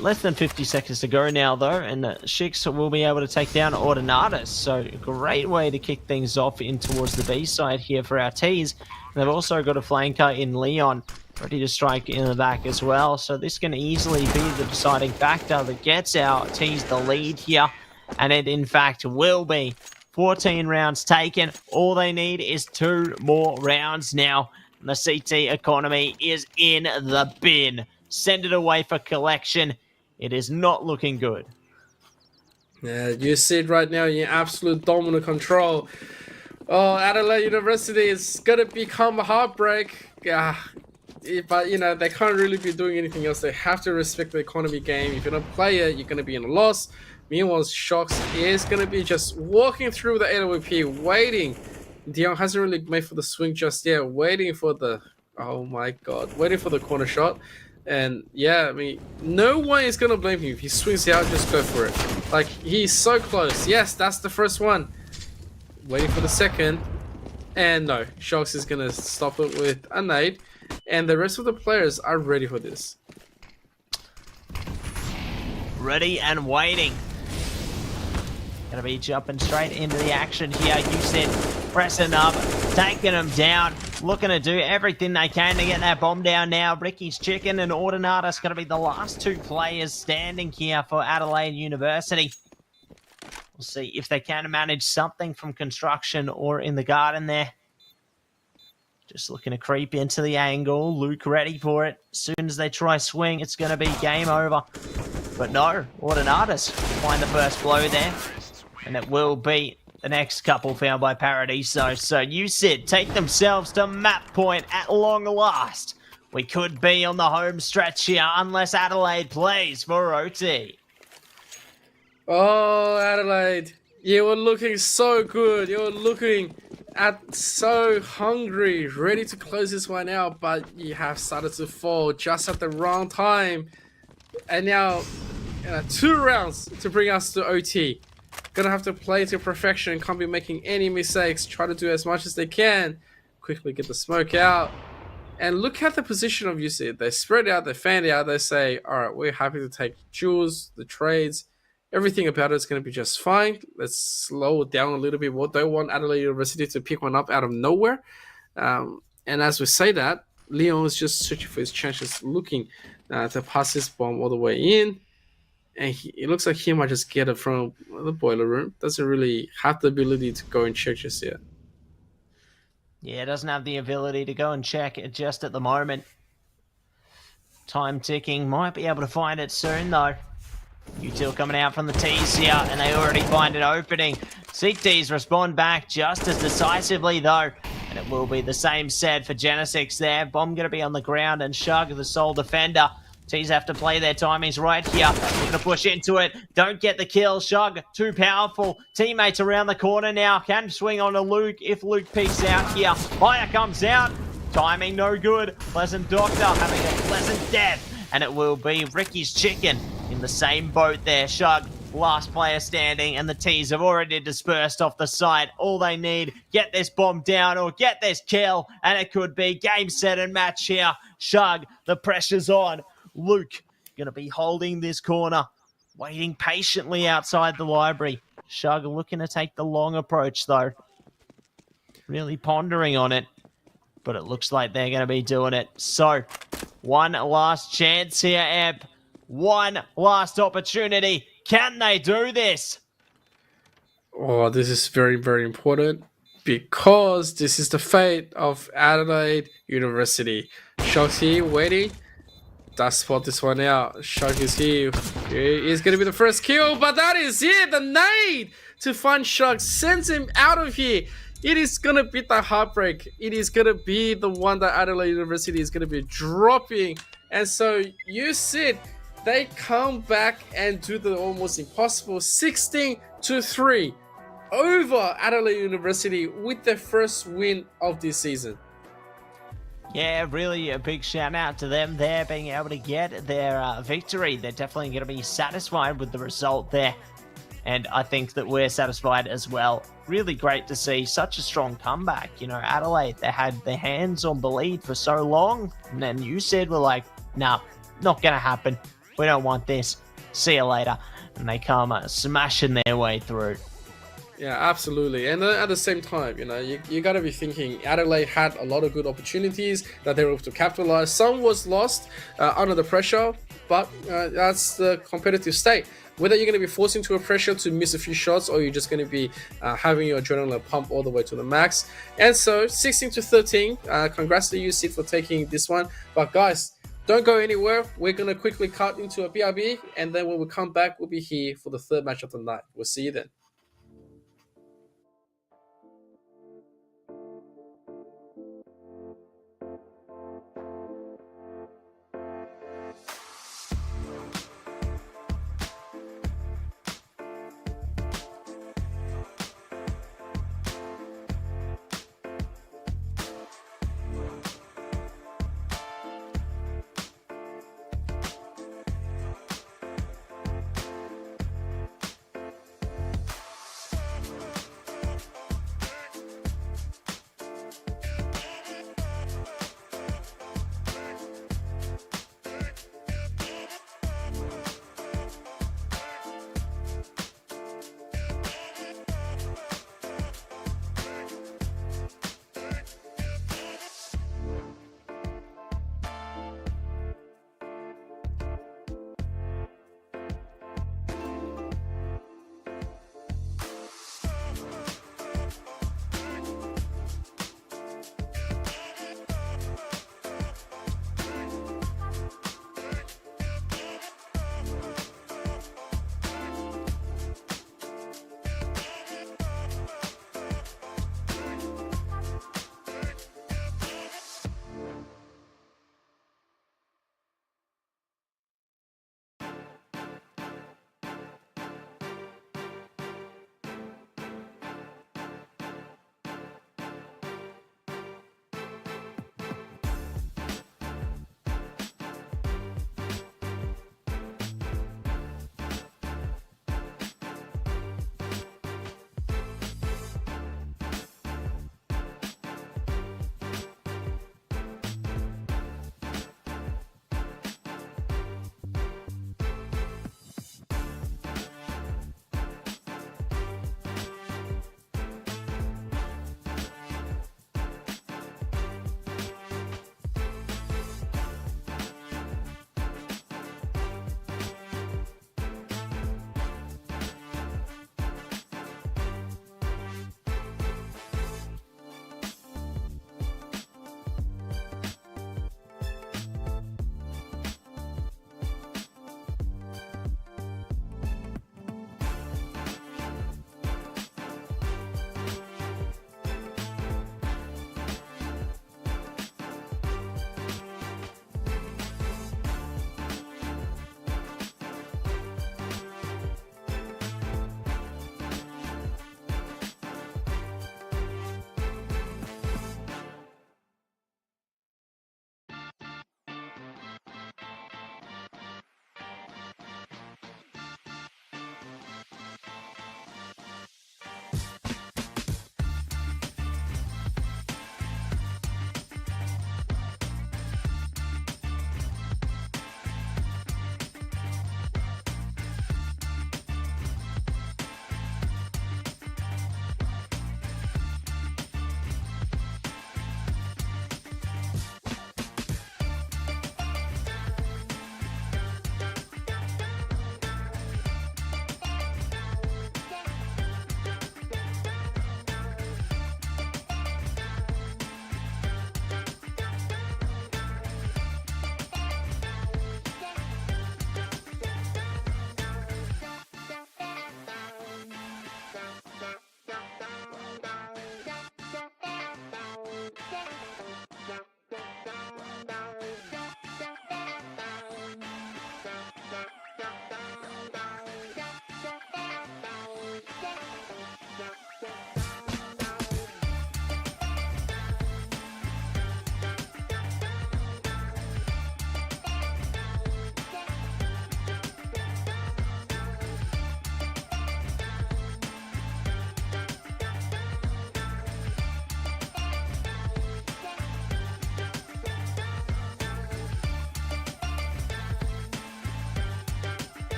Less than 50 seconds to go now, though, and Shix will be able to take down Ordinatus. So a great way to kick things off in towards the B side here for our T's. And they've also got a flanker in Leon, ready to strike in the back as well. So this can easily be the deciding factor that gets our T's the lead here. And it, in fact, will be. 14 rounds taken. All they need is 2 more rounds now. And the CT economy is in the bin. Send it away for collection. It is not looking good. Yeah, you see it right now in absolute dominant control. Oh, Adelaide University is going to become a heartbreak. Yeah, but, you know, they can't really be doing anything else. They have to respect the economy game. If you don't play it, you're going to be in a loss. Meanwhile, Shocks is going to be just walking through the AWP, waiting. Dion hasn't really made for the swing just yet, waiting for the... Oh my god, waiting for the corner shot. And yeah, I mean, no one is going to blame him. If he swings out, just go for it. Like, he's so close. Yes, that's the first one. Waiting for the second. And no, Shocks is going to stop it with a nade. And the rest of the players are ready for this. Ready and waiting. Gonna be jumping straight into the action here. USYD pressing up, taking them down, looking to do everything they can to get that bomb down now. Ricky's Chicken and Ordinatus gonna be the last 2 players standing here for Adelaide University. We'll see if they can manage something from construction or in the garden there. Just looking to creep into the angle. Luke ready for it. As soon as they try swing, it's going to be game over. But no, Ordinatus find the first blow there. And it will be the next couple found by Paradiso. So USYD take themselves to map point at long last. We could be on the home stretch here unless Adelaide plays for OT. Oh, Adelaide, you were looking so good. You were looking so hungry, ready to close this one out, but you have started to fall just at the wrong time. And now, 2 rounds to bring us to OT. Gonna have to play to perfection, can't be making any mistakes, try to do as much as they can, quickly get the smoke out. And look at the position of USYD. They spread out, they fan out, they say, alright, we're happy to take jewels, the trades, everything about it is going to be just fine. Let's slow it down a little bit. We don't want Adelaide University to pick one up out of nowhere. And as we say that, Leon is just searching for his chances, looking to pass his bomb all the way in. And it looks like he might just get it from the boiler room. Doesn't really have the ability to go and check just yet. Yeah, doesn't have the ability to go and check it just at the moment. Time ticking. Might be able to find it soon, though. Util coming out from the T's here, and they already find an opening. CTs respond back just as decisively, though. And it will be the same said for Genesix there. Bomb going to be on the ground, and Shug, the sole defender. T's have to play their timings right here. We're going to push into it. Don't get the kill. Shug, too powerful. Teammates around the corner now. Can swing on to Luke if Luke peeks out here. Fire comes out. Timing no good. Pleasant Doctor having a pleasant death. And it will be Ricky's Chicken in the same boat there. Shug, last player standing, and the T's have already dispersed off the site. All they need, get this bomb down or get this kill, and it could be game, set, and match here. Shug, the pressure's on. Luke going to be holding this corner, waiting patiently outside the library. Shug looking to take the long approach, though. Really pondering on it, but it looks like they're going to be doing it. So, one last chance here, Amp. One last opportunity. Can they do this? Oh, this is very, very important because this is the fate of Adelaide University. Shug's here, waiting. Does spot this one out. Shug is here. He is going to be the first kill, but that is it. The nade to find Shug sends him out of here. It is going to be the heartbreak. It is going to be the one that Adelaide University is going to be dropping. And so USYD, they come back and do the almost impossible 16-3 over Adelaide University with their first win of this season. Yeah, really a big shout out to them there being able to get their victory. They're definitely going to be satisfied with the result there. And I think that we're satisfied as well. Really great to see such a strong comeback. You know, Adelaide, they had their hands on the lead for so long. And then USYD were like, nah, not going to happen. We don't want this. See you later. And they come smashing their way through. Yeah, absolutely. And at the same time, you know, you got to be thinking Adelaide had a lot of good opportunities that they were able to capitalize. Some was lost under the pressure, but that's the competitive state. Whether you're going to be forced into a pressure to miss a few shots, or you're just going to be having your adrenaline pump all the way to the max. And so 16-13, congrats to you, Sid, for taking this one. But guys, don't go anywhere. We're going to quickly cut into a BRB, and then when we come back, we'll be here for the third match of the night. We'll see you then.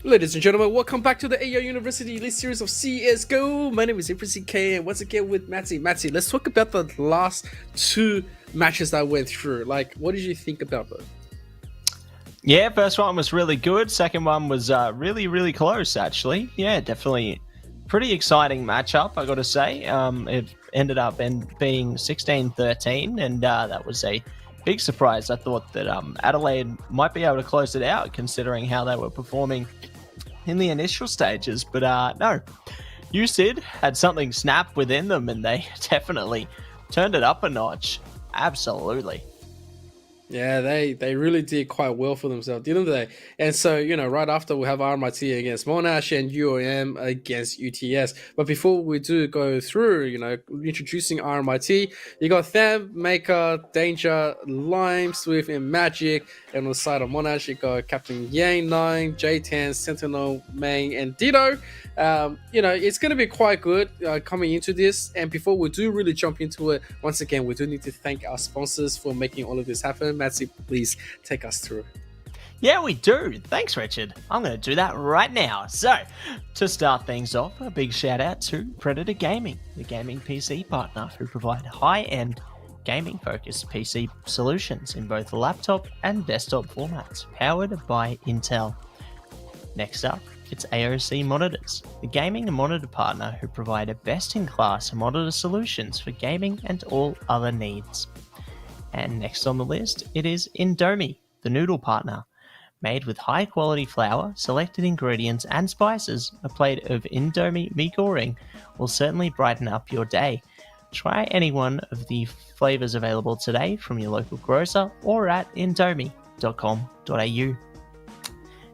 Ladies and gentlemen, welcome back to the AEL University Elite Series of CSGO. My name is InfantCK, and once again with Matty. Matty, let's talk about the last two matches that I went through. Like, what did you think about them? Yeah, first one was really good. Second one was really, really close, actually. Yeah, definitely pretty exciting matchup, I got to say. It ended up being 16-13, and that was a big surprise. I thought that Adelaide might be able to close it out, considering how they were performing in the initial stages. But no, USYD had something snap within them, and they definitely turned it up a notch. Absolutely. Yeah, they really did quite well for themselves, didn't they? And so, right after we have RMIT against Monash and UOM against UTS. But before we do go through, introducing RMIT, you got Tham, Maker, Danger, Lime, Swift, and Magic. And on the side of Monash, you got Captain Yang, 9, J10, Sentinel, Main, and Ditto. It's going to be quite good coming into this. And before we do really jump into it, once again, we do need to thank our sponsors for making all of this happen. Matsy, please take us through. Yeah, we do. Thanks, Richard. I'm going to do that right now. So, to start things off, a big shout out to Predator Gaming, the gaming PC partner who provide high-end gaming-focused PC solutions in both laptop and desktop formats, powered by Intel. Next up, it's AOC Monitors, the gaming and monitor partner who provide a best-in-class monitor solutions for gaming and all other needs. And next on the list, it is Indomie, the noodle partner. Made with high-quality flour, selected ingredients and spices, a plate of Indomie mee goreng will certainly brighten up your day. Try any one of the flavors available today from your local grocer or at indomie.com.au.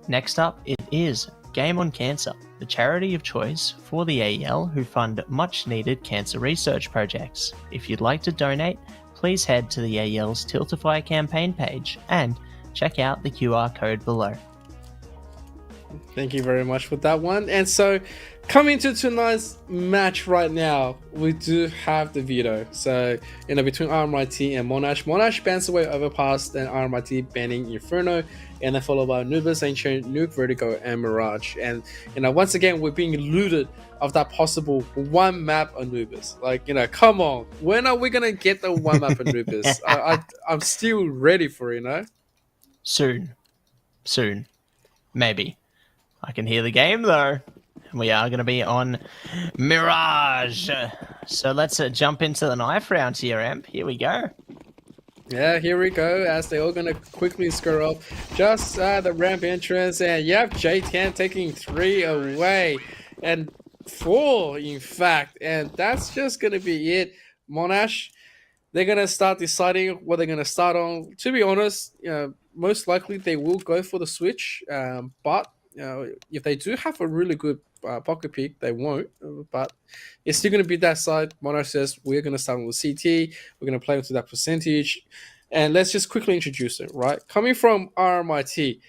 Next up, it is Game on Cancer, the charity of choice for the AEL who fund much-needed cancer research projects. If you'd like to donate, please head to the AEL's Tiltify campaign page and check out the QR code below. Thank you very much for that one. And so, coming to tonight's match right now, we do have the veto. So, between RMIT and Monash. Monash bans away Overpass, then RMIT banning Inferno, and then followed by Anubis, Ancient, Nuke, Vertigo, and Mirage. And, once again, we're being looted of that possible one map Anubis. Come on. When are we going to get the one map Anubis? I'm still ready for it, Soon. Maybe. I can hear the game though. We are going to be on Mirage. So let's jump into the knife round here, Emp. Here we go. Yeah, here we go, as they're all going to quickly score off just the ramp entrance. And yep, J10 taking 3 away. And 4, in fact. And that's just going to be it. Monash, they're going to start deciding what they're going to start on. To be honest, most likely they will go for the switch. But if they do have a really good pocket pick, they won't. But it's still going to be that side. Monash says, we're going to start with CT. We're going to play into that percentage. And let's just quickly introduce it, right? Coming from RMIT,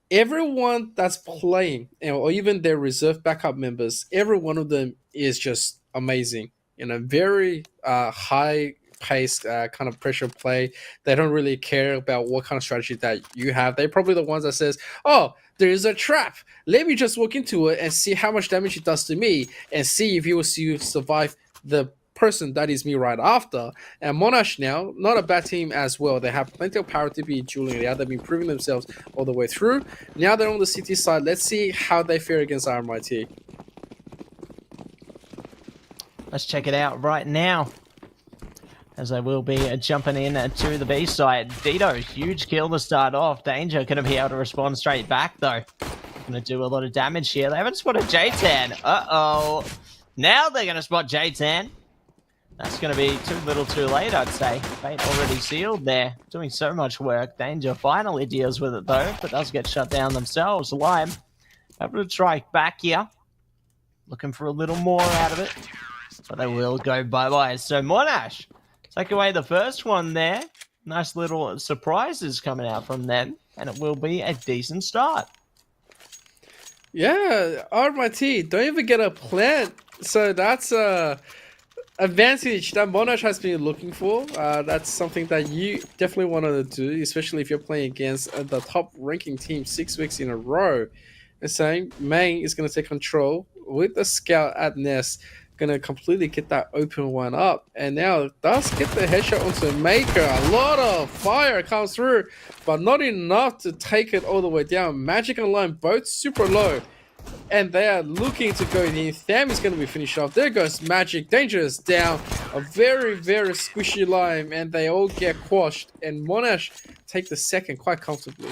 everyone that's playing, or even their reserve backup members, every one of them is just amazing. Very high-paced kind of pressure play. They don't really care about what kind of strategy that you have. They're probably the ones that says, oh, there is a trap. Let me just walk into it and see how much damage it does to me and see if you will survive the person that is me right after. And Monash now, not a bad team as well. They have plenty of power to be dueling. They've been proving themselves all the way through. Now they're on the CT side. Let's see how they fare against RMIT. Let's check it out right now, as I will be jumping in to the B side. Ditto, huge kill to start off. Danger going to be able to respond straight back, though. Going to do a lot of damage here. They haven't spotted J10. Uh-oh. Now they're going to spot J10. That's going to be too little too late, I'd say. Fate already sealed there. Doing so much work. Danger finally deals with it, though, but does get shut down themselves. Lime able to strike back here. Looking for a little more out of it, but they will go bye-bye. So Monash take away the first one there. Nice little surprises coming out from them, and it will be a decent start. Yeah, RMIT don't even get a plant, so that's a advantage that Monash has been looking for. That's something that you definitely want to do, especially if you're playing against the top ranking team 6 weeks in a row. And saying Main is going to take control with the scout at Nest. Going to completely get that open one up, and now does get the headshot onto Maker. A lot of fire comes through, but not enough to take it all the way down. Magic and Lime both super low, and they are looking to go in. Tham is going to be finished off. There goes Magic. Dangerous down. A very, very squishy lime, and they all get quashed. And Monash take the second quite comfortably.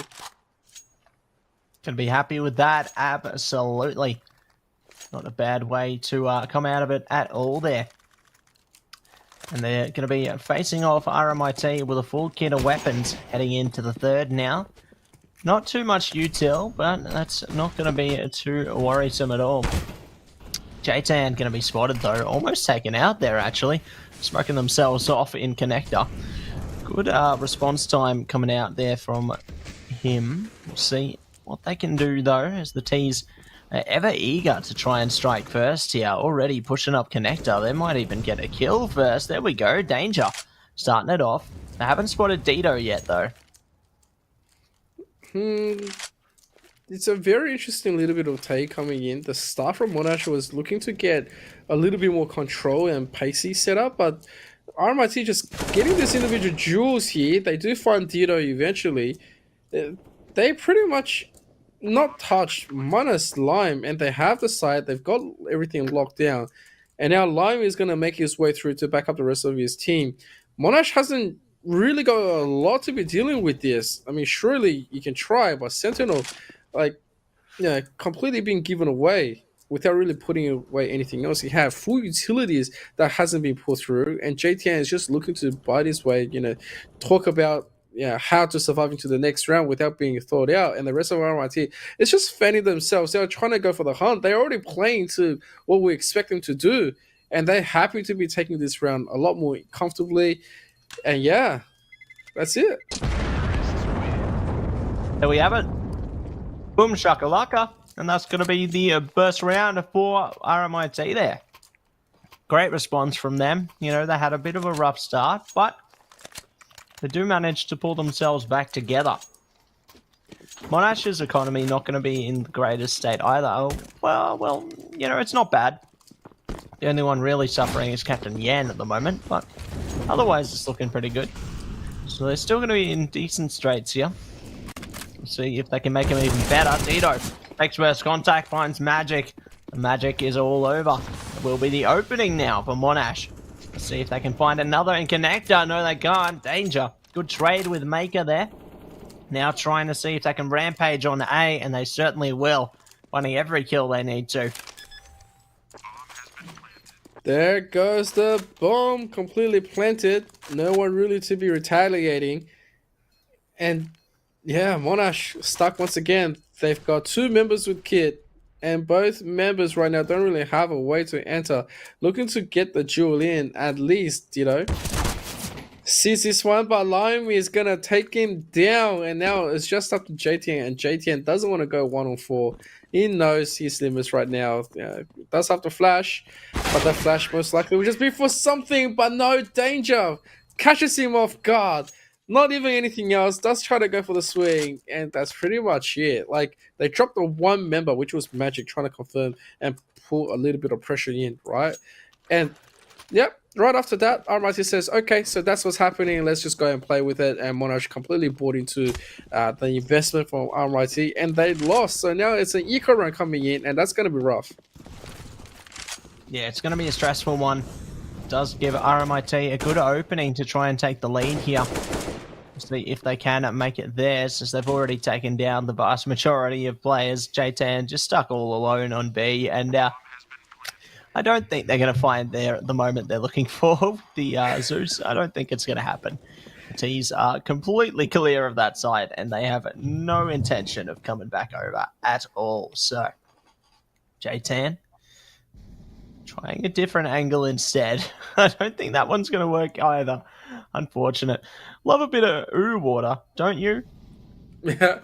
Can be happy with that. Absolutely. Not a bad way to come out of it at all there. And they're going to be facing off RMIT with a full kit of weapons heading into the third now. Not too much util, but that's not going to be too worrisome at all. J-Tan going to be spotted though, almost taken out there actually. Smoking themselves off in connector. Good response time coming out there from him. We'll see what they can do though, as the T's are ever eager to try and strike first here. Already pushing up connector. They might even get a kill first. There we go. Danger starting it off. They haven't spotted Dito yet though. It's a very interesting little bit of take coming in. The start from Monash was looking to get a little bit more control and pacey setup, but RMIT just getting these individual duels here. They do find Dito eventually. They pretty much not touched minus Lime, and they have the side. They've got everything locked down, and now Lime is going to make his way through to back up the rest of his team. Monash hasn't really got a lot to be dealing with this. I mean, surely you can try, but Sentinel, like, completely being given away without really putting away anything else. You have full utilities that hasn't been put through, and JTN is just looking to bite his way, talk about how to survive into the next round without being thought out. And the rest of RMIT, it's just fanning themselves. They're trying to go for the hunt. They're already playing to what we expect them to do, and they're happy to be taking this round a lot more comfortably. And yeah, that's it. There we have it. Boom shakalaka. And that's going to be the burst round for RMIT there. Great response from them. They had a bit of a rough start, but they do manage to pull themselves back together. Monash's economy not going to be in the greatest state either. Well, it's not bad. The only one really suffering is Captain Yan at the moment, but otherwise it's looking pretty good. So they're still going to be in decent straits here. We'll see if they can make him even better. Dito takes first contact, finds Magic. The Magic is all over. It will be the opening now for Monash. Let's see if they can find another in connector. No, they can't. Danger. Good trade with Maker there. Now trying to see if they can rampage on A, and they certainly will. Finding every kill they need to. There goes the bomb, completely planted. No one really to be retaliating. And yeah, Monash stuck once again. They've got two members with kit, and both members right now don't really have a way to enter. Looking to get the duel in, at least, sees this one, but Lime is going to take him down, and now it's just up to JTN, and JTN doesn't want to go 1-on-4. He knows his limits right now. Does have to flash, but that flash most likely will just be for something, but no, Danger catches him off guard. Not even anything else. Does try to go for the swing, and that's pretty much it. Like, they dropped the one member, which was Magic, trying to confirm and pull a little bit of pressure in, right? And yep, right after that, RMIT says, okay, so that's what's happening. Let's just go and play with it. And Monash completely bought into the investment from RMIT, and they lost. So now it's an eco run coming in, and that's going to be rough. Yeah, it's going to be a stressful one. It does give RMIT a good opening to try and take the lead here. See if they can make it theirs, as they've already taken down the vast majority of players. J-Tan just stuck all alone on B, and I don't think they're going to find the moment they're looking for, the Zeus. I don't think it's going to happen. The T's are completely clear of that side, and they have no intention of coming back over at all. So, J-Tan trying a different angle instead. I don't think that one's going to work either. Unfortunate. Love a bit of ooh water, don't you? Yeah.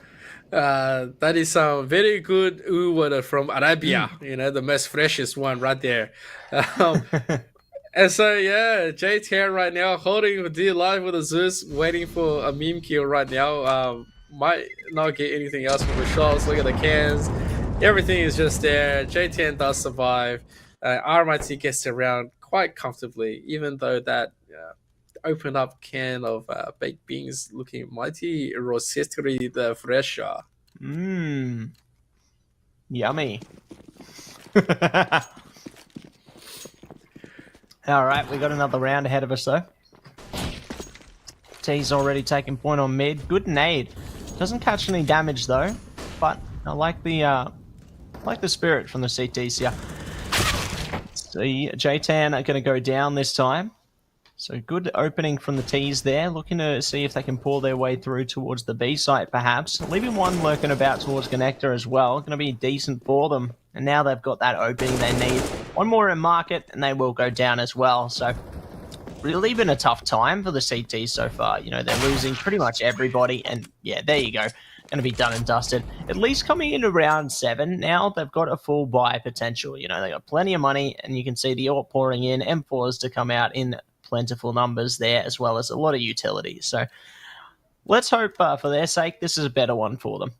That is some very good ooh water from Arabia, the most freshest one right there. And so, yeah, JTN right now holding D live with a Zeus, waiting for a meme kill right now. Might not get anything else from the shots. Look at the cans. Everything is just there. JTN does survive. RMIT gets around quite comfortably, even though that open up can of baked beans looking mighty rotisserie the fresher. Yummy. All right, we got another round ahead of us, though. T's already taking point on mid. Good nade. Doesn't catch any damage, though. But I like the spirit from the CTs here. See, J-Tan are going to go down this time. So good opening from the T's there. Looking to see if they can pull their way through towards the B site, perhaps. Leaving one lurking about towards Connector as well. Going to be decent for them. And now they've got that opening they need. One more in market, and they will go down as well. So really been a tough time for the CTs so far. You know, they're losing pretty much everybody. And yeah, there you go. Going to be done and dusted. At least coming into round 7 now, they've got a full buy potential. You know, they got plenty of money, and you can see the AWP pouring in. M4s to come out in plentiful numbers there, as well as a lot of utilities. So let's hope for their sake this is a better one for them.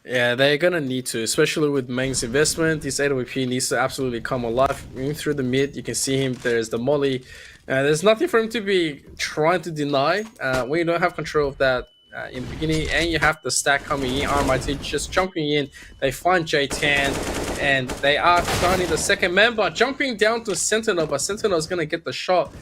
Yeah, they're gonna need to, especially with Meng's investment. This AWP needs to absolutely come alive. Moving through the mid, you can see him. There's the molly. There's nothing for him to be trying to deny when you don't have control of that in the beginning, and you have the stack coming in. RMIT just jumping in. They find J-Tan, and they are finding the second member, jumping down to Sentinel, but Sentinel is going to get the shot,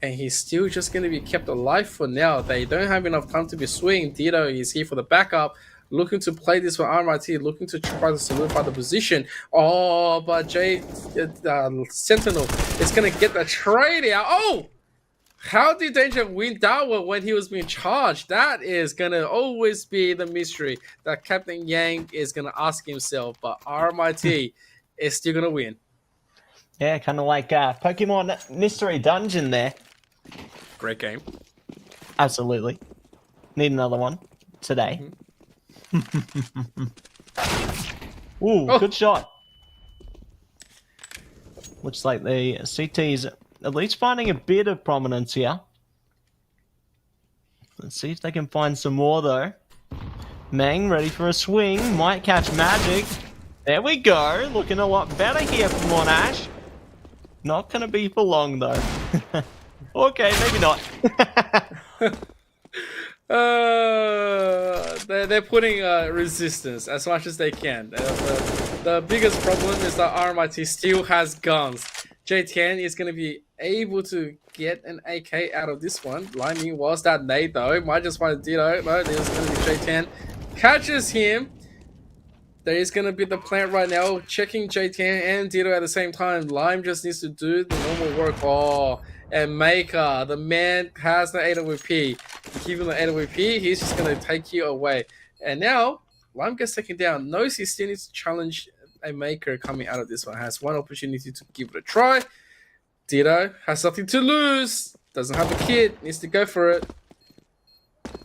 and he's still just going to be kept alive for now. They don't have enough time to be swinging. Dito is here for the backup, looking to play this for RMIT, looking to try to solidify the position. Oh, but Sentinel is going to get the trade out. Oh! How did Danger win that one when he was being charged? That is going to always be the mystery that Captain Yang is going to ask himself. But RMIT is still going to win. Yeah, kind of like Pokemon Mystery Dungeon there. Great game. Absolutely. Need another one today. Ooh, Good shot. Looks like the CT's at least finding a bit of prominence here. Let's see if they can find some more, though. Meng ready for a swing. Might catch Magic. There we go. Looking a lot better here for Monash. Not going to be for long, though. Okay, maybe not. They're putting resistance as much as they can. The biggest problem is that RMIT still has guns. J-Tan is going to be able to get an AK out of this one. Liming was that nade, though. Might just find Dito. No, there's going to be J-Tan. Catches him. There is going to be the plant right now, checking J-Tan and Dito at the same time. Lime just needs to do the normal work. Oh, and Maker, the man has the AWP. Give him the AWP, he's just going to take you away. And now, Lime gets taken down. Knows he still needs to challenge a Maker coming out of this one. Has one opportunity to give it a try. Dito has something to lose. Doesn't have a kit. Needs to go for it.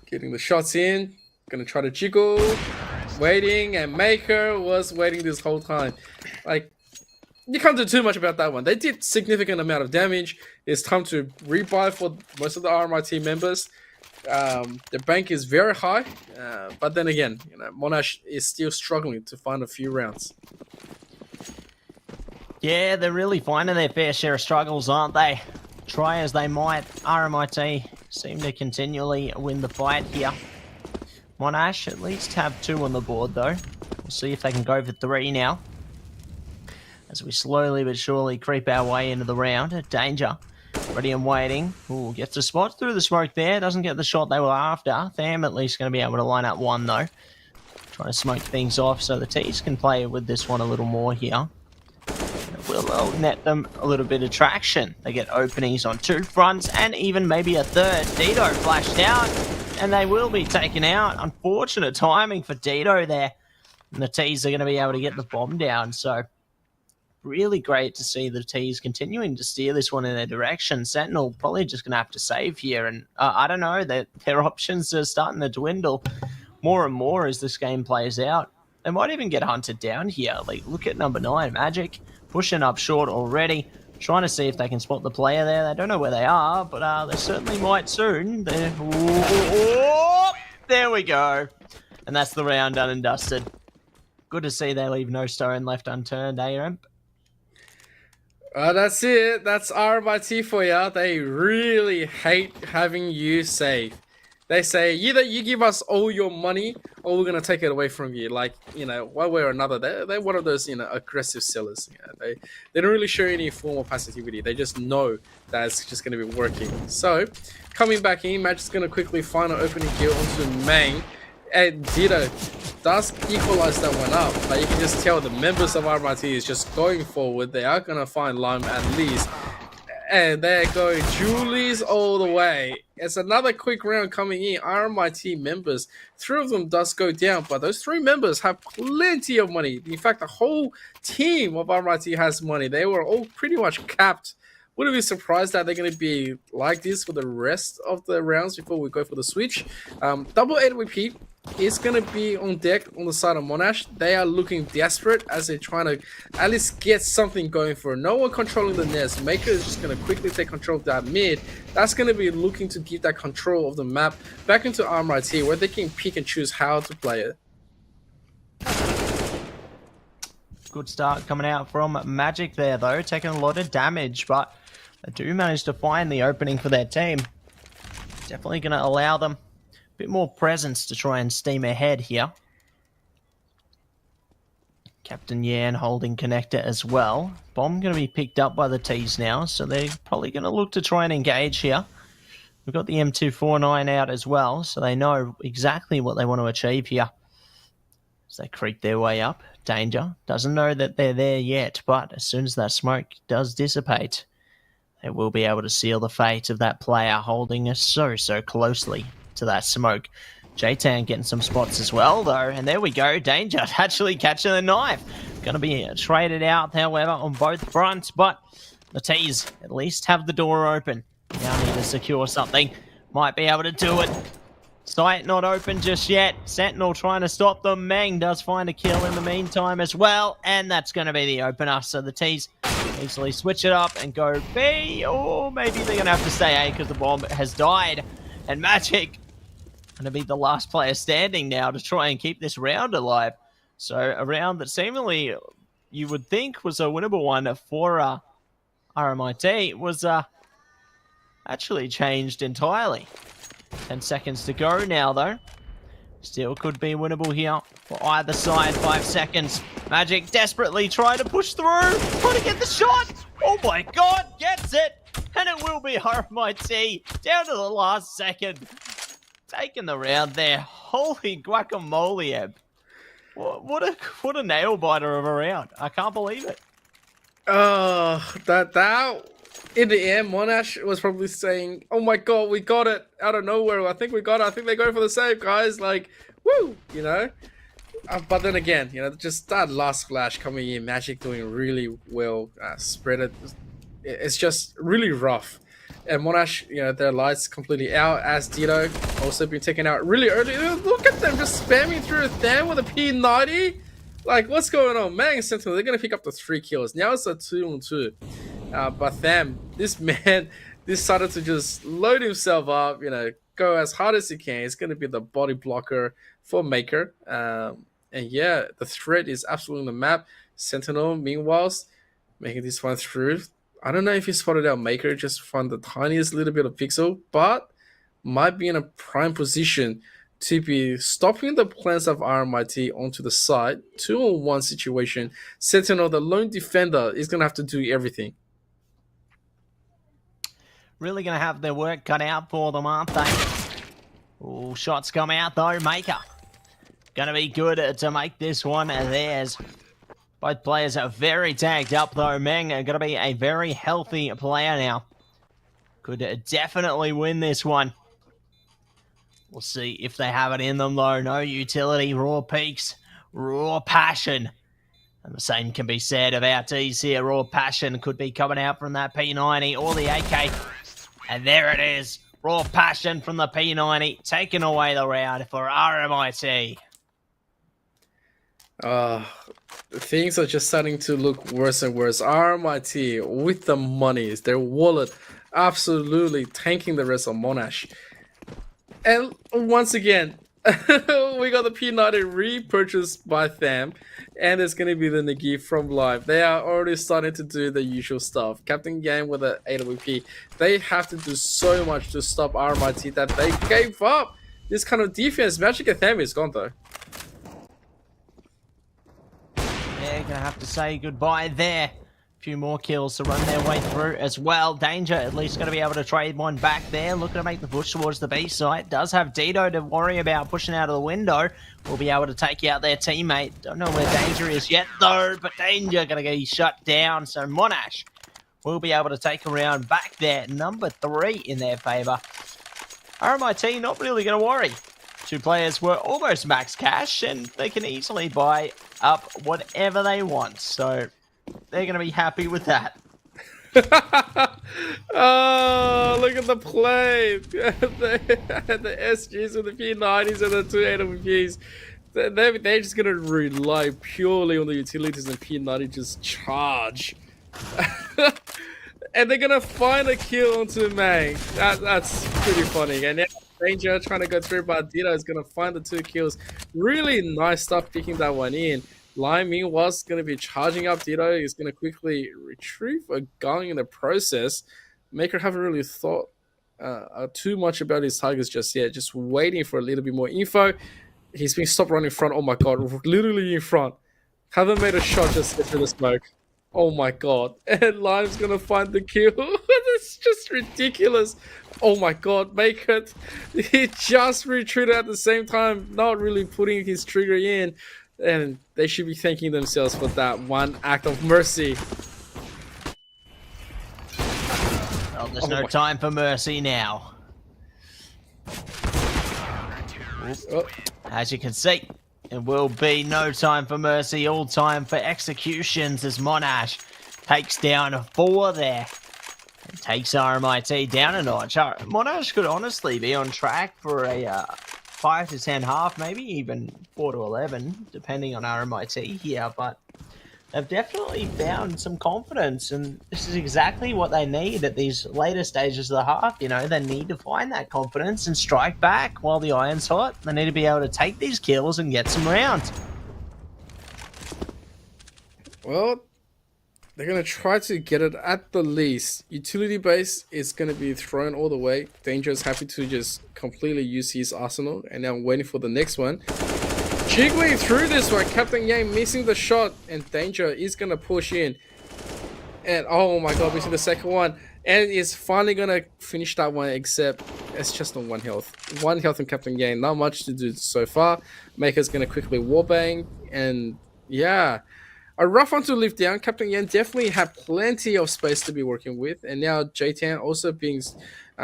Getting the shots in. Going to try to jiggle. Waiting, and Maker was waiting this whole time. Like, you can't do too much about that one. They did significant amount of damage. It's time to rebuy for most of the RMIT members. The bank is very high, but then again, you know, Monash is still struggling to find a few rounds. Yeah, they're really finding their fair share of struggles, aren't they? Try as they might, RMIT seem to continually win the fight here. Monash at least have 2 on the board, though. We'll see if they can go for 3 now. As we slowly but surely creep our way into the round. Danger. Ready and waiting. Ooh, gets a spot through the smoke there. Doesn't get the shot they were after. Tham at least going to be able to line up 1, though. Trying to smoke things off so the T's can play with this one a little more here. It will net them a little bit of traction. They get openings on 2 fronts and even maybe a 3rd. Dito flashed out. And they will be taken out. Unfortunate timing for Dito there. And the T's are going to be able to get the bomb down. So, really great to see the T's continuing to steer this one in their direction. Sentinel probably just going to have to save here. And I don't know, their options are starting to dwindle more and more as this game plays out. They might even get hunted down here. Like, look at number 9, Magic. Pushing up short already. Trying to see if they can spot the player there. They don't know where they are, but they certainly might soon. There we go. And that's the round done and dusted. Good to see they leave no stone left unturned, Imp? That's it. That's RMIT for ya. They really hate having you safe. they say either you give us all your money or we're gonna take it away from you. Like, you know, one way or another, they're one of those, you know, aggressive sellers. You know, they don't really show any form of passivity. They just know that it's just gonna be working. So coming back in, Match is gonna quickly find an opening kill onto Mang, and Ditto does equalize that one up, but you can just tell the members of RMIT is just going forward. They are gonna find Lime at least, and they're going Julie's all the way. It's another quick round coming in. RMIT members, 3 of them does go down, but those 3 members have plenty of money. In fact, the whole team of RMIT has money. They were all pretty much capped. Wouldn't be surprised that they're going to be like this for the rest of the rounds before we go for the switch. Double AWP is going to be on deck on the side of Monash. They are looking desperate as they're trying to at least get something going for it. No one controlling the nest. Maker is just going to quickly take control of that mid. That's going to be looking to give that control of the map back into RMIT, where they can pick and choose how to play it. Good start coming out from Magic there, though, taking a lot of damage, but they do manage to find the opening for their team. Definitely going to allow them a bit more presence to try and steam ahead here. Captain Yan holding connector as well. Bomb going to be picked up by the T's now, so they're probably going to look to try and engage here. We've got the M249 out as well, so they know exactly what they want to achieve here. As they creep their way up, Danger doesn't know that they're there yet, but as soon as that smoke does dissipate, they will be able to seal the fate of that player holding us so closely to that smoke. J-Tan getting some spots as well, though, and there we go. Danger actually catching the knife. Going to be traded out, however, on both fronts, but the T's at least have the door open. Now need to secure something. Might be able to do it. Sight not open just yet. Sentinel trying to stop them. Mang does find a kill in the meantime as well, and that's going to be the opener. So the T's easily switch it up and go B, or maybe they're going to have to stay A because the bomb has died. And Magic going to be the last player standing now to try and keep this round alive. So a round that seemingly you would think was a winnable one for RMIT was actually changed entirely. 10 seconds to go now, though. Still could be winnable here for either side. 5 seconds. Magic desperately trying to push through. Trying to get the shot. Oh my god, gets it. And it will be RMIT down to the last second. Taking the round there. Holy guacamole, Eb. What a nail biter of a round. I can't believe it. That in the end, Monash was probably saying, "Oh my god, we got it out of nowhere. I think we got it. I think they're going for the save, guys. Like, woo, you know." But then again, you know, just that last flash coming in, Magic doing really well. Spread it. It's just really rough. And Monash, you know, their lights completely out. As Ditto also been taken out really early. Look at them just spamming through them with a P90. Like, what's going on? Mang and Sentinel, they're gonna pick up the 3 kills. Now it's a 2-on-2. But them, this man decided to just load himself up, you know, go as hard as he can. It's going to be the body blocker for Maker. And yeah, the threat is absolutely on the map. Sentinel, meanwhile, making this one through. I don't know if he spotted out Maker, just found the tiniest little bit of pixel, but might be in a prime position to be stopping the plans of RMIT onto the side. 2-on-1 situation. Sentinel, the lone defender, is going to have to do everything. Really going to have their work cut out for them, aren't they? Oh, shots come out, though. Maker going to be good to make this one theirs. Both players are very tagged up, though. Meng are going to be a very healthy player now. Could definitely win this one. We'll see if they have it in them, though. No utility, raw peaks, raw passion. And the same can be said of our T's here. Raw passion could be coming out from that P90 or the AK. And there it is. Raw passion from the P90, taking away the round for RMIT. Things are just starting to look worse and worse. RMIT with the monies, their wallet absolutely tanking the rest of Monash. And once again, we got the P90 repurchased by Tham, and it's going to be the Nagi from Live. They are already starting to do the usual stuff. Captain Gang with the AWP. They have to do so much to stop RMIT that they gave up. this kind of defense. Magic Athame is gone though. Yeah, gonna have to say goodbye there. A few more kills to run their way through as well. Danger at least going to be able to trade one back there. Looking to make the push towards the B site. Does have Dito to worry about pushing out of the window. Will be able to take out their teammate. Don't know where Danger is yet though, but Danger going to get shut down. So Monash will be able to take a round back there. Number 3 in their favour. RMIT not really going to worry. 2 players were almost max cash and they can easily buy up whatever they want. So they're going to be happy with that. Oh, look at the play. the SGs with the P90s and the 2 AWPs. They're just going to rely purely on the utilities and P90 just charge. And they're going to find a kill onto Mang. That's pretty funny. And now Danger trying to go through, but Dito is going to find the 2 kills. Really nice stuff picking that one in. Lime meanwhile is going to be charging up Dito. He's going to quickly retrieve a gun in the process. Maker haven't really thought too much about his targets just yet. Just waiting for a little bit more info. He's been stopped right in front. Oh my god, literally in front. Haven't made a shot just through the smoke. Oh my god. And Lime's going to find the kill. That's just ridiculous. Oh my god, Maker. He just retreated at the same time, not really putting his trigger in. And they should be thanking themselves for that one act of mercy. Well, there's no time for mercy now. Oh. As you can see, it will be no time for mercy, all time for executions as Monash takes down 4 there. And takes RMIT down a notch. Monash could honestly be on track for a 5 to 10 half, maybe even 4 to 11, depending on RMIT here, but they've definitely found some confidence, and this is exactly what they need at these later stages of the half. You know, they need to find that confidence and strike back while the iron's hot. They need to be able to take these kills and get some rounds. Well, they're going to try to get it at the least. Utility base is going to be thrown all the way. Danger is happy to just completely use his arsenal. And now I'm waiting for the next one. Jiggling through this one. Captain Yang missing the shot. And Danger is going to push in. And oh my god, missing the second one. And is finally going to finish that one, except it's just on 1 health. 1 health in Captain Yang. Not much to do so far. Maker's going to quickly warbang. And yeah. A rough one to lift down. Captain Yan definitely had plenty of space to be working with. And now J-Tan also being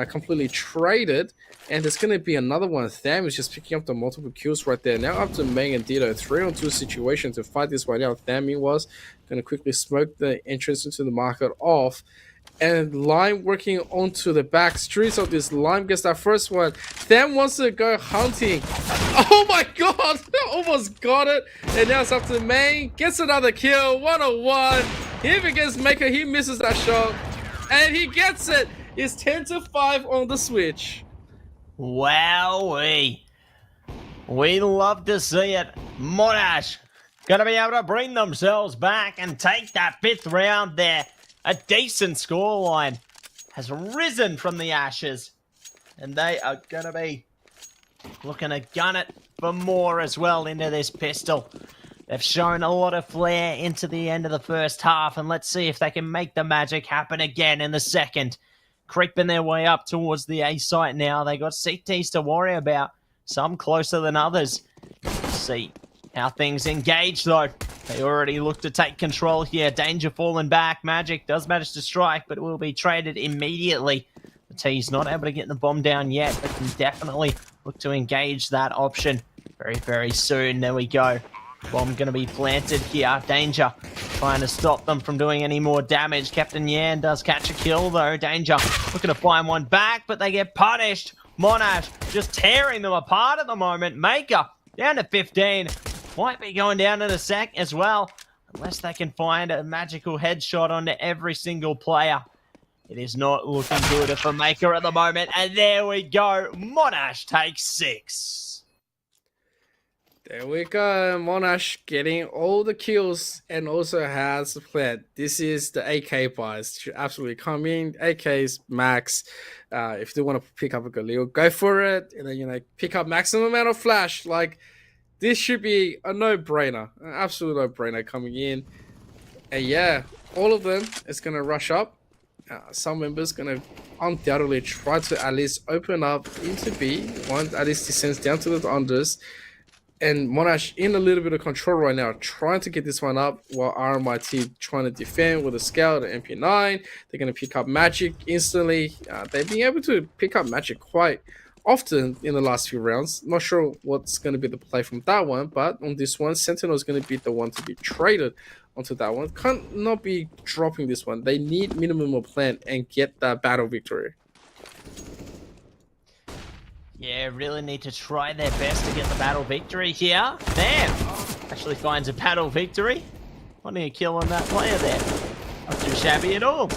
completely traded. And there's going to be another one. Tham is just picking up the multiple kills right there. Now up to Meng and Dito. 3-on-2 situation to fight this one out. Tham was going to quickly smoke the entrance into the market off. And Lime working onto the back streets of this. Lime gets that first one. Tham wants to go hunting. Oh my god! Almost got it. And now it's up to Meng. Gets another kill. 1-on-1. Here against Maker. He misses that shot. And he gets it. It's 10-5 on the switch. Wowee. We love to see it. Monash going to be able to bring themselves back and take that 5th round there. A decent scoreline has risen from the ashes. And they are going to be looking to gun it for more as well into this pistol. They've shown a lot of flair into the end of the first half. And let's see if they can make the magic happen again in the second. Creeping their way up towards the A site now. They got CTs to worry about. Some closer than others. Let's see how things engage though. They already look to take control here. Danger falling back. Magic does manage to strike, but it will be traded immediately. The T's not able to get the bomb down yet, but can definitely look to engage that option very, very soon. There we go. Bomb going to be planted here. Danger trying to stop them from doing any more damage. Captain Yan does catch a kill though. Danger looking to find one back, but they get punished. Monash just tearing them apart at the moment. Maker down to 15. Might be going down in a sec as well, unless they can find a magical headshot onto every single player. It is not looking good for Maker at the moment. And there we go. Monash takes 6. There we go. Monash getting all the kills and also has the plan. This is the AK buys. Should absolutely come in. AKs, max. If you want to pick up a Galil, go for it. And then, pick up maximum amount of flash. Like, this should be a no-brainer. An absolute no-brainer coming in. And yeah, all of them is going to rush up. Some members going to undoubtedly try to at least open up into B. One at least descends down to the unders. And Monash in a little bit of control right now, trying to get this one up while RMIT trying to defend with a Scout and MP9. They're going to pick up Magic instantly. They've been able to pick up Magic quite often in the last few rounds. Not sure what's going to be the play from that one, but on this one, Sentinel is going to be the one to be traded onto that one. Can't not be dropping this one. They need minimum of plan and get that battle victory. Yeah, really need to try their best to get the battle victory here. Damn! Actually finds a battle victory. Wanting a kill on that player there. Not too shabby at all.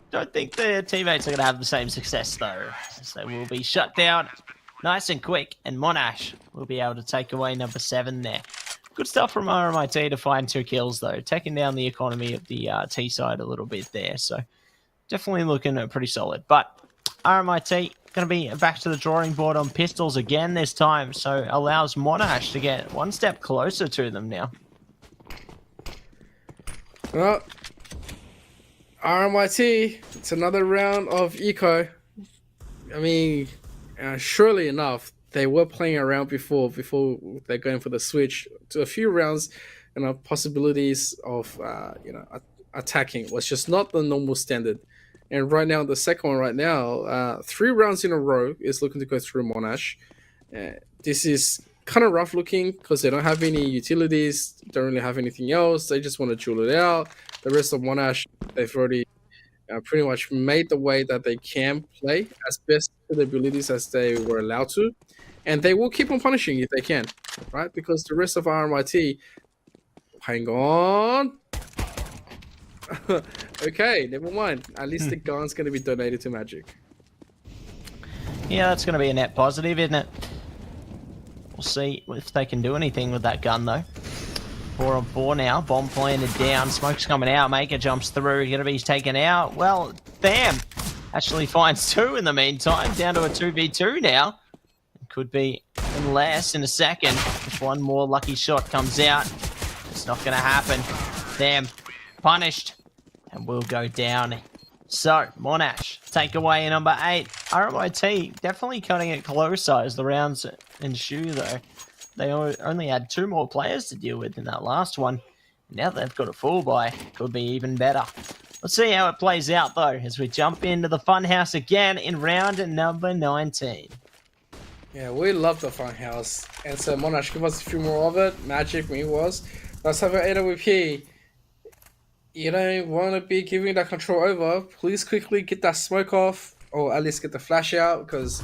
Don't think their teammates are going to have the same success though, as they will be shut down nice and quick, and Monash will be able to take away number 7 there. Good stuff from RMIT to find 2 kills though, taking down the economy of the T side a little bit there, so definitely looking pretty solid. But RMIT going to be back to the drawing board on pistols again this time, so allows Monash to get one step closer to them now. Well, RMIT, it's another round of eco. I mean, surely enough, they were playing around before they're going for the switch to a few rounds, possibilities of attacking was just not the normal standard. And right now, the second one right now, 3 rounds in a row is looking to go through Monash. This is kind of rough looking because they don't have any utilities, don't really have anything else. They just want to jewel it out. The rest of Monash, they've already pretty much made the way that they can play as best to their abilities as they were allowed to. And they will keep on punishing if they can, right? Because the rest of RMIT, hang on. Okay, never mind. At least the gun's going to be donated to Magic. Yeah, that's going to be a net positive, isn't it? We'll see if they can do anything with that gun, though. 4 on 4 now. Bomb planted down. Smoke's coming out. Maker jumps through. Gonna be taken out. Well, damn. Actually finds 2 in the meantime. Down to a 2v2 now. Could be less in a second. If one more lucky shot comes out, it's not going to happen. Damn. Punished. And will go down. So, Monash, take away number 8. RMIT definitely cutting it closer as the rounds ensue, though. They only had 2 more players to deal with in that last one. Now they've got a full buy. Could be even better. Let's see how it plays out, though, as we jump into the funhouse again in round number 19. Yeah, we love the funhouse. And so, Monash, give us a few more of it. Magic, me was. Let's have an AWP. You don't want to be giving that control over. Please quickly get that smoke off, or at least get the flash out, because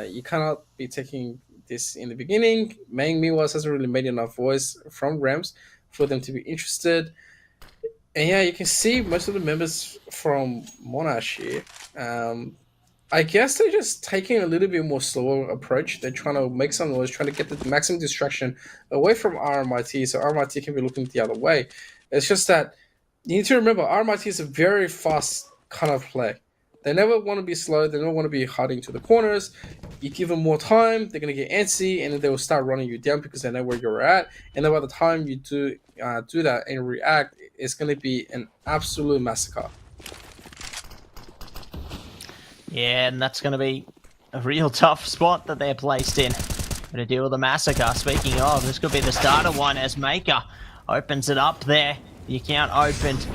you cannot be taking this in the beginning. Main Miwas hasn't really made enough voice from Rams for them to be interested. And yeah, you can see most of the members from Monash here. I guess they're just taking a little bit more slower approach. They're trying to make some noise, trying to get the maximum distraction away from RMIT, so RMIT can be looking the other way. It's just that you need to remember, RMIT is a very fast kind of play. They never want to be slow. They don't want to be hiding to the corners. You give them more time, they're going to get antsy, and then they will start running you down because they know where you're at. And then by the time you do that and react, it's going to be an absolute massacre. Yeah, and that's going to be a real tough spot that they're placed in. Going to deal with a massacre. Speaking of, this could be the start of one as Maker opens it up there. The account opened.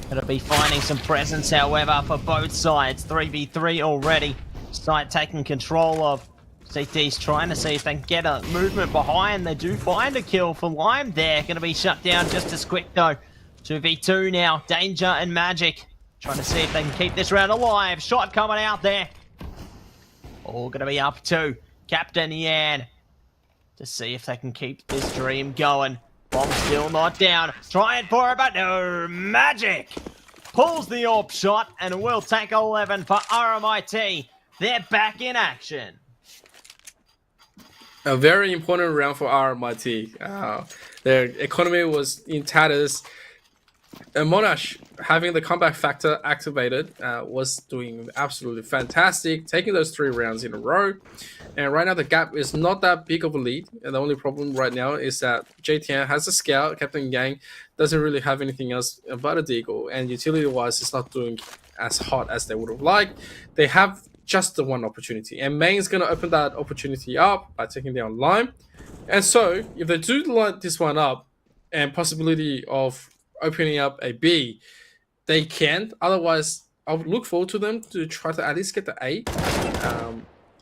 Going to be finding some presence, however, for both sides. 3v3 already. Side taking control of. CT's trying to see if they can get a movement behind. They do find a kill for Lime there. Going to be shut down just as quick, though. 2v2 now. Danger and Magic. Trying to see if they can keep this round alive. Shot coming out there. All going to be up to Captain Yan to see if they can keep this dream going. Bomb still not down. Trying for it, but no. Magic pulls the AWP shot and will take 11 for RMIT. They're back in action. A very important round for RMIT. Their economy was in tatters. Monash, having the comeback factor activated, was doing absolutely fantastic, taking those 3 rounds in a row. And right now the gap is not that big of a lead. And the only problem right now is that JTN has a scout. Captain Yang doesn't really have anything else but a deagle. And utility-wise, it's not doing as hot as they would have liked. They have just the one opportunity. And Main's going to open that opportunity up by taking down Lime. And so, if they do light this one up, and possibility of opening up a B, they can. Otherwise, I would look forward to them to try to at least get the A.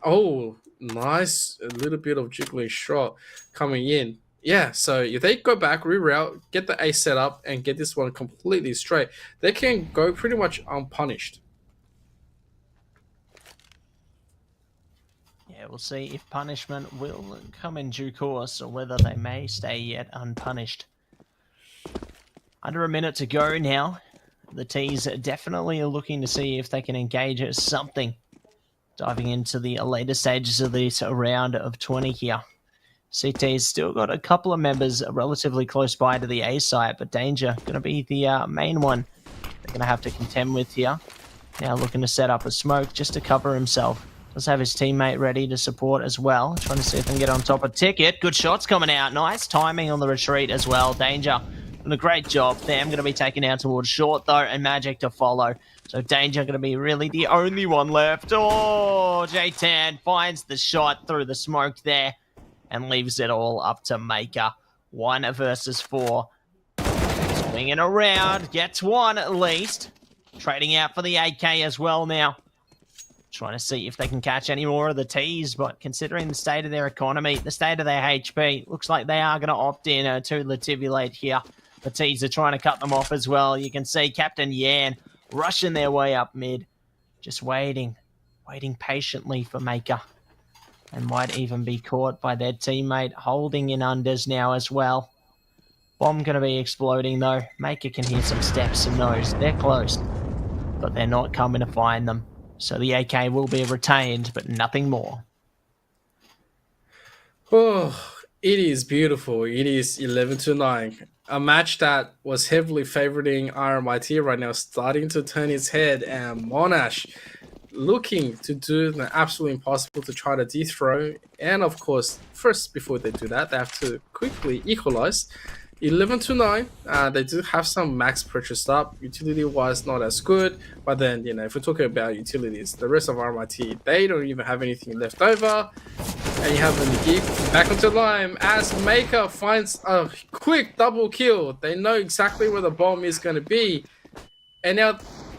Oh, nice. A little bit of jiggling shot coming in. Yeah, so if they go back, reroute, get the A set up, and get this one completely straight, they can go pretty much unpunished. Yeah, we'll see if punishment will come in due course or whether they may stay yet unpunished. Under a minute to go now. The T's definitely are looking to see if they can engage at something. Diving into the later stages of this round of 20 here. CT's still got a couple of members relatively close by to the A site, but Danger going to be the main one they're going to have to contend with here. Now looking to set up a smoke just to cover himself. Does have his teammate ready to support as well. Trying to see if they can get on top of Ticket. Good shots coming out. Nice timing on the retreat as well. Danger doing a great job. Them going to be taken out towards short though, and Magic to follow. So Danger going to be really the only one left. Oh, J-Tan finds the shot through the smoke there and leaves it all up to Maker. 1 versus 4. Swinging around. Gets 1 at least. Trading out for the AK as well now. Trying to see if they can catch any more of the T's, but considering the state of their economy, the state of their HP, looks like they are going to opt in to Lativulate here. The T's are trying to cut them off as well. You can see Captain Yan rushing their way up mid. Just waiting patiently for Maker. And might even be caught by their teammate holding in unders now as well. Bomb going to be exploding though. Maker can hear some steps and knows they're close, but they're not coming to find them. So the AK will be retained, but nothing more. Oh, it is beautiful. It is 11-9. A match that was heavily favoring RMIT right now starting to turn its head, and Monash looking to do the absolutely impossible to try to dethrone. And of course, first, before they do that, they have to quickly equalize. 11-9. They do have some max purchased up. Utility wise, not as good. But then, if we're talking about utilities, the rest of RMIT, they don't even have anything left over. And you have the geek back onto Lime as Maker finds a quick double kill. They know exactly where the bomb is going to be. And now,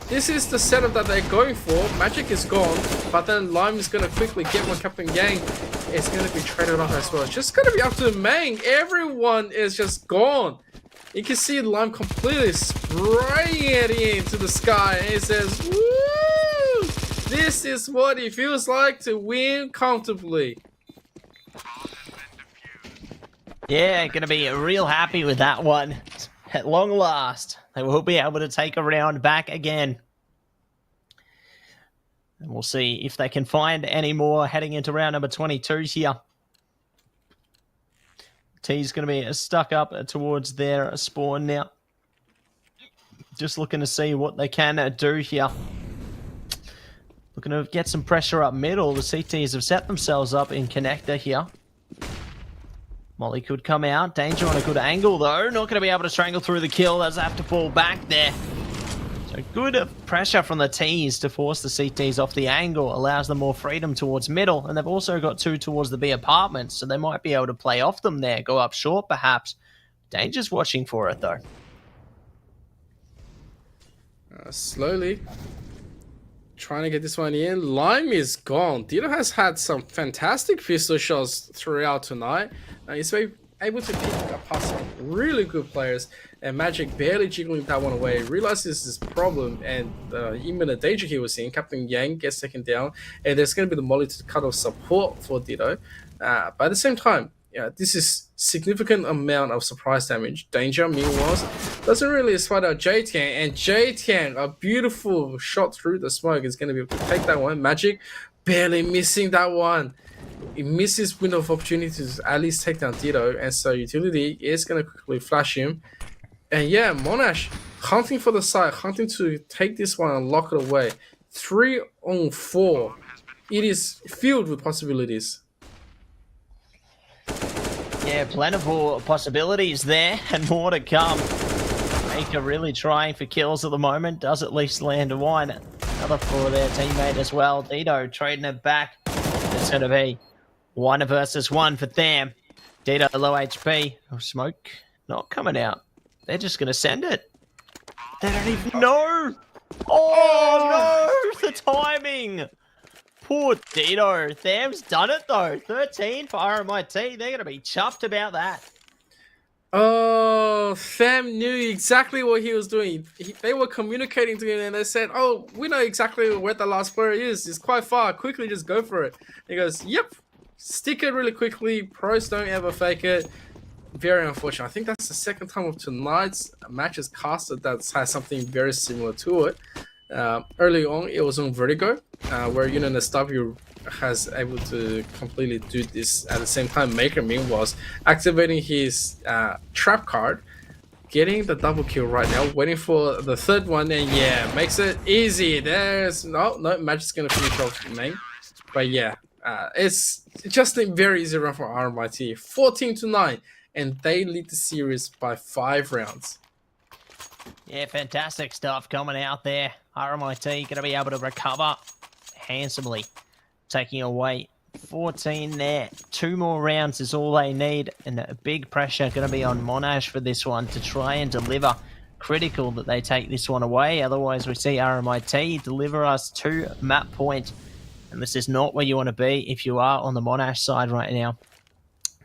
this is the setup that they're going for. Magic is gone, but then Lime is going to quickly get one. Captain Yang is going to be traded off as well. It's just going to be up to Mang. Everyone is just gone. You can see Lime completely spraying it into the sky. And he says, woo! This is what it feels like to win comfortably. Yeah, going to be real happy with that one. At long last, they will be able to take a round back again. And we'll see if they can find any more heading into round number 22 here. T's going to be stuck up towards their spawn now. Just looking to see what they can do here. Looking to get some pressure up middle. The CTs have set themselves up in connector here. Molly could come out. Danger on a good angle, though. Not going to be able to strangle through the kill. Does have to fall back there. So good pressure from the T's to force the CTs off the angle. Allows them more freedom towards middle. And they've also got 2 towards the B apartments. So they might be able to play off them there. Go up short, perhaps. Danger's watching for it, though. Slowly. Trying to get this one in. Lime is gone. Dino has had some fantastic pistol shots throughout tonight. He's able to pick apart some really good players, and Magic barely jiggling that one away. Realizes his problem and the imminent danger he was in. Captain Yang gets taken down, and there's going to be the molly to cut off support for Dino. But at the same time, this is significant amount of surprise damage. Danger, meanwhile, doesn't really spot out J-Tian, and J-Tian, a beautiful shot through the smoke, is going to be able to take that one. Magic barely missing that one. he misses window of opportunity to at least take down Ditto, and so Utility is going to quickly flash him. And yeah, Monash hunting for the side, hunting to take this one and lock it away. 3 on 4. It is filled with possibilities. Yeah, plentiful possibilities there, and more to come. Maker really trying for kills at the moment. Does at least land one. Another for their teammate as well. Ditto trading it back. It's going to be 1 versus 1 for them. Ditto low HP. Oh, smoke not coming out. They're just going to send it. They don't even know. Oh, no! The timing. Poor Ditto. Tham's done it, though. 13 for RMIT. They're going to be chuffed about that. Oh, Tham knew exactly what he was doing. They were communicating to him and they said, oh, we know exactly where the last player is. It's quite far. Quickly, just go for it. He goes, yep. Stick it really quickly. Pros don't ever fake it. Very unfortunate. I think that's the second time of tonight's matches casted that has something very similar to it. Early on, it was on Vertigo, where UNSW has able to completely do this at the same time. Maker meanwhile activating his trap card, getting the double kill right now, waiting for the third one, and yeah, makes it easy. There's no Magic's gonna finish off main, but yeah, it's just a very easy run for RMIT. 14-9, and they lead the series by 5 rounds. Yeah, fantastic stuff coming out there. RMIT going to be able to recover handsomely, taking away 14 there. 2 more rounds is all they need, and a big pressure going to be on Monash for this one to try and deliver. Critical that they take this one away, otherwise we see RMIT deliver us 2 map point, and this is not where you want to be if you are on the Monash side right now.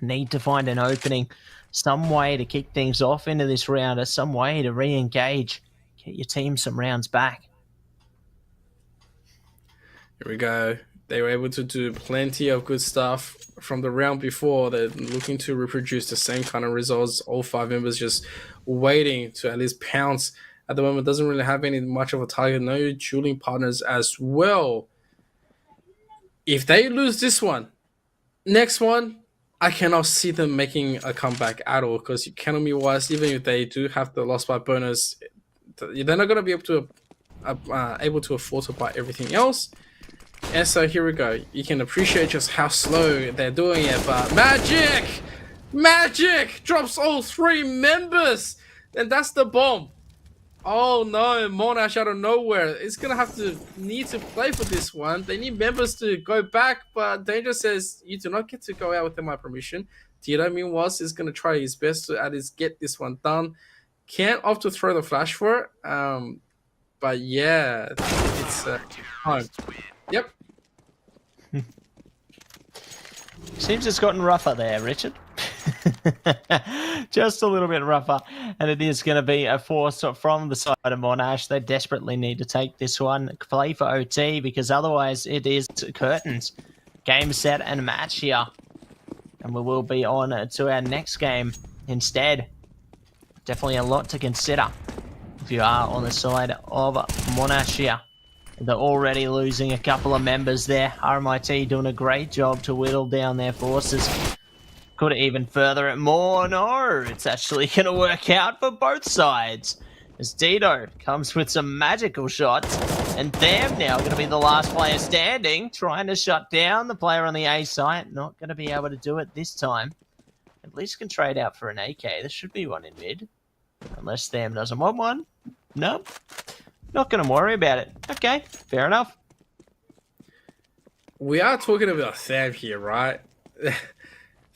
Need to find an opening, some way to kick things off into this round, or some way to re-engage, get your team some rounds back. Here we go. They were able to do plenty of good stuff from the round before. They're looking to reproduce the same kind of results. All 5 members just waiting to at least pounce. At the moment, doesn't really have any much of a target. No dueling partners as well. If they lose this one, next one, I cannot see them making a comeback at all, because economy-wise, even if they do have the loss by bonus, they're not going to be able to afford to buy everything else. And so here we go. You can appreciate just how slow they're doing it, but Magic drops all 3 members, and that's the bomb. Oh no, Monash out of nowhere. It's gonna have to need to play for this one. They need members to go back, but Danger says you do not get to go out without my permission. Tito meanwhile is gonna try his best to at least get this one done. Can't opt to throw the flash for it. But yeah, it's home. Yep. Seems it's gotten rougher there, Richard. Just a little bit rougher, and it is going to be a force from the side of Monash. They desperately need to take this one, play for OT, because otherwise it is curtains. Game, set, and match here. And we will be on to our next game instead. Definitely a lot to consider if you are on the side of Monash here. They're already losing a couple of members there. RMIT doing a great job to whittle down their forces. Could even further it more. No, it's actually going to work out for both sides. As Ditto comes with some magical shots. And Tham now going to be the last player standing, trying to shut down the player on the A site. Not going to be able to do it this time. At least can trade out for an AK. There should be one in mid. Unless Tham doesn't want one. Nope. Not going to worry about it. Okay, fair enough. We are talking about Tham here, right?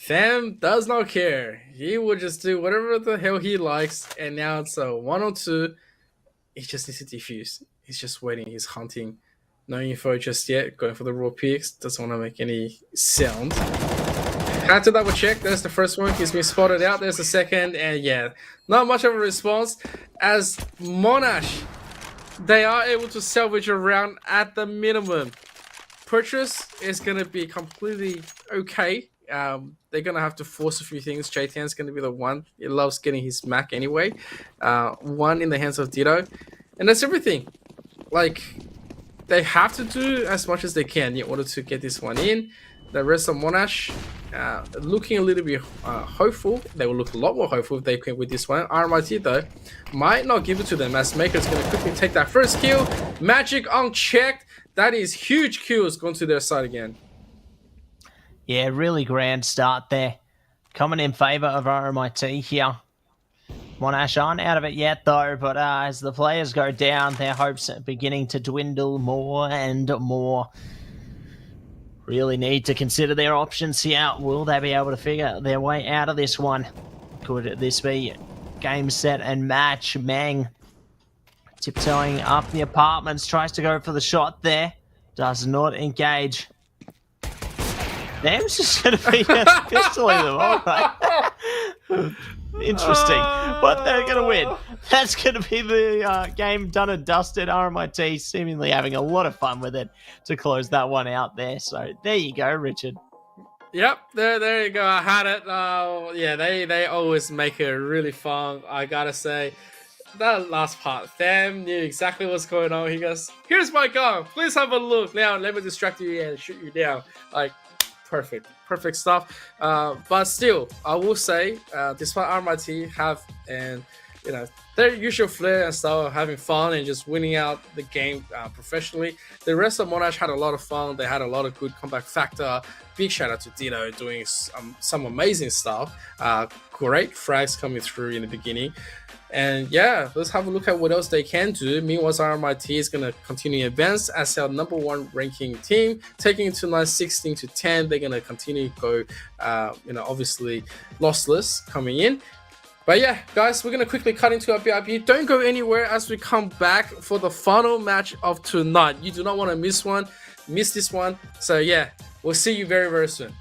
Tham does not care. He will just do whatever the hell he likes. And now it's a 1-on-2. He just needs to defuse. He's just waiting. He's hunting. No info just yet. Going for the raw picks. Doesn't want to make any sound. Had to double check. There's the first one. He's been spotted out. There's the second. And yeah, not much of a response. As Monash, they are able to salvage a round at the minimum. Purchase is going to be completely okay. They're going to have to force a few things. J-Tan's going to be the one. He loves getting his Mac anyway. One in the hands of Ditto. And that's everything. Like, they have to do as much as they can in order to get this one in. the rest of Monash looking a little bit hopeful. They will look a lot more hopeful if they can with this one. RMIT though might not give it to them, as Maker's going to quickly take that first kill. Magic unchecked. That is huge kills going to their side again. Yeah, really grand start there. Coming in favour of RMIT here. Monash aren't out of it yet though, but as the players go down, their hopes are beginning to dwindle more and more. Really need to consider their options here. Will they be able to figure their way out of this one? Could this be game, set, and match? Mang tiptoeing up the apartments, tries to go for the shot there. Does not engage. Dam's just going to be pistoling them. All right. Interesting. But they're going to win. That's going to be the game done and dusted. RMIT seemingly having a lot of fun with it to close that one out there. So there you go, Richard. Yep, there you go. I had it. Yeah, they always make it really fun. I gotta say, that last part, Tham knew exactly what's going on. He goes, "Here's my gun. Please have a look. Now let me distract you and shoot you down." Like, perfect stuff. But still, I will say, despite RMIT have their usual flair and style of having fun and just winning out the game professionally, the rest of Monash had a lot of fun. They had a lot of good comeback factor. Big shout out to Dino doing some amazing stuff. Great frags coming through in the beginning. And yeah, let's have a look at what else they can do. Meanwhile, RMIT is going to continue advance as our #1 ranking team, taking it to 16-10. They're going to continue to go, obviously lossless coming in. But yeah, guys, we're going to quickly cut into our BIP. Don't go anywhere as we come back for the final match of tonight. You do not want to miss this one. So yeah, we'll see you very, very soon.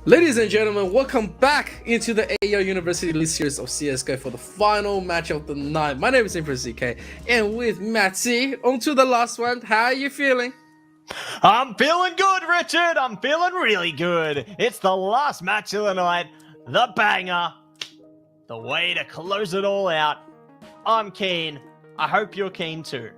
Ladies and gentlemen, welcome back into the AEL University Elite Series of CSGO for the final match of the night. My name is ZK, and with Matty, on to the last one. How are you feeling? I'm feeling good, Richard. I'm feeling really good. It's the last match of the night, the banger, the way to close it all out. I'm keen. I hope you're keen too.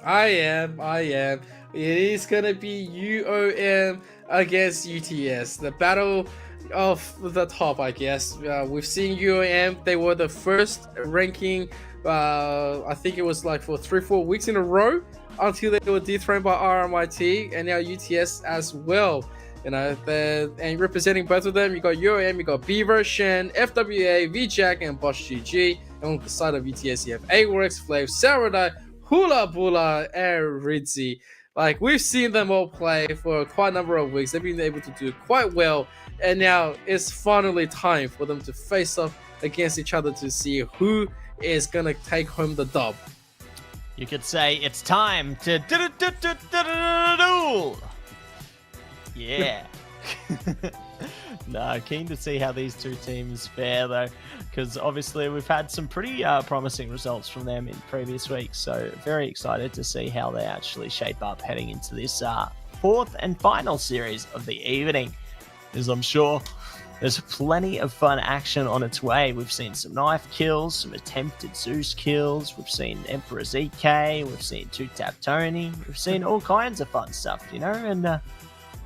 I am. It is gonna be UOM against UTS, the battle of the top, I guess. We've seen UOM, they were the first ranking, I think it was like for 3-4 weeks in a row until they were dethroned by RMIT, and now UTS as well. You know, and representing both of them, you got UOM, you got Beaver, Shen, FWA, VJack, and Bosch GG. And on the side of UTS, you have AWorks, Flav, Saradai, Hula Bula, and Ridzi. Like, we've seen them all play for quite a number of weeks. They've been able to do quite well, and now it's finally time for them to face off against each other to see who is gonna take home the dub. You could say it's time to duel. Yeah. No, keen to see how these two teams fare though, because obviously we've had some pretty promising results from them in previous weeks, so very excited to see how they actually shape up heading into this fourth and final series of the evening, as I'm sure there's plenty of fun action on its way. We've seen some knife kills, some attempted Zeus kills, we've seen Emperor ZK, we've seen TwoTapTony, we've seen all kinds of fun stuff, you know, and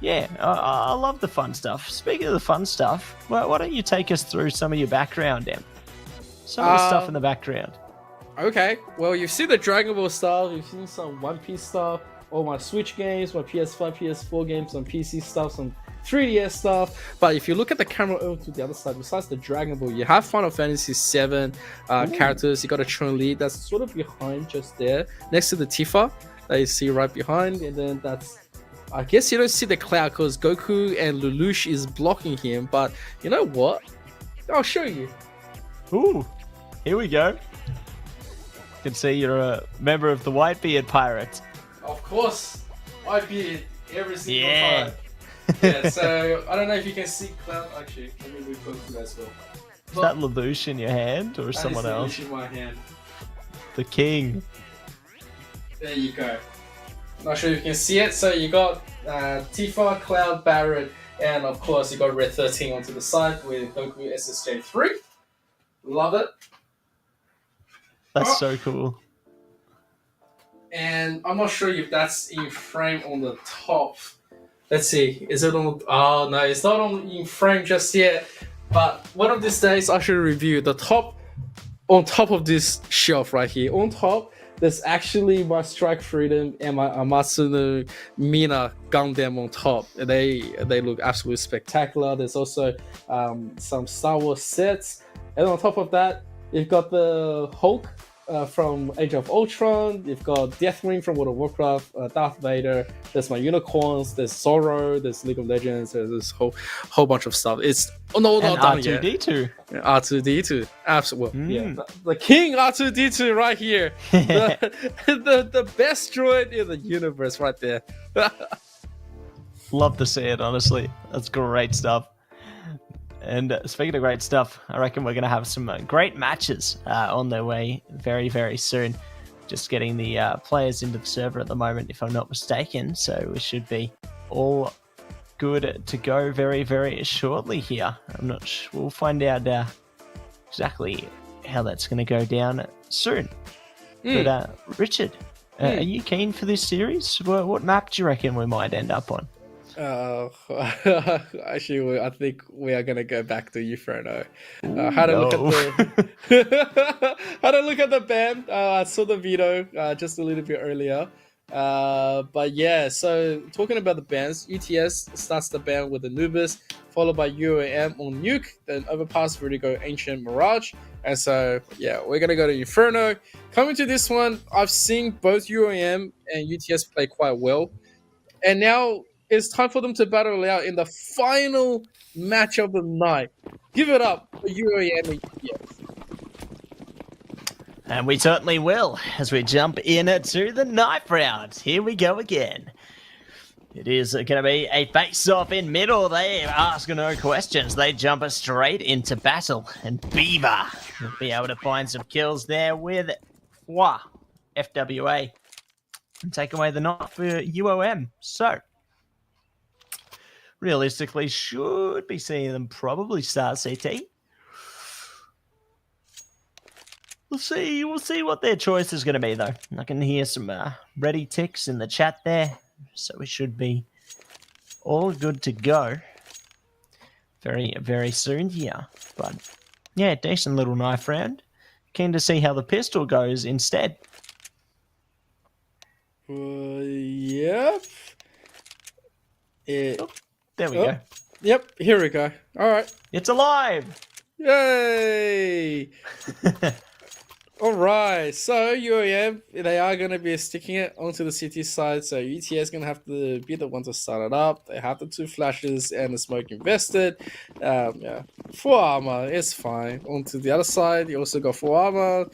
yeah, I love the fun stuff. Speaking of the fun stuff, why don't you take us through some of your background, Em? Some of the stuff in the background. Okay, well, you've seen the Dragon Ball stuff, you've seen some One Piece stuff, all my Switch games, my PS5, PS4 games, some PC stuff, some 3DS stuff. But if you look at the camera over to the other side, besides the Dragon Ball, you have Final Fantasy 7 characters. You got a Chun-Li that's sort of behind just there, next to the Tifa that you see right behind, and then that's, I guess you don't see the cloud because Goku and Lelouch is blocking him, but you know what? I'll show you. Ooh, here we go. You can see you're a member of the Whitebeard Pirates. Of course, Whitebeard every single time. Yeah, so I don't know if you can see cloud. Actually, let me move Goku as well. Is that Lelouch in your hand or someone else? Lelouch in my hand. The king. There you go. Not sure if you can see it. So you got Tifa, Cloud, Barret, and of course you got Red 13 onto the side with Goku SSJ3. Love it. That's so cool. And I'm not sure if that's in frame on the top. Let's see. Is it on? Oh no, it's not on in frame just yet. But one of these days I should review the top. On top of this shelf right here, on top, there's actually my Strike Freedom and my Amatsuno Mina Gundam on top. They look absolutely spectacular. There's also some Star Wars sets. And on top of that, you've got the Hulk from Age of Ultron. You've got Deathwing from World of Warcraft, Darth Vader. There's my unicorns. There's Zorro. There's League of Legends. There's this whole bunch of stuff. It's not done yet. R2D2. R2D2. Absolutely. Yeah. The King R2D2 right here. the best droid in the universe right there. Love to see it, honestly. That's great stuff. And speaking of great stuff, I reckon we're going to have some great matches on their way very, very soon. Just getting the players into the server at the moment, if I'm not mistaken. So we should be all good to go very, very shortly here. I'm not sure. We'll find out exactly how that's going to go down soon. But Richard, are you keen for this series? What map do you reckon we might end up on? Actually, I think we are gonna go back to Inferno. Had a look at the band. I saw the video just a little bit earlier. But yeah, so talking about the bands, UTS starts the band with Anubis, followed by UAM on Nuke, then Overpass, Vertigo, Ancient, Mirage. And so yeah, we're gonna go to Inferno. Coming to this one, I've seen both UAM and UTS play quite well, and now it's time for them to battle it out in the final match of the night. Give it up for UAM and UTS. And we certainly will, as we jump in to the knife round. Here we go again. It is going to be a face-off in middle. They ask no questions. They jump us straight into battle. And Beaver will be able to find some kills there with FWA. And take away the knock for UOM. So, realistically, should be seeing them probably start CT. We'll see what their choice is going to be, though. I can hear some ready ticks in the chat there. So we should be all good to go very, very soon here. But, yeah, decent little knife round. Keen to see how the pistol goes instead. Yep. Oh, there we go. Yep, here we go. All right. It's alive! Yay! All right, so UAM, they are going to be sticking it onto the CT side, so UTS is going to have to be the one to start it up. They have the 2 flashes and the smoke invested. Yeah, 4 armor is fine. Onto the other side, you also got 4 armor.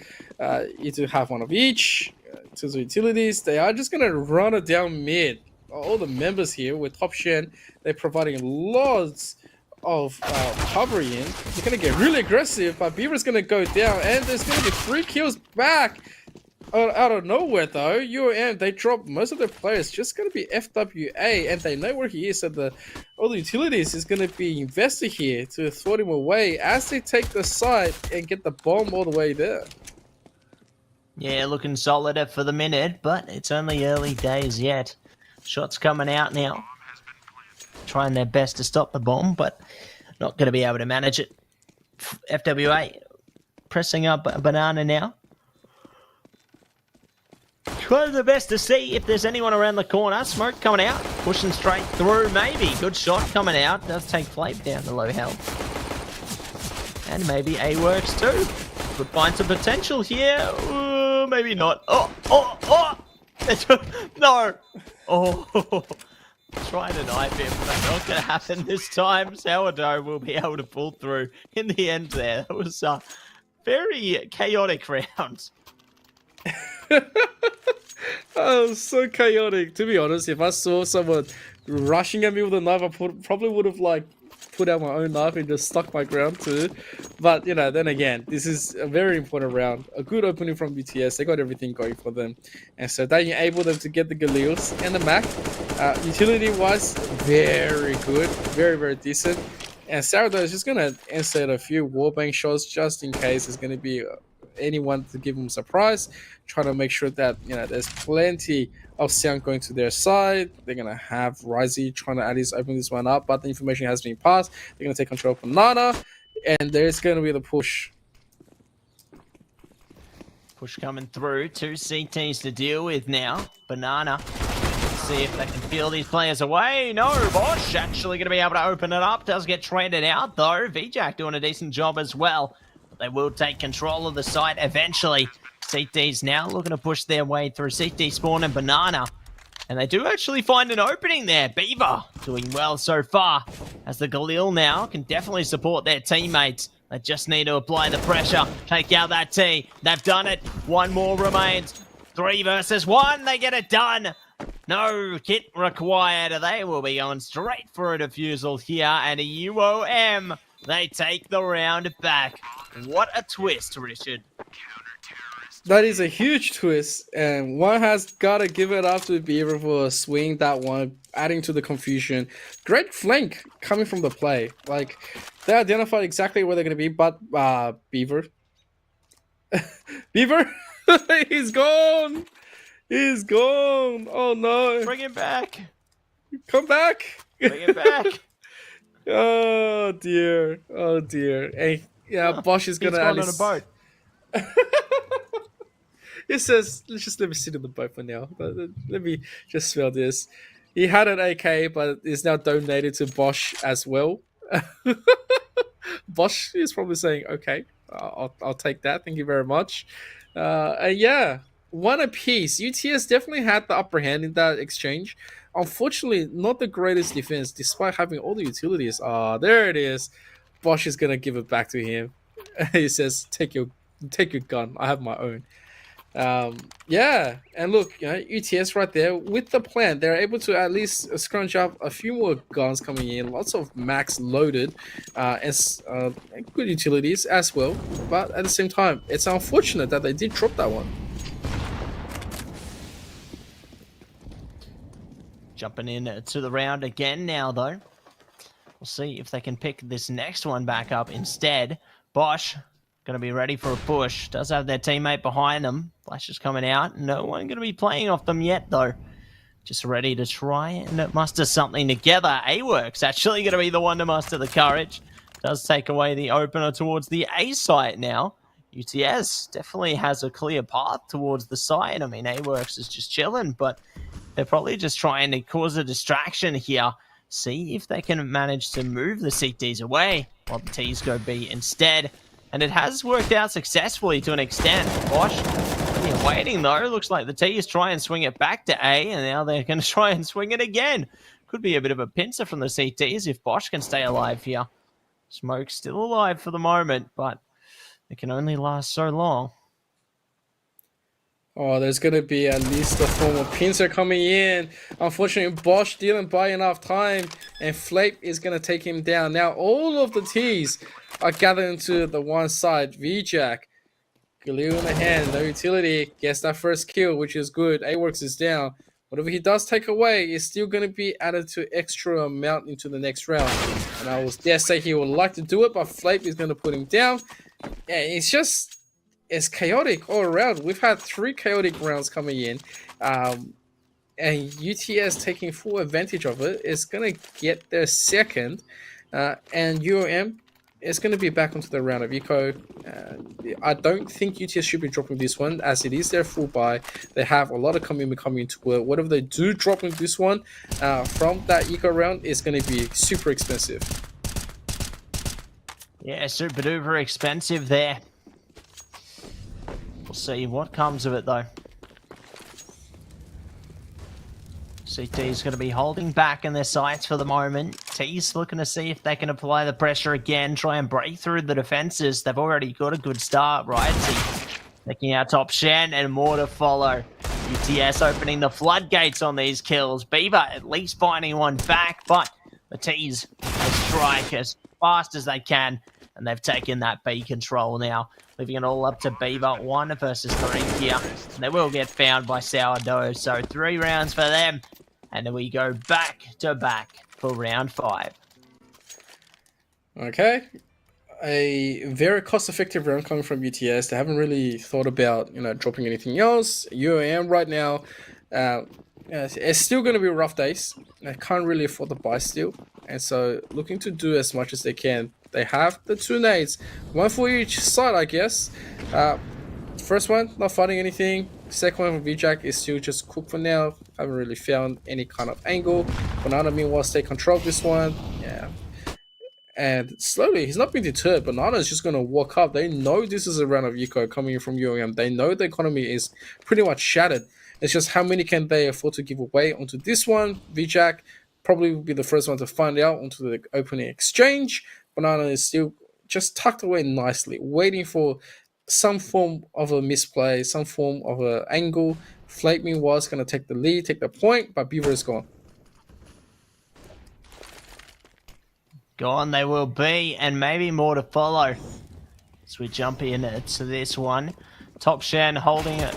You do have 1 of each. 2 utilities. They are just going to run it down mid. All the members here with Top Shen, they're providing lots of cover in. They're going to get really aggressive, but Beaver's going to go down, and there's going to be 3 kills back out of nowhere, though. UOM, they drop most of their players, just going to be FWA, and they know where he is, so all the utilities is going to be invested here to throw him away as they take the side and get the bomb all the way there. Yeah, looking solid for the minute, but it's only early days yet. Shots coming out now. Trying their best to stop the bomb, but not going to be able to manage it. FWA pressing up a banana now. Trying their best to see if there's anyone around the corner. Smoke coming out, pushing straight through, maybe. Good shot coming out. Does take Flame down to low health. And maybe A works too. Could find some potential here. Maybe not. Oh! No! Oh! Trying to knife him, but not going to happen this time. Sourdough will be able to pull through in the end there. That was a very chaotic round. Oh, so chaotic. To be honest, if I saw someone rushing at me with a knife, I probably would have put out my own knife and just stuck my ground too. But then again, this is a very important round. A good opening from BTS. They got everything going for them, and so that enabled them to get the Galils and the Mac. Utility wise, very good, very, very decent. And Sourdough is just gonna insert a few wallbang shots just in case there's gonna be anyone to give them a surprise. Trying to make sure that there's plenty of sound going to their side. They're gonna have Ryzy trying to at least open this one up, but the information has been passed. They're gonna take control of Banana, and there's gonna be the push. Push coming through. 2 CTs to deal with now. Banana. See if they can peel these players away. No, Bosch actually going to be able to open it up. Does get traded out, though. VJack doing a decent job as well. They will take control of the site eventually. CT's now looking to push their way through CT spawn and Banana. And they do actually find an opening there. Beaver doing well so far, as the Galil now can definitely support their teammates. They just need to apply the pressure. Take out that T. They've done it. 1 more remains. 3 versus 1. They get it done. No kit required. They will be going straight for a defusal here. And a UOM, they take the round back. What a twist, Richard. That is a huge twist, and one has got to give it up to Beaver for swinging that one, adding to the confusion. Great flank coming from the play. Like, they identified exactly where they're going to be, but Beaver. Beaver? He's gone! He's gone! Oh no! Bring him back! Come back! Bring him back! Oh dear! Oh dear! Hey, yeah, Bosch is gonna. He's gone on a boat. It says, let me sit in the boat for now. Let me just spell this. He had an AK, but is now donated to Bosch as well. Bosch is probably saying, okay, I'll take that. Thank you very much. And yeah, 1 apiece. UTS definitely had the upper hand in that exchange. Unfortunately, not the greatest defense, despite having all the utilities. There it is. Bosch is going to give it back to him. He says, take your gun. I have my own. Yeah, and look, UTS right there with the plan, they're able to at least scrunch up a few more guns coming in, lots of max loaded, and good utilities as well. But at the same time, it's unfortunate that they did drop that one. Jumping in to the round again now, though. We'll see if they can pick this next one back up instead. Bosch going to be ready for a push. Does have their teammate behind them. Flash is coming out. No one going to be playing off them yet, though. Just ready to try and muster something together. AWorks actually going to be the one to muster the courage. Does take away the opener towards the A site now. UTS definitely has a clear path towards the site. I mean, AWorks is just chilling, but they're probably just trying to cause a distraction here. See if they can manage to move the CTs away while the Ts go B instead. And it has worked out successfully to an extent. Bosch, waiting though. Looks like the Ts try and swing it back to A, and now they're going to try and swing it again. Could be a bit of a pincer from the CTs if Bosch can stay alive here. Smoke's still alive for the moment, but it can only last so long. Oh, there's going to be at least a form of pincer coming in. Unfortunately, Bosch didn't buy enough time, and Flape is going to take him down. Now, all of the Ts are gathering to the one side. VJack, Galil in the hand, no utility, gets that first kill, which is good. AWorks is down. Whatever he does take away is still going to be added to extra amount into the next round. And I will dare say he would like to do it, but Flape is going to put him down. Yeah, it's chaotic all around. We've had 3 chaotic rounds coming in, and UTS taking full advantage of it is going to get their second, and UOM is going to be back onto the round of eco. I don't think UTS should be dropping this one, as it is their full buy. They have a lot of coming into it. Whatever they do drop in this one from that eco round is going to be super expensive. Yeah, super duper expensive there. We'll see what comes of it, though. CT is going to be holding back in their sights for the moment. T's looking to see if they can apply the pressure again, try and break through the defenses. They've already got a good start, right? Taking out Top Shen and more to follow. UTS opening the floodgates on these kills. Beaver at least finding one back, but the T's will strike as fast as they can, and they've taken that B control now. Leaving it all up to Beaver, 1 versus 3 here. And they will get found by Sourdough. So 3 rounds for them. And then we go back to back for round 5. Okay. A very cost-effective round coming from UTS. They haven't really thought about, dropping anything else. UAM right now, it's still going to be rough days. They can't really afford to buy still. And so looking to do as much as they can. They have the 2 nades, 1 for each side, I guess. First one, not finding anything. Second one from VJack is still just cooked for now. Haven't really found any kind of angle. Banana meanwhile stay control of this one. Yeah. And slowly, he's not being deterred. Banana is just going to walk up. They know this is a round of eco coming in from UOM. They know the economy is pretty much shattered. It's just how many can they afford to give away onto this one. VJack probably will be the first one to find out onto the opening exchange. Banana is still just tucked away nicely, waiting for some form of a misplay, some form of an angle. Flake meanwhile is going to take the lead, take the point, but Beaver is gone. Gone they will be, and maybe more to follow. As we jump in to this one. Top Shen holding it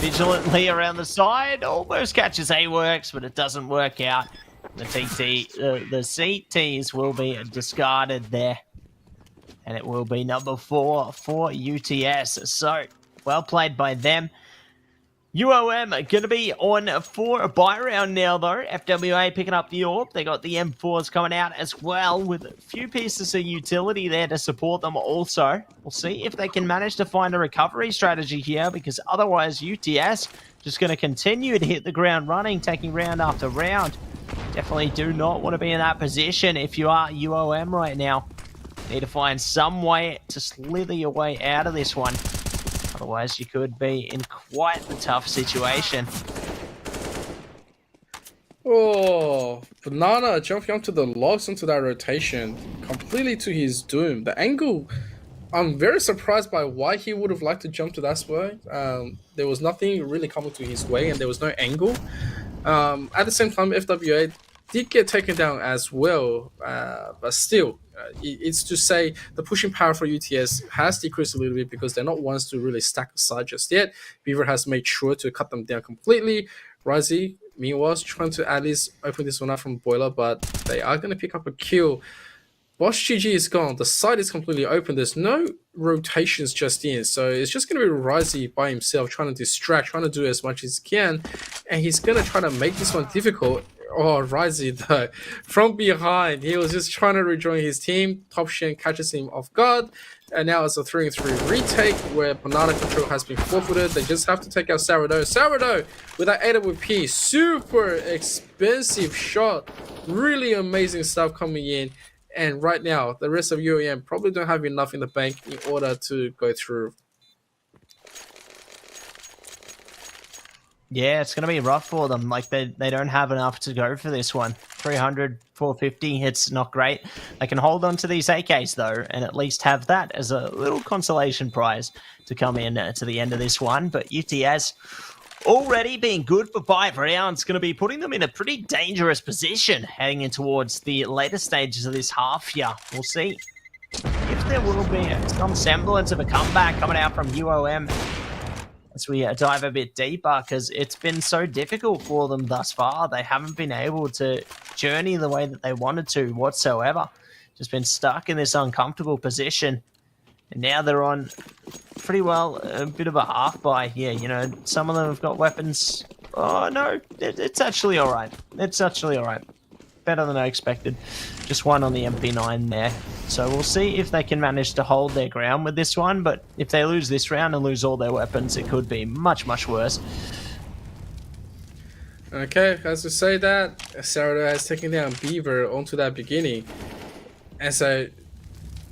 vigilantly around the side. Almost catches AWorks, but it doesn't work out. The CTs will be discarded there. And it will be number 4 for UTS. So, well played by them. UOM going to be on for a buy round now, though. FWA picking up the AWP. They got the M4s coming out as well, with a few pieces of utility there to support them also. We'll see if they can manage to find a recovery strategy here, because otherwise UTS just going to continue to hit the ground running, taking round after round. Definitely do not want to be in that position if you are UOM right now. Need to find some way to slither your way out of this one. Otherwise, you could be in quite the tough situation. Oh, Banana jumping onto the logs onto that rotation, completely to his doom. The angle I'm very surprised by why he would have liked to jump to that way. There was nothing really coming to his way, and there was no angle. At the same time, FWA did get taken down as well, but still, it's to say the pushing power for UTS has decreased a little bit because they're not ones to really stack aside just yet. Beaver has made sure to cut them down completely. Risey, meanwhile, is trying to at least open this one up from Boiler, but they are going to pick up a kill. Boss GG is gone. The side is completely open. There's no rotations just in. So it's just going to be Risey by himself trying to distract, trying to do as much as he can. And he's going to try to make this one difficult. Oh, Risey, though. From behind, he was just trying to rejoin his team. Top Shen catches him off guard. And now it's a 3-3 retake where banana control has been forfeited. They just have to take out Sourdough. Sourdough with that AWP. Super expensive shot. Really amazing stuff coming in. And right now, the rest of UAM probably don't have enough in the bank in order to go through. Yeah, it's going to be rough for them. Like, they don't have enough to go for this one. 300, 450, it's not great. They can hold on to these AKs, though, and at least have that as a little consolation prize to come in to the end of this one. But UTS already being good for 5 rounds, going to be putting them in a pretty dangerous position heading in towards the later stages of this half here. We'll see if there will be some semblance of a comeback coming out from UOM as we dive a bit deeper, because it's been so difficult for them thus far. They haven't been able to journey the way that they wanted to whatsoever. Just been stuck in this uncomfortable position. And now they're on pretty well a bit of a half buy here. You know, some of them have got weapons. Oh, no, it's actually all right. It's actually all right. Better than I expected. Just one on the MP9 there. So we'll see if they can manage to hold their ground with this one. But if they lose this round and lose all their weapons, it could be much, much worse. Okay, as we say that, Sourdough has taken down Beaver onto that beginning. And so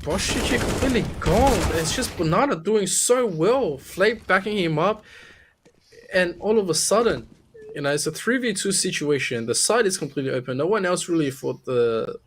Boss GG completely gone. It's just Banana doing so well. Flake backing him up. And all of a sudden, you know, it's a 3v2 situation. The side is completely open. No one else really for the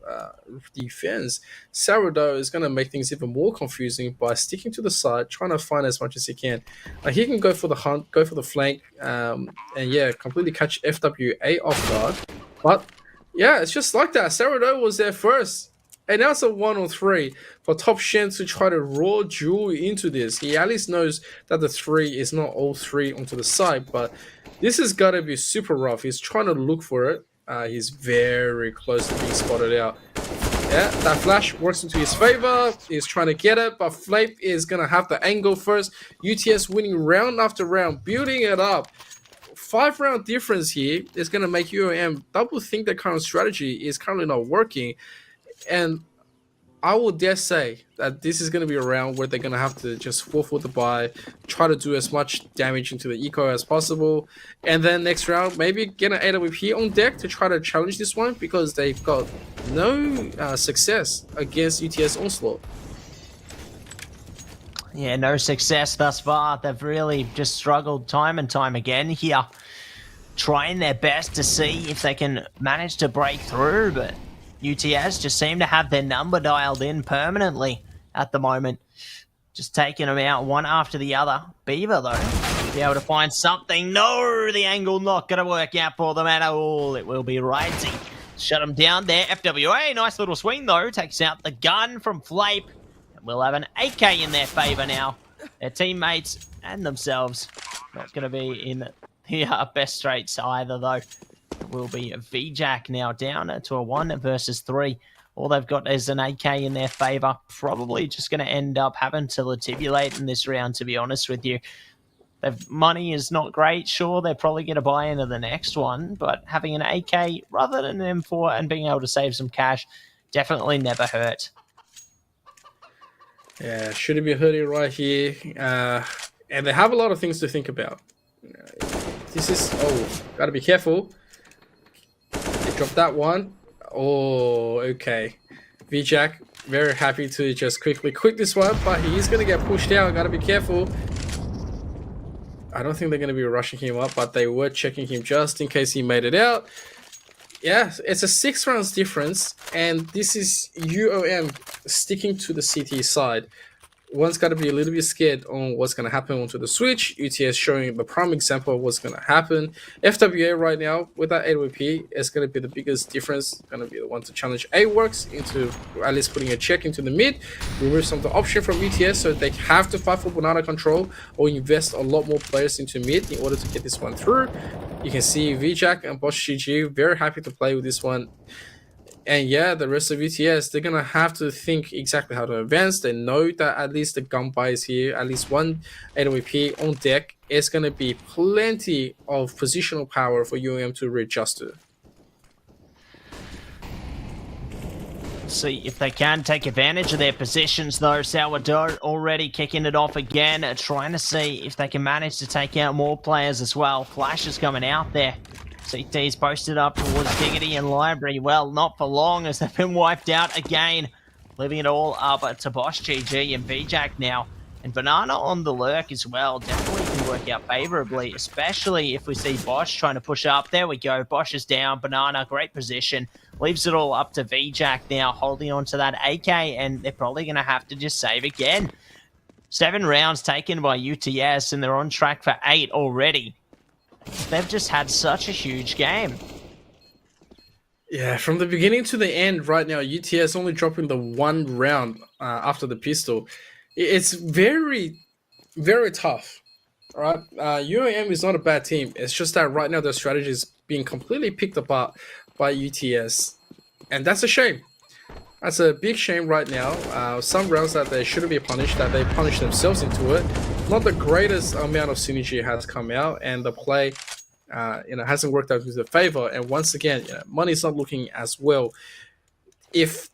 defense. Sourdough is going to make things even more confusing by sticking to the side, trying to find as much as he can. He can go for the hunt, go for the flank, and yeah, completely catch FWA off guard. But yeah, it's just like that. Sourdough was there first. And now it's a 1-on-3 for Top Shen to try to raw duel into this. He at least knows that the 3 is not all 3 onto the side, but this has got to be super rough. He's trying to look for it. He's very close to being spotted out. Yeah, that flash works into his favor. He's trying to get it, but Flape is going to have the angle first. UTS winning round after round, building it up. 5-round difference here is going to make UAM double think their current strategy is currently not working. And I will dare say that this is going to be a round where they're going to have to just forfeit the buy, try to do as much damage into the eco as possible, and then next round maybe get an AWP on deck to try to challenge this one because they've got no success against UTS Onslaught. Yeah, no success thus far. They've really just struggled time and time again here, trying their best to see if they can manage to break through, but UTS just seem to have their number dialed in permanently at the moment. Just taking them out one after the other. Beaver, though, be able to find something. No, the angle not going to work out for them at all. It will be Risey. Shut them down there. FWA, nice little swing, though. Takes out the gun from Flape. And we'll have an AK in their favour now. Their teammates and themselves not going to be in the best straits either, though. Will be a VJack now down to a 1 versus 3. All they've got is an AK in their favour. Probably just going to end up having to latibulate in this round, to be honest with you. Their money is not great. Sure, they're probably going to buy into the next one, but having an AK rather than an M4 and being able to save some cash definitely never hurt. Yeah, shouldn't be hurting right here. And they have a lot of things to think about. This is... Oh, got to be careful. Drop that one. Oh, okay. VJack, very happy to just quickly quit this one, but he is going to get pushed out. Got to be careful. I don't think they're going to be rushing him up, but they were checking him just in case he made it out. Yeah, it's a 6 rounds difference, and this is UOM sticking to the CT side. one's got to be a little bit scared on what's going to happen onto the switch. UTS showing the prime example of what's going to happen. FWA right now with that AWP is going to be the biggest difference. Going to be the one to challenge AWorks into at least putting a check into the mid, remove some of the option from UTS, so they have to fight for banana control or invest a lot more players into mid in order to get this one through. You can see VJack and Bosch GG very happy to play with this one. And yeah, the rest of UTS, they're going to have to think exactly how to advance. They know that at least the gunbuy is here, at least one AWP on deck. It's going to be plenty of positional power for UAM to readjust to. See if they can take advantage of their positions, though. Sourdough already kicking it off again, trying to see if they can manage to take out more players as well. Flash is coming out there. CT's posted up towards Diggity and Library. Well, not for long as they've been wiped out again. Leaving it all up to Bosch GG and VJack now. And Banana on the lurk as well. Definitely can work out favorably, especially if we see Bosch trying to push up. There we go. Bosch is down. Banana, great position. Leaves it all up to VJack now, holding on to that AK, and they're probably going to have to just save again. 7 rounds taken by UTS, and they're on track for 8 already. They've just had such a huge game. Yeah, from the beginning to the end right now, UTS only dropping the 1 round after the pistol. It's very, very tough. All right, UAM is not a bad team. It's just that right now their strategy is being completely picked apart by UTS, and that's a shame. That's a big shame right now. Some rounds that they shouldn't be punished, that they punish themselves into it. Not the greatest amount of synergy has come out, and the play, hasn't worked out to their favor. And once again, money's not looking as well. If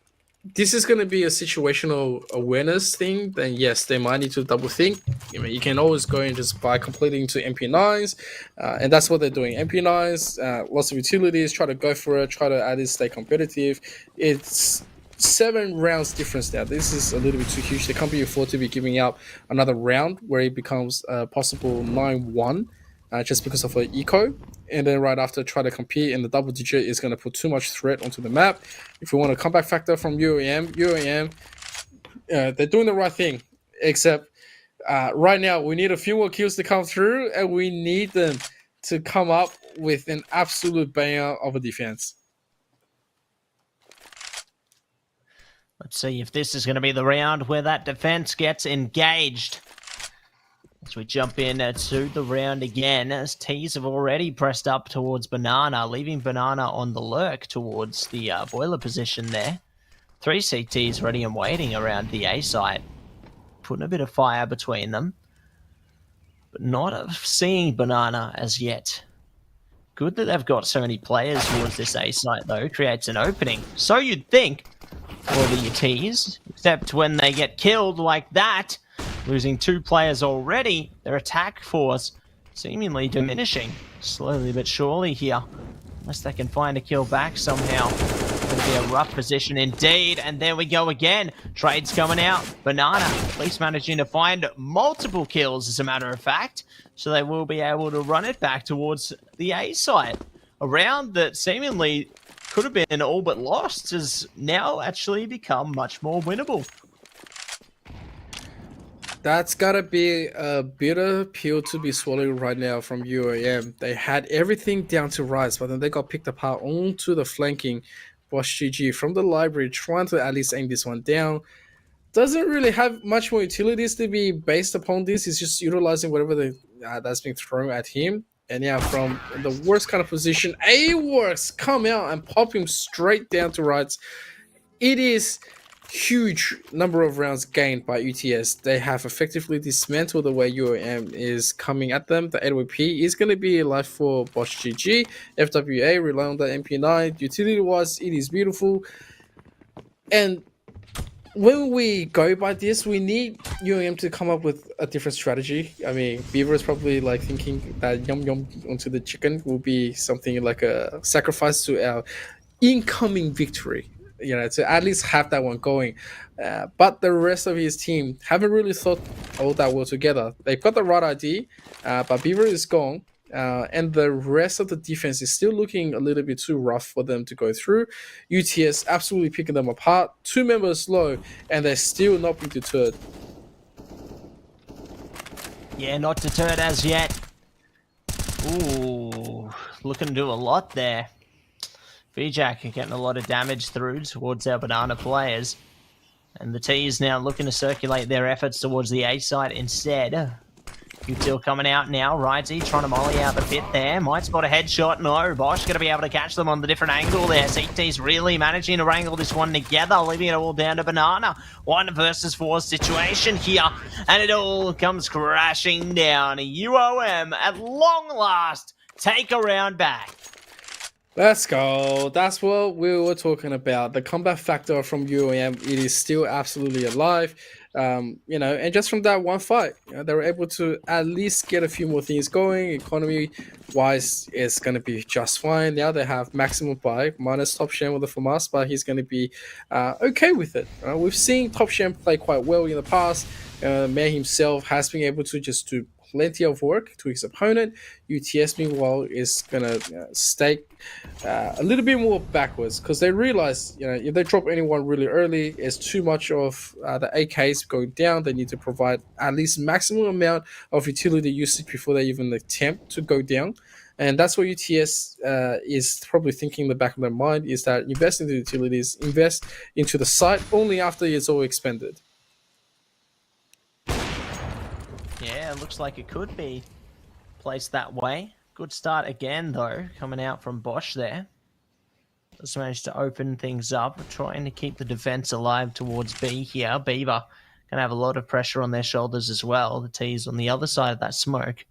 this is going to be a situational awareness thing, then yes, they might need to double think. You can always go and just buy completely into MP9s, and that's what they're doing. MP9s, lots of utilities, try to go for it, try to at least stay competitive. It's 7 rounds difference now. This is a little bit too huge. They can't be afford to be giving up another round where it becomes a possible 9-1 just because of an eco. And then right after try to compete, and the double digit is going to put too much threat onto the map. If we want a comeback factor from UAM, they're doing the right thing. Except right now we need a few more kills to come through, and we need them to come up with an absolute banger of a defense. Let's see if this is going to be the round where that defense gets engaged. As we jump in to the round again, as T's have already pressed up towards Banana, leaving Banana on the lurk towards the boiler position there. 3 CTs ready and waiting around the A site, putting a bit of fire between them, but not seeing Banana as yet. Good that they've got so many players towards this A site, though. Creates an opening. So you'd think for the UTs, except when they get killed like that, losing 2 players already, their attack force seemingly diminishing slowly but surely here. Unless they can find a kill back somehow. It's going to be a rough position indeed. And there we go again. Trades coming out. Banana at least managing to find multiple kills, as a matter of fact. So they will be able to run it back towards the A site. A round that seemingly could have been all but lost has now actually become much more winnable. That's gotta be a bitter pill to be swallowed right now from UAM. They had everything down to rise, but then they got picked apart onto the flanking. Bosch GG from the library trying to at least aim this one down. Doesn't really have much more utilities to be based upon this. He's just utilizing whatever that's being thrown at him. And yeah, from the worst kind of position, AWorks come out and pop him straight down to rights. It is huge number of rounds gained by UTS. They have effectively dismantled the way UAM is coming at them. The AWP is going to be life for Bosch GG. FWA rely on the MP9. Utility wise, it is beautiful. And when we go by this, we need UAM to come up with a different strategy. I mean, Beaver is probably like thinking that yum yum onto the chicken will be something like a sacrifice to our incoming victory. To at least have that one going. But the rest of his team haven't really thought all that well together. They've got the right idea, but Beaver is gone. And the rest of the defense is still looking a little bit too rough for them to go through. UTS absolutely picking them apart. 2 members low, and they're still not being deterred. Yeah, not deterred as yet. Ooh, looking to do a lot there. VJack are getting a lot of damage through towards our banana players. And the T is now looking to circulate their efforts towards the A side instead. Util coming out now. Righty trying to molly out the pit there. Might spot a headshot. No, Bosch going to be able to catch them on the different angle there. CT's really managing to wrangle this one together, leaving it all down to Banana. 1 versus 4 situation here. And it all comes crashing down. UOM at long last take a round back. Let's go. That's what we were talking about. The combat factor from UAM, it is still absolutely alive. You know, and just from that one fight, you know, they were able to at least get a few more things going. Economy wise, it's going to be just fine. Now they have maximum buy minus Top Shen with the FAMAS, but he's going to be okay with it. We've seen Top Shen play quite well in the past. May himself has been able to just do plenty of work to his opponent. UTS meanwhile is gonna stay a little bit more backwards because they realize, you know, if they drop anyone really early, it's too much of the AKs going down. They need to provide at least maximum amount of utility usage before they even attempt to go down. And that's what UTS is probably thinking in the back of their mind, is that invest into utilities, invest into the site only after it's all expended. Yeah, it looks like it could be placed that way. Good start again, though, coming out from Bosch there. Just managed to open things up, trying to keep the defense alive towards B here. Beaver going to have a lot of pressure on their shoulders as well. The T's on the other side of that smoke.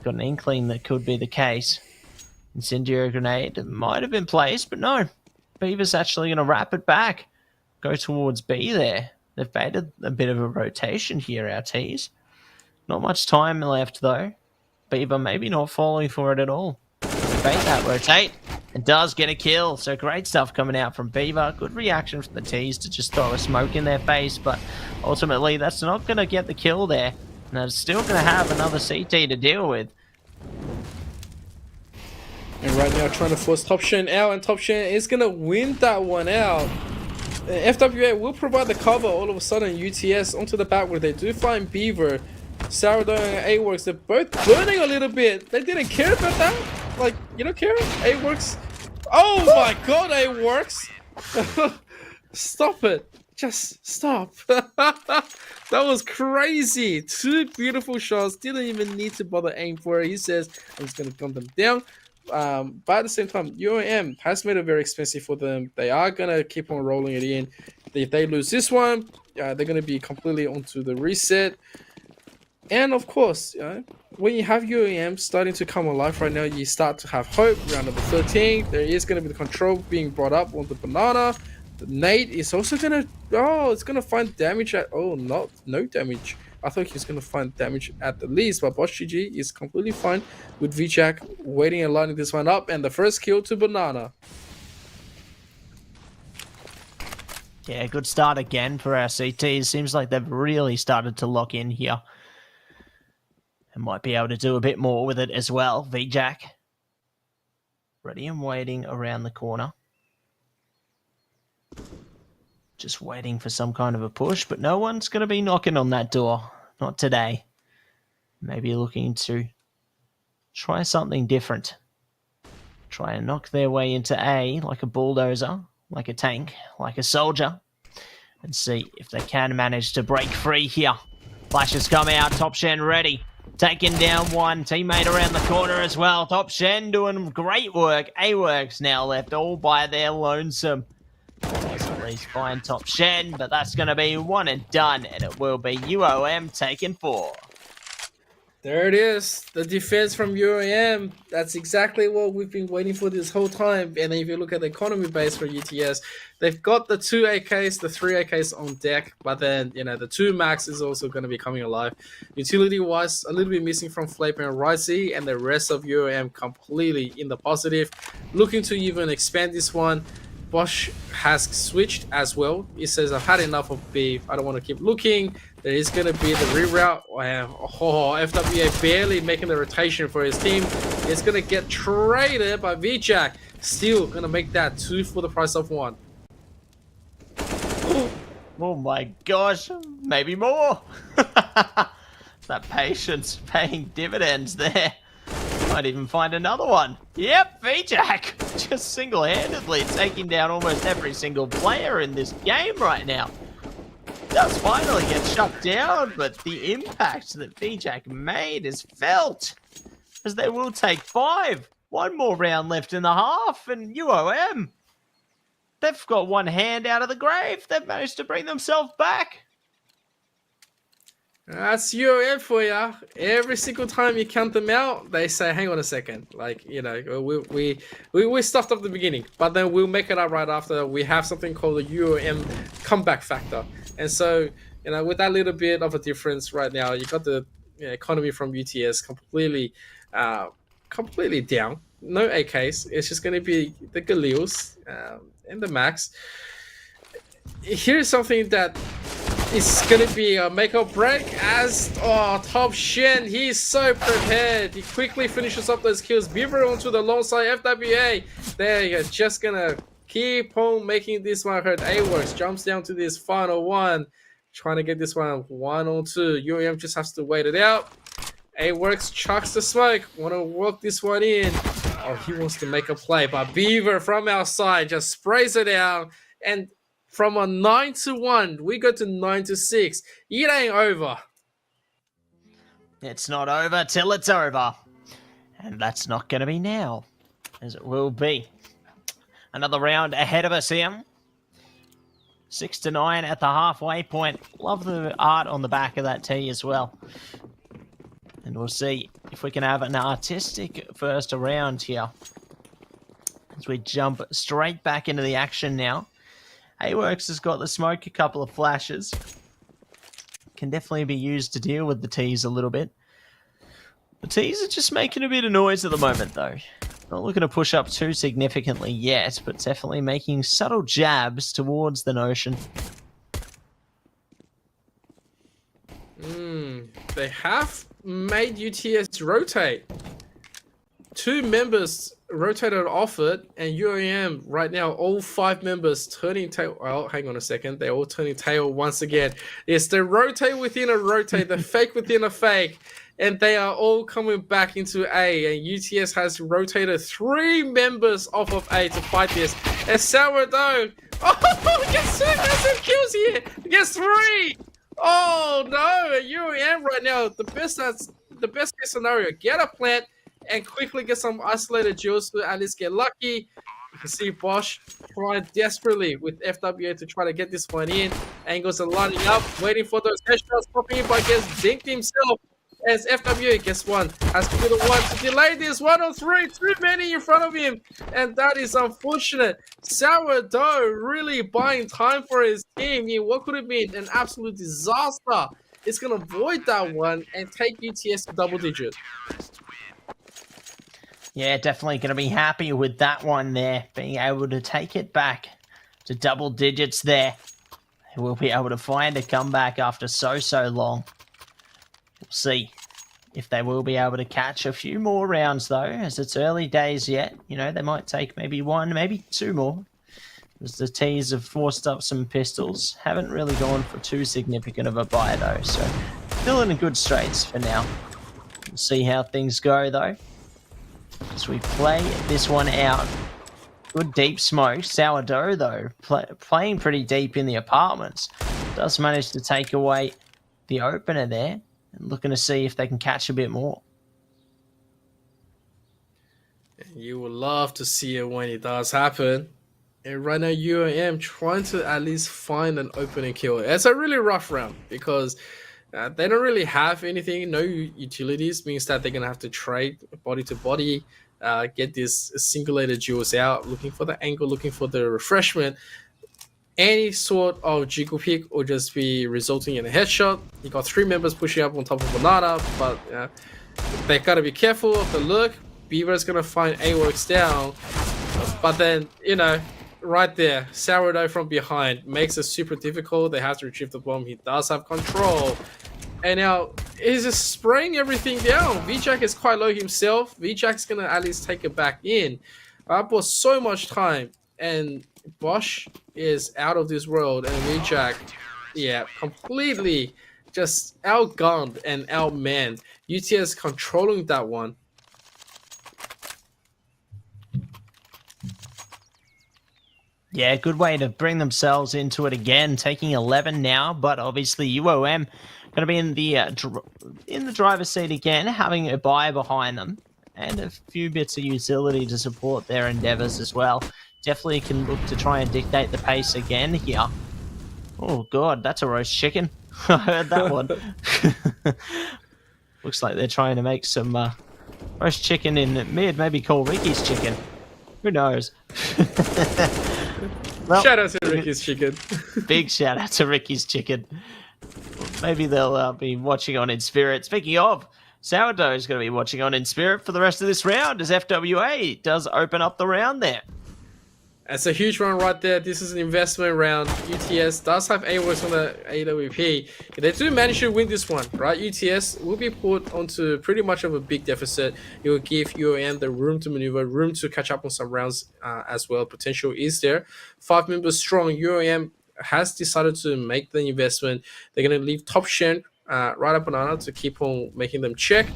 Got an inkling that could be the case. Incendiary grenade might have been placed, but no. Beaver's actually going to wrap it back. Go towards B there. They've baited a bit of a rotation here, our T's. Not much time left, though. Beaver maybe not falling for it at all. Bait that rotate. It does get a kill. So great stuff coming out from Beaver. Good reaction from the T's to just throw a smoke in their face. But ultimately, that's not going to get the kill there. And it's still going to have another CT to deal with. And right now trying to force Top Shen out. And Top Shen is going to win that one out. FWA will provide the cover. All of a sudden, UTS onto the back where they do find Beaver. Sourdough and A-Works, they're both burning a little bit. They didn't care about that. Like, you don't care? A-Works. Oh my god, A-Works. Stop it. Just stop. That was crazy. 2 beautiful shots. Didn't even need to bother aim for it. He says, I'm just going to gun them down. But at the same time, UAM has made it very expensive for them. They are going to keep on rolling it in. If they lose this one, they're going to be completely onto the reset. And of course, when you have UAM starting to come alive right now, you start to have hope. Round number 13, there is going to be the control being brought up on the banana. The nade is also going to, it's going to find damage at, no damage. I thought he was going to find damage at the least, but Bosch GG is completely fine with VJack waiting and lining this one up. And the first kill to banana. Yeah, good start again for our CTs. Seems like they've really started to lock in here. And might be able to do a bit more with it as well. VJack. Ready and waiting around the corner. Just waiting for some kind of a push, but no one's going to be knocking on that door. Not today. Maybe looking to try something different. Try and knock their way into A like a bulldozer, like a tank, like a soldier. And see if they can manage to break free here. Flashes come out. Top Shen ready. Taking down one teammate around the corner as well. Top Shen doing great work. A-Works now left all by their lonesome. At least find Top Shen, but that's going to be one and done, and it will be UOM taking 4. There it is, the defense from UAM. That's exactly what we've been waiting for this whole time. And then if you look at the economy base for UTS, they've got the 2 AKs, the 3 AKs on deck, but then, you know, the 2 Max is also going to be coming alive. Utility-wise, a little bit missing from Flape and Risey, and the rest of UAM completely in the positive. Looking to even expand this one. Bosch has switched as well. He says, I've had enough of beef. I don't want to keep looking. There is going to be the reroute. FWA barely making the rotation for his team. It's going to get traded by VJack. Still going to make that 2 for the price of 1. Oh my gosh, maybe more. That patience paying dividends there. Might even find another one. Yep, VJack just single-handedly taking down almost every single player in this game right now. Does finally get shut down, but the impact that VJack made is felt, as they will take 5. One more round left in the half, and UOM, they've got one hand out of the grave. They've managed to bring themselves back. That's UOM for ya. Every single time you count them out, they say, "Hang on a second." Like, you know, we stuffed up the beginning, but then we'll make it up right after. We have something called the UOM comeback factor, and so, you know, with that little bit of a difference right now, you got the economy from UTS completely down. No AKs. It's just going to be the Galils and the Max. Here's something that is going to be a make or break as Top Shen. He's so prepared. He quickly finishes up those kills. Beaver onto the long side. FWA. They're just going to keep on making this one hurt. AWorks jumps down to this final one. Trying to get this one 1-on-2. UAM just has to wait it out. AWorks chucks the smoke. Want to work this one in. Oh, he wants to make a play. But Beaver from outside just sprays it down. And from a 9-1, we go to 9-6. It ain't over. It's not over till it's over. And that's not going to be now, as it will be. Another round ahead of us here. 6-9 at the halfway point. Love the art on the back of that tee as well. And we'll see if we can have an artistic first round here, as we jump straight back into the action now. AWorks has got the smoke, a couple of flashes. Can definitely be used to deal with the tees a little bit. The tees are just making a bit of noise at the moment, though. Not looking to push up too significantly yet, but definitely making subtle jabs towards the notion. They have made UTS rotate. 2 members rotated off it, and UAM right now, all 5 members turning tail. Well, hang on a second. They're all turning tail once again. It's the rotate within a rotate, the fake within a fake, and they are all coming back into A. And UTS has rotated 3 members off of A to fight this. And Sourdough, oh, gets 2 massive kills here. Gets 3. Oh no, UAM right now, the best case scenario, get a plant and quickly get some isolated jewels to at least get lucky. You can see Bosch trying desperately with FWA to try to get this one in. Angles are lining up, waiting for those headshots popping in, but gets dinked himself as FWA gets one. Has to be the one to delay this. 1-on-3, too many in front of him, and that is unfortunate. Sourdough really buying time for his team. What could have been an absolute disaster. It's going to avoid that one and take UTS to double digit. Yeah, definitely going to be happy with that one there. Being able to take it back to double digits there. We'll be able to find a comeback after so long. We'll see if they will be able to catch a few more rounds, though, as it's early days yet. You know, they might take maybe 1, maybe 2 more. As the T's have forced up some pistols. Haven't really gone for too significant of a buy, though. So, still in good straits for now. We'll see how things go, though, as we play this one out. Good deep smoke. Sourdough, though, playing pretty deep in the apartments. Does manage to take away the opener there. And looking to see if they can catch a bit more. You would love to see it when it does happen. And right now, UAM trying to at least find an opening kill. It's a really rough round because they don't really have anything. No utilities means that they're going to have to trade body to body, get these singulated jewels out, looking for the angle, looking for the refreshment. Any sort of jiggle pick will just be resulting in a headshot. You got 3 members pushing up on top of Banana, but they gotta be careful of the look. Beaver's gonna find AWorks down, but then, you know, right there, Sourdough from behind makes it super difficult. They have to retrieve the bomb. He does have control, and now he's just spraying everything down. VJack is quite low himself. VJack's gonna at least take it back in. I bought so much time, and Bosch is out of this world, and VJack, yeah, completely just outgunned and outmanned. UTS controlling that one. Yeah, good way to bring themselves into it again, taking 11 now, but obviously UOM going to be in the driver's seat again, having a buy behind them and a few bits of utility to support their endeavors as well. Definitely can look to try and dictate the pace again here. Oh god, that's a roast chicken. I heard that one. Looks like they're trying to make some roast chicken in mid, maybe call Ricky's chicken. Who knows? Well, shout out to Ricky's chicken. Big shout out to Ricky's chicken. Maybe they'll be watching on In Spirit. Speaking of, Sourdough is going to be watching on In Spirit for the rest of this round as FWA does open up the round there. That's a huge round right there. This is an investment round. UTS does have AWS on the AWP. If they do manage to win this one, right, UTS will be put onto pretty much of a big deficit. It will give UOM the room to maneuver, room to catch up on some rounds as well. Potential is there. 5 members strong. UOM has decided to make the investment. They're going to leave Top Shen right up Banana to keep on making them check.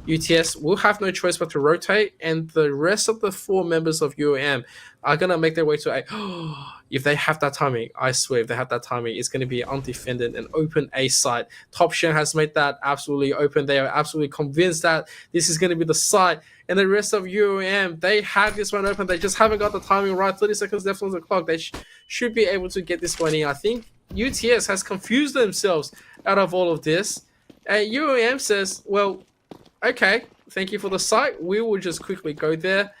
UTS will have no choice but to rotate, and the rest of the 4 members of UOM are going to make their way to A. If they have that timing, I swear, if they have that timing, it's going to be undefended and open A site. Top Shen has made that absolutely open. They are absolutely convinced that this is going to be the site. And the rest of UOM, they have this one open. They just haven't got the timing right. 30 seconds left on the clock. They should be able to get this one in. I think UTS has confused themselves out of all of this. And UOM says, well, okay, thank you for the site. We will just quickly go there.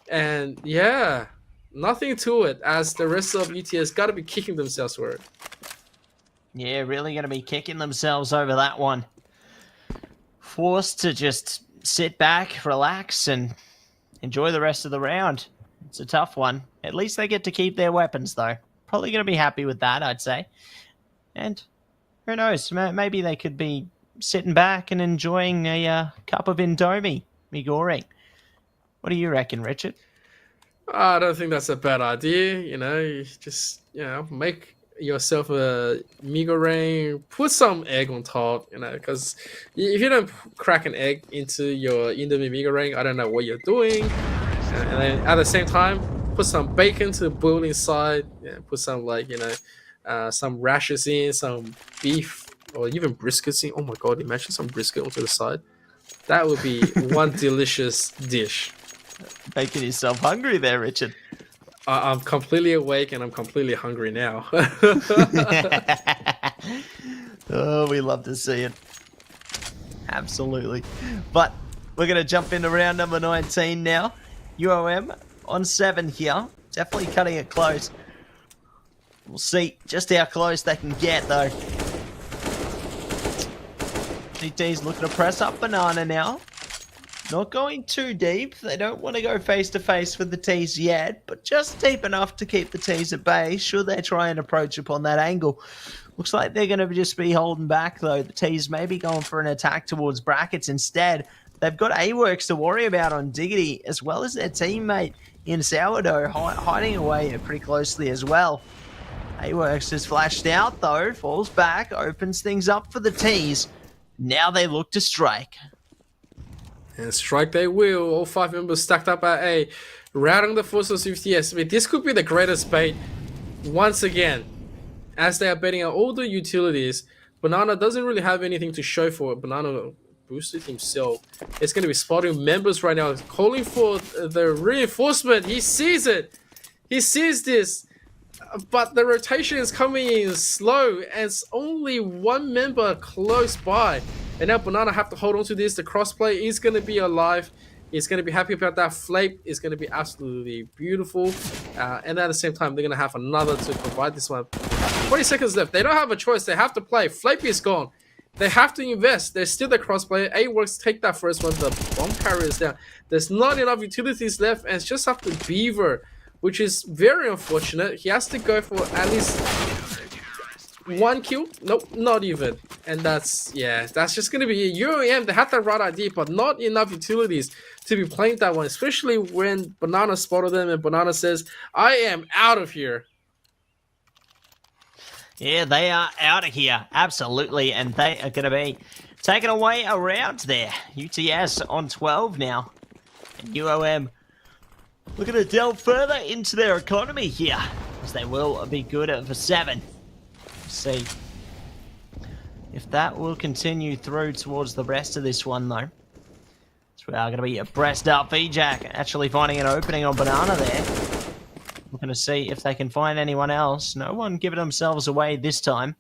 And yeah, nothing to it, as the rest of UTS got to be kicking themselves for it. Yeah, really going to be kicking themselves over that one. Forced to just sit back, relax, and enjoy the rest of the round. It's a tough one. At least they get to keep their weapons, though. Probably going to be happy with that, I'd say. And who knows, maybe they could be sitting back and enjoying a cup of Indomie, Migori. What do you reckon, Richard? I don't think that's a bad idea. You just, make yourself a Migori, put some egg on top, because if you don't crack an egg into your Indomie Migori, I don't know what you're doing. And then at the same time, put some bacon to boil inside. Put some, some rashes in, some beef, or even briskets in. Oh my god, imagine some brisket onto the side. That would be one delicious dish. Making yourself hungry there, Richard. I'm completely awake and I'm completely hungry now. Oh, we love to see it. Absolutely. But we're going to jump into round number 19 now. UOM on 7 here. Definitely cutting it close. We'll see just how close they can get, though. CT's looking to press up Banana now. Not going too deep. They don't want to go face-to-face with the T's yet, but just deep enough to keep the T's at bay should they try and approach upon that angle. Looks like they're going to just be holding back, though. The T's may be going for an attack towards brackets instead. They've got A-Works to worry about on Diggity, as well as their teammate in Sourdough hiding away pretty closely as well. A-Works has flashed out, though, falls back, opens things up for the T's. Now they look to strike. And strike they will. All 5 members stacked up at A. Routing the forces of UTS. I mean, this could be the greatest bait once again. As they are betting on all the utilities, Banana doesn't really have anything to show for it. Banana boosted himself. It's going to be spotting members right now. Calling for the reinforcement. He sees it. He sees this. But the rotation is coming in slow. And it's only 1 member close by. And now Banana have to hold on to this. The crossplay is going to be alive. He's going to be happy about that. Flape is going to be absolutely beautiful. And at the same time, they're going to have another to provide this one. 20 seconds left. They don't have a choice. They have to play. Flape is gone. They have to invest. There's still the crossplay. A-Works take that first one. The bomb carrier is down. There's not enough utilities left. And it's just after Beaver, which is very unfortunate. He has to go for at least 1 kill. Nope, not even. And that's just going to be UOM. They had the right idea, but not enough utilities to be playing that one, especially when Banana spotted them and Banana says, I am out of here. Yeah, they are out of here. Absolutely. And they are going to be taken away around there. UTS on 12 now. And UOM looking to delve further into their economy here, as they will be good for 7. Let's see if that will continue through towards the rest of this one, though. So we are going to be breast up. VJack actually finding an opening on Banana there. Looking to see if they can find anyone else. No one giving themselves away this time.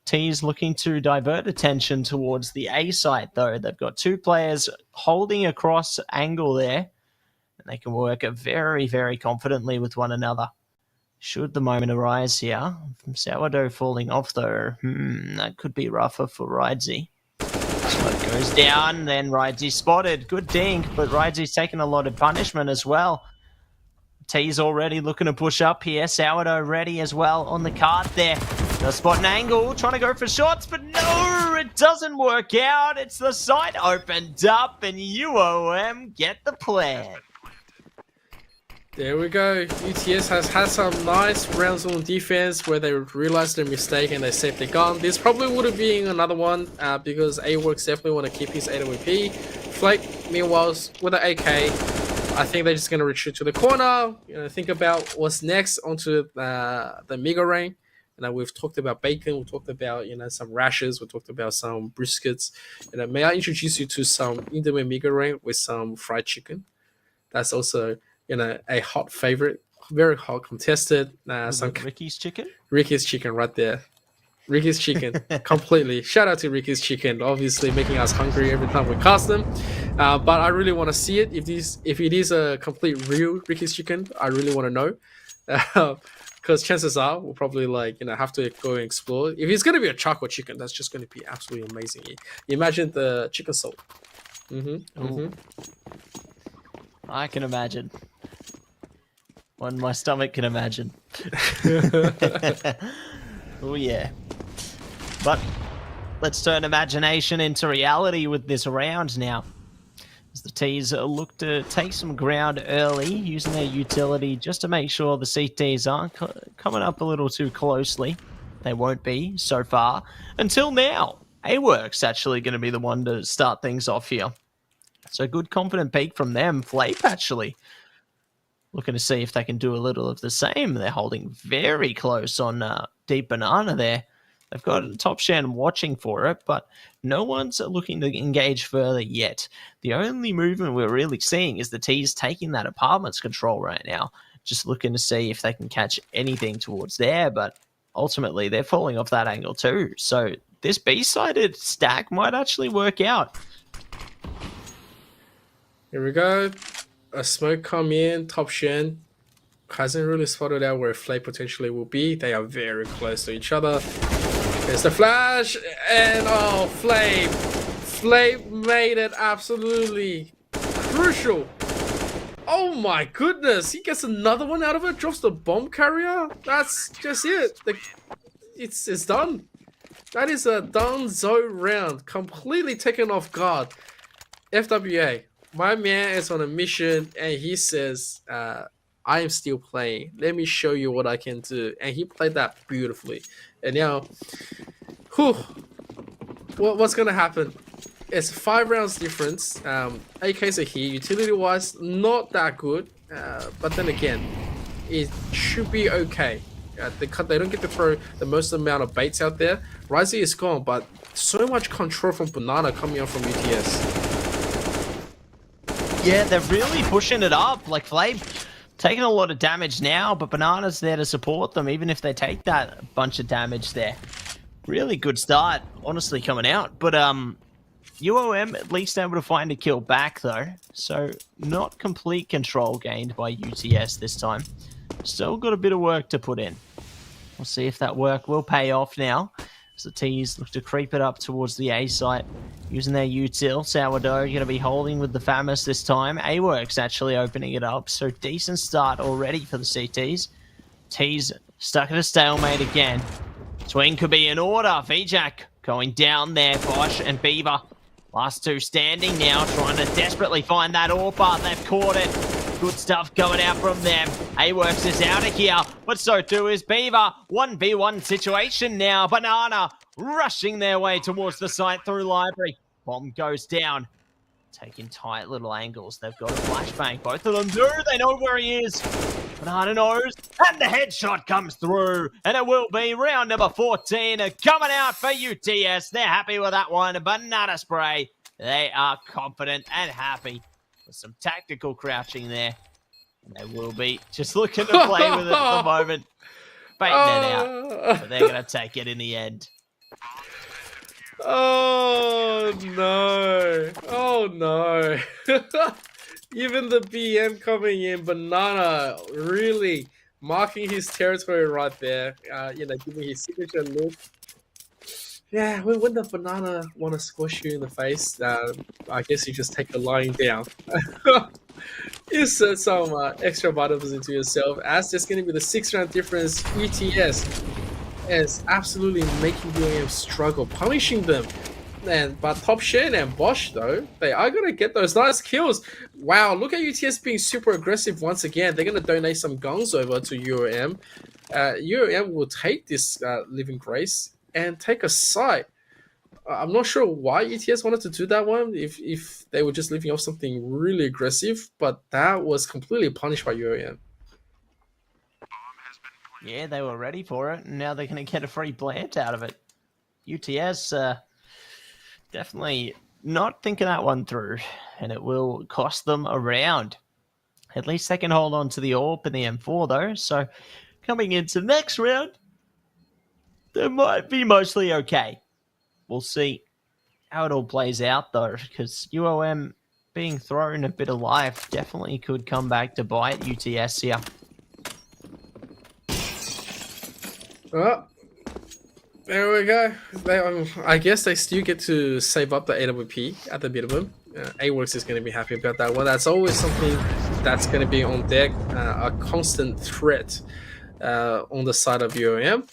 T's looking to divert attention towards the A site, though. They've got 2 players holding across angle there. And they can work very, very confidently with one another. Should the moment arise here. From Sourdough falling off, though. That could be rougher for Ridesy. Smoke goes down, then Ridesy spotted. Good dink, but Ridesy's taken a lot of punishment as well. T's already looking to push up here. Sourdough ready as well on the cart there. They'll spot an angle, trying to go for shots, but no, it doesn't work out. It's the site opened up, and UOM get the plan. There we go. UTS has had some nice rounds on defense where they realized their mistake and they saved their gun. This probably would have been another one because AWorks definitely want to keep his AWP. Flake, meanwhile, with the AK, I think they're just going to retreat to the corner. Think about what's next onto the Mega Rain. We've talked about bacon. We talked about some rashes. We talked about some briskets. May I introduce you to some Indomie Mega Rain with some fried chicken? That's also a hot favorite, very hot contested. Some Ricky's chicken. Ricky's chicken right there. Ricky's chicken, completely. Shout out to Ricky's chicken, obviously making us hungry every time we cast them. But I really want to see it. If it is a complete real Ricky's chicken, I really want to know. Because chances are we'll probably have to go and explore. If it's gonna be a chocolate chicken, that's just gonna be absolutely amazing. You imagine the chicken salt. I can imagine. One my stomach can imagine. Oh yeah. But let's turn imagination into reality with this round now. As the T's look to take some ground early, using their utility just to make sure the CTs aren't coming up a little too closely. They won't be so far. Until now. AWorks actually going to be the one to start things off here. So good confident peek from them. Flape actually looking to see if they can do a little of the same. They're holding very close on Deep Banana there. They've got Top Shan watching for it, but no one's looking to engage further yet. The only movement we're really seeing is the T's taking that apartment's control right now. Just looking to see if they can catch anything towards there, but ultimately they're falling off that angle too. So this B-sided stack might actually work out. Here we go. A smoke come in. Top Shen hasn't really spotted out where Flay potentially will be. They are very close to each other. There's the flash. And oh, Flay. Flay made it absolutely crucial. Oh my goodness. He gets another one out of it. Drops the bomb carrier. That's just it. It's done. That is a done-zo round. Completely taken off guard. FWA. My man is on a mission and he says, I am still playing. Let me show you what I can do. And he played that beautifully. And now, what's going to happen? It's 5 rounds difference. AKs are here. Utility-wise, not that good. But then again, it should be okay. They don't get to throw the most amount of baits out there. Risey is gone, but so much control from Banana coming up from UTS. Yeah, they're really pushing it up. Like, Flame taking a lot of damage now, but Banana's there to support them, even if they take that bunch of damage there. Really good start, honestly, coming out. But UOM at least able to find a kill back, though. So, not complete control gained by UTS this time. Still got a bit of work to put in. We'll see if that work will pay off now. As the T's look to creep it up towards the A site. Using their util. Sourdough going to be holding with the Famous this time. AWorks actually opening it up. So decent start already for the CTs. T's stuck at a stalemate again. SWIN could be in order. VJack going down there. Bosch and Beaver. Last two standing now. Trying to desperately find that AWP. They've caught it. Good stuff going out from them. AWorks is out of here, but so too is Beaver. 1v1 situation now. Banana rushing their way towards the site through library. Bomb goes down. Taking tight little angles. They've got a flashbang. Both of them do. They know where he is. Banana knows. And the headshot comes through. And it will be round number 14 coming out for UTS. They're happy with that one. Banana spray. They are confident and happy with some tactical crouching there. And they will be just looking to play with it at the moment. Baiting it out. But they're going to take it in the end. Oh no! Oh no! Even the BM coming in, Banana really marking his territory right there. Giving his signature look. Yeah, when the Banana want to squash you in the face, I guess you just take a lying down. You set some extra buttons into yourself, as there's going to be the 6-round difference. UTS is absolutely making UAM struggle, punishing them. But Top Shen and Bosch, though, they are going to get those nice kills. Wow, look at UTS being super aggressive once again. They're going to donate some guns over to UAM. UAM will take this Living Grace and take a site. I'm not sure why UTS wanted to do that one, if they were just leaving off something really aggressive, but that was completely punished by UAM. Yeah, they were ready for it, and now they're going to get a free plant out of it. UTS definitely not thinking that one through, and it will cost them a round. At least they can hold on to the AWP and the M4, though, so coming into next round, they might be mostly okay. We'll see how it all plays out, though, because UOM being thrown a bit of life definitely could come back to bite UTS here. Oh, there we go. I guess they still get to save up the AWP at the minimum. AWorks is going to be happy about that one. That's always something that's going to be on deck, a constant threat on the side of UOM.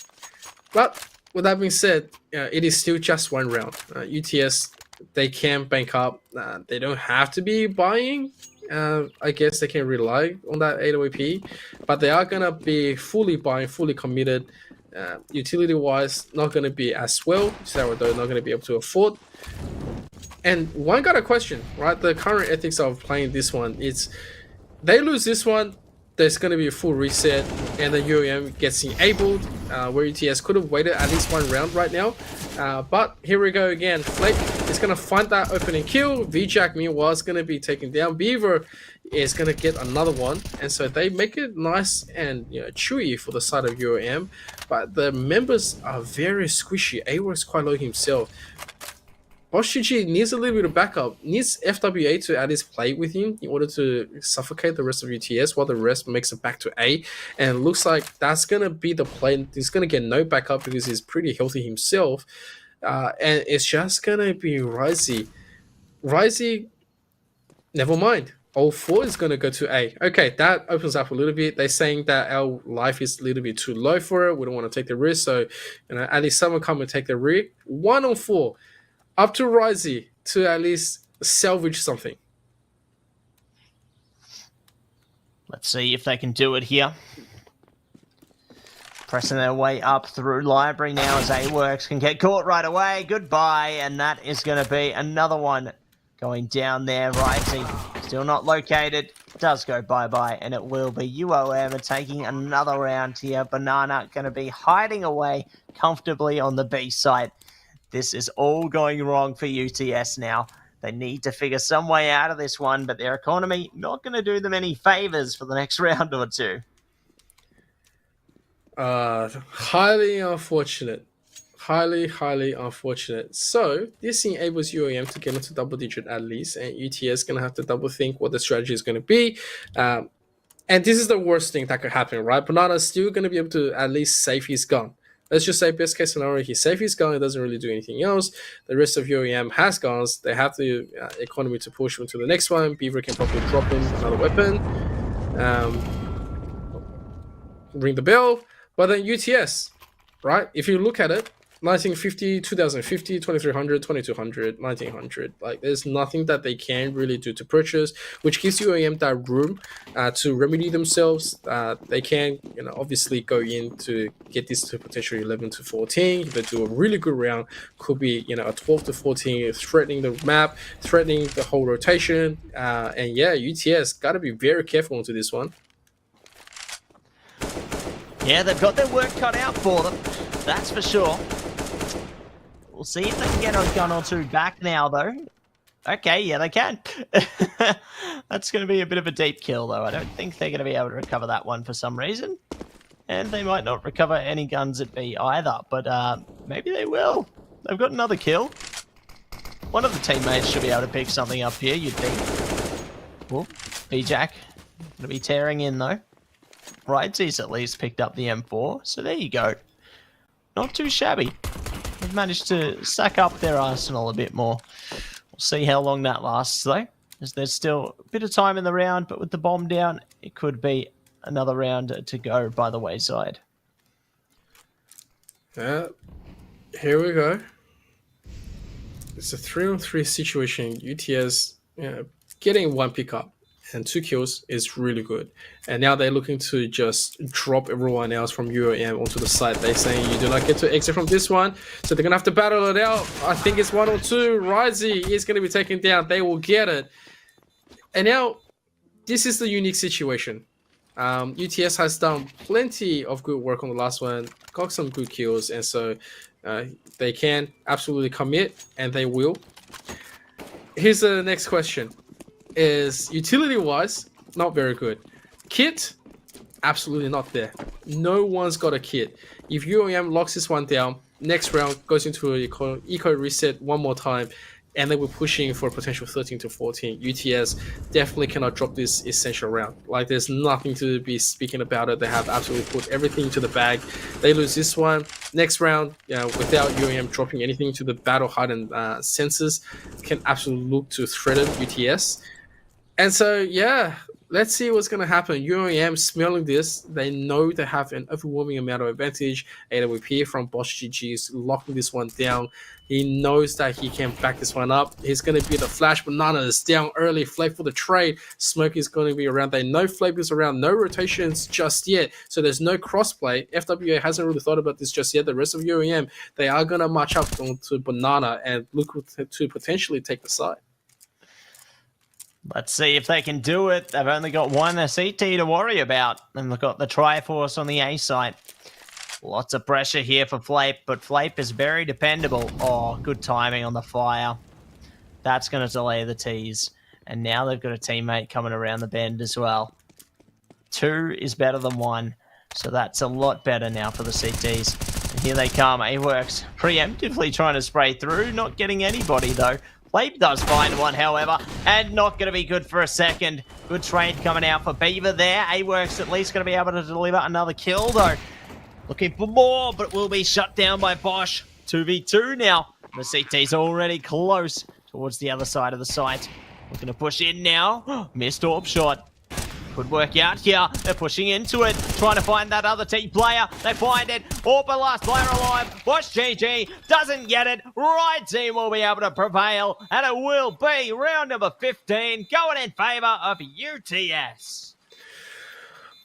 But with that being said, it is still just one round. UTS, they can bank up. They don't have to be buying. I guess they can rely on that AWP, but they are going to be fully buying, fully committed. Utility-wise, not going to be as well. So they're not going to be able to afford. And one got a question, right? The current ethics of playing this one, it's they lose this one, there's going to be a full reset, and the UAM gets enabled, where UTS could have waited at least one round right now. But here we go again. Flake is going to find that opening kill. VJack, meanwhile, is going to be taken down. Beaver is going to get another one. And so they make it nice and chewy for the side of UAM. But the members are very squishy. AWorks quite low himself. Bosch GG needs a little bit of backup, needs FWA to at least play with him in order to suffocate the rest of UTS while the rest makes it back to A. And it looks like that's going to be the play. He's going to get no backup because he's pretty healthy himself. And it's just going to be Risey. Risey, never mind. All 4 is going to go to A. Okay, that opens up a little bit. They're saying that our life is a little bit too low for it. We don't want to take the risk. So at least someone come and take the risk. 1 on 4. Up to Risey to at least salvage something. Let's see if they can do it here. Pressing their way up through library now as AWorks can get caught right away. Goodbye, and that is going to be another one going down there. Risey still not located. Does go bye-bye, and it will be UOM taking another round here. Banana going to be hiding away comfortably on the B site. This is all going wrong for UTS now. They need to figure some way out of this one, but their economy not going to do them any favors for the next round or two. Highly unfortunate. Highly unfortunate. So, this enables UAM to get into double digit at least, and UTS is going to have to double think what the strategy is going to be. And this is the worst thing that could happen, right? Banana's still going to be able to at least save his gun. Let's just say best case scenario, he saves his gun, it doesn't really do anything else. The rest of UAM has guns. They have the economy to push him to the next one. Beaver can probably drop him another weapon. Ring the bell. But then UTS, right? If you look at it, 1950, 2050, 2300, 2200, 1900. Like, there's nothing that they can really do to purchase, which gives UAM that room to remedy themselves. They can, obviously go in to get this to potentially 11 to 14. If they do a really good round, could be, a 12 to 14, threatening the map, threatening the whole rotation. And yeah, UTS got to be very careful into this one. Yeah, they've got their work cut out for them. That's for sure. We'll see if they can get a gun or two back now, though. Okay, yeah, they can. That's going to be a bit of a deep kill, though. I don't think they're going to be able to recover that one for some reason. And they might not recover any guns at B either, but maybe they will. They've got another kill. One of the teammates should be able to pick something up here, you'd think. Oh, B-Jack. Going to be tearing in, though. Rightsy's at least picked up the M4, so there you go. Not too shabby. They've managed to sack up their arsenal a bit more. We'll see how long that lasts, though, as there's still a bit of time in the round, but with the bomb down, it could be another round to go by the wayside. Yeah, here we go. It's a 3-on-3 situation. UTS getting one pickup and 2 kills is really good. And now they're looking to just drop everyone else from UAM onto the site. They're saying you do not get to exit from this one, so they're gonna have to battle it out. I think it's 1 or 2. Risey is gonna be taken down. They will get it. And now this is the unique situation. UTS has done plenty of good work on the last one, got some good kills, and so they can absolutely commit, and they will. Here's the next question. Is utility-wise, not very good. Kit, absolutely not there. No one's got a kit. If UAM locks this one down, next round goes into an eco reset one more time, and they were pushing for a potential 13 to 14. UTS definitely cannot drop this essential round. Like, there's nothing to be speaking about it. They have absolutely put everything into the bag. They lose this one. Next round, without UAM dropping anything to the battle hardened sensors, can absolutely look to threaten UTS. And so, yeah, let's see what's going to happen. UAM smelling this. They know they have an overwhelming amount of advantage. AWP from Bosch GG is locking this one down. He knows that he can back this one up. He's going to be the flash. Banana is down early. Flake for the trade. Smoke is going to be around. They know Flake is around. No rotations just yet. So there's no crossplay. FWA hasn't really thought about this just yet. The rest of UAM, they are going to march up onto Banana and look to potentially take the side. Let's see if they can do it. They've only got one CT to worry about, and they've got the Triforce on the A site. Lots of pressure here for Flape, but Flape is very dependable. Oh, good timing on the fire. That's going to delay the tease. And now they've got a teammate coming around the bend as well. 2 is better than 1, so that's a lot better now for the CTs. And here they come. A-Works preemptively trying to spray through, not getting anybody though. Flape does find one, however, and not going to be good for a second. Good trade coming out for Beaver there. A-Works at least going to be able to deliver another kill, though. Looking for more, but will be shut down by Bosch. 2v2 now. The CT's already close towards the other side of the site. Looking to push in now. Missed AWP shot. Could work out here. They're pushing into it, trying to find that other team player. They find it. AWP last player alive. Bosch GG doesn't get it. Right team will be able to prevail, and it will be round number 15 going in favor of UTS.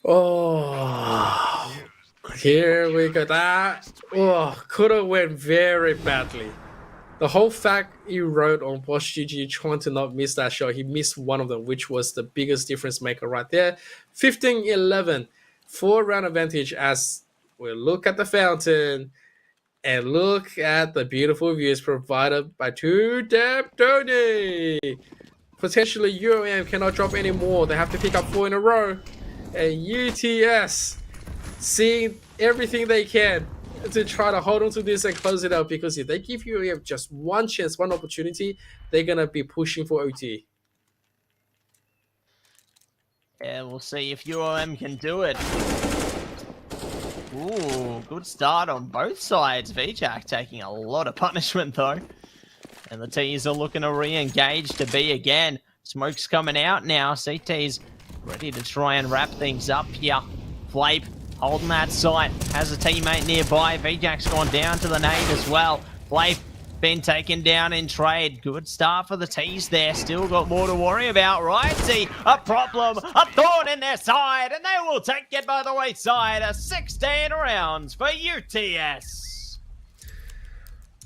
Oh, here we go. That could have went very badly. The whole fact he wrote on Bosch GG trying to not miss that shot, he missed one of them, which was the biggest difference maker right there. 15-11, 4-round advantage as we look at the fountain and look at the beautiful views provided by TwoTapTony. Potentially UAM cannot drop any more. They have to pick up 4 in a row. And UTS seeing everything they can to try to hold on to this and close it out, because if they give you just one chance, one opportunity, they're going to be pushing for OT. Yeah, we'll see if UOM can do it. Ooh, good start on both sides. VJack taking a lot of punishment, though. And the T's are looking to re-engage to B again. Smoke's coming out now. CT's ready to try and wrap things up here. Flape holding that site. Has a teammate nearby. VJack's gone down to the nade as well. Blake been taken down in trade. Good start for the T's there. Still got more to worry about. Righty, a problem, a thorn in their side, and they will take it by the wayside. A 16 rounds for UTS.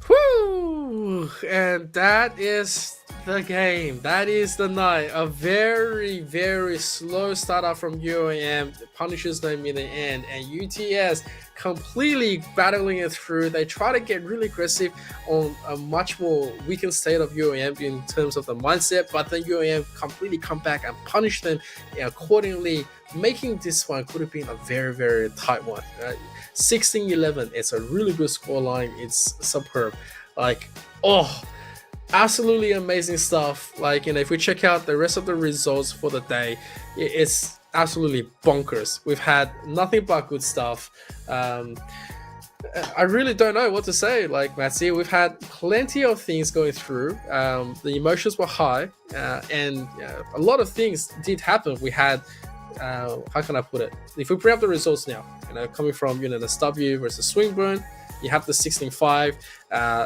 Whoo! And that is the game. That is the night. A very, very slow start out from UAM. Punishes them in the end. And UTS completely battling it through. They try to get really aggressive on a much more weakened state of UAM in terms of the mindset. But then UAM completely come back and punish them accordingly, making this one could have been a very, very tight one. 16-11. It's a really good scoreline. It's superb. Like, oh, absolutely amazing stuff. Like, you know, if we check out the rest of the results for the day, it's absolutely bonkers. We've had nothing but good stuff. I really don't know what to say. Like, Matsy, we've had plenty of things going through. The emotions were high, and a lot of things did happen. We had how can I put it? If we bring up the results now, you know, coming from UNSW versus Swinburne, you have the 16-5,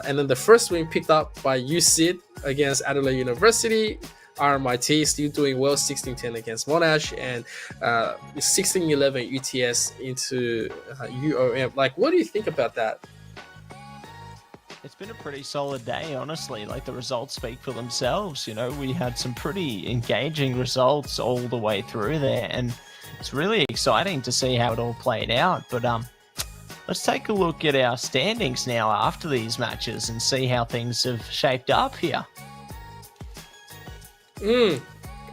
and then the first win picked up by USYD against Adelaide University. RMIT still doing well, 16-10 against Monash, and 16-11 UTS into UOM. Like, what do you think about that? It's been a pretty solid day, honestly. Like, the results speak for themselves. You know, we had some pretty engaging results all the way through there, and it's really exciting to see how it all played out. But let's take a look at our standings now after these matches and see how things have shaped up here.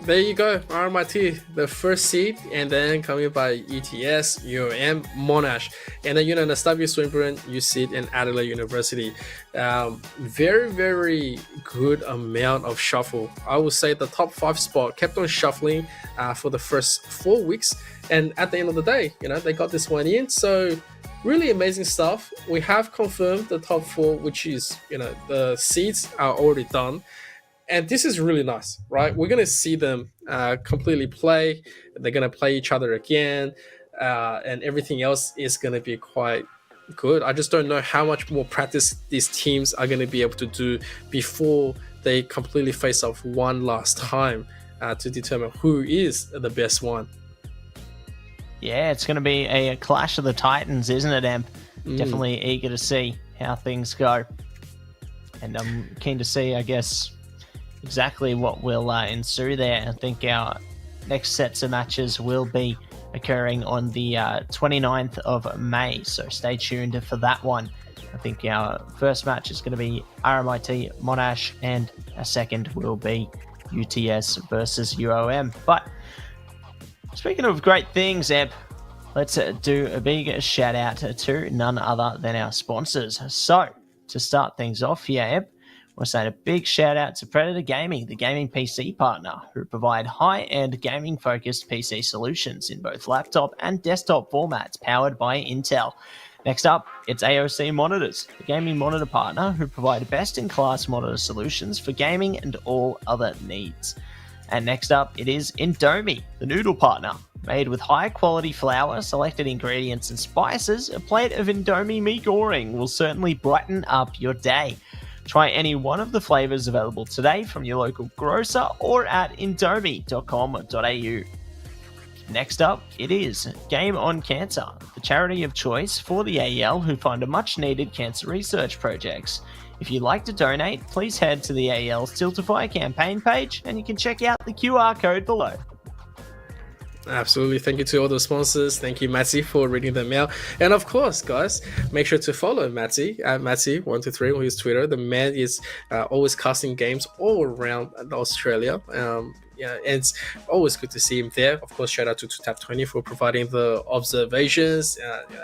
There you go, RMIT, the first seed, and then coming by ETS, UOM, Monash, and then UNSW, Swinburne, USYD, and Adelaide University. Very, very good amount of shuffle. I would say the top 5 spot kept on shuffling for the first 4 weeks, and at the end of the day, you know, they got this one in. So really amazing stuff. We have confirmed the top 4, which is, you know, the seeds are already done. And this is really nice, right? We're going to see them completely play. They're going to play each other again. And everything else is going to be quite good. I just don't know how much more practice these teams are going to be able to do before they completely face off one last time to determine who is the best one. Yeah, it's going to be a clash of the titans, isn't it, Emp? Definitely eager to see how things go. And I'm keen to see, I guess, exactly what will ensue there. I think our next sets of matches will be occurring on the 29th of May, so stay tuned for that one. I think our first match is going to be RMIT Monash, and our second will be UTS versus UOM. But speaking of great things, Emp, let's do a big shout out to none other than our sponsors. So to start things off here, Emp, we're saying a big shout out to Predator Gaming, the gaming PC partner, who provide high-end gaming-focused PC solutions in both laptop and desktop formats, powered by Intel. Next up, it's AOC Monitors, the gaming monitor partner who provide best-in-class monitor solutions for gaming and all other needs. And next up, it is Indomie, the noodle partner. Made with high-quality flour, selected ingredients, and spices, a plate of Indomie mee goreng will certainly brighten up your day. Try any one of the flavors available today from your local grocer or at indomie.com.au. Next up, it is Game on Cancer, the charity of choice for the AEL who fund much-needed cancer research projects. If you'd like to donate, please head to the AEL's Tiltify campaign page and you can check out the QR code below. Absolutely. Thank you to all the sponsors. Thank you, Matsy, for reading them out. And of course, guys, make sure to follow Matsy at Matsy123 on his Twitter. The man is always casting games all around Australia. Yeah, it's always good to see him there. Of course, shout out to TwoTapTony for providing the observations.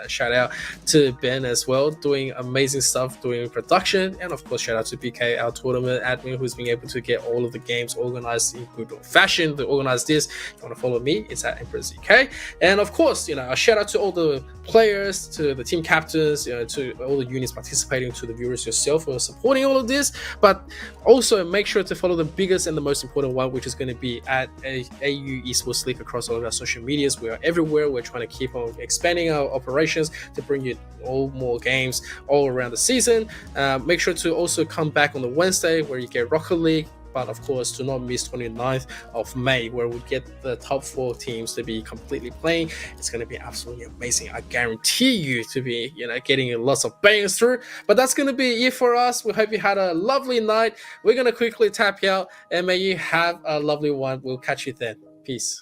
Shout out to Ben as well, doing amazing stuff, doing production. And of course, shout out to BK, our tournament admin, who's been able to get all of the games organized in good fashion. To organize this, if you want to follow me, it's at EmperorZK. And of course, a shout out to all the players, to the team captains, to all the units participating, to the viewers yourself who are supporting all of this. But also make sure to follow the biggest and the most important one, which is going to be be at AU Esports League across all of our social medias. We are everywhere. We're trying to keep on expanding our operations to bring you all more games all around the season. Make sure to also come back on the Wednesday where you get Rocket League. But of course, do not miss 29th of May, where we get the top 4 teams to be completely playing. It's going to be absolutely amazing. I guarantee you to be, getting lots of bangers through. But that's going to be it for us. We hope you had a lovely night. We're going to quickly tap you out, and may you have a lovely one. We'll catch you then. Peace.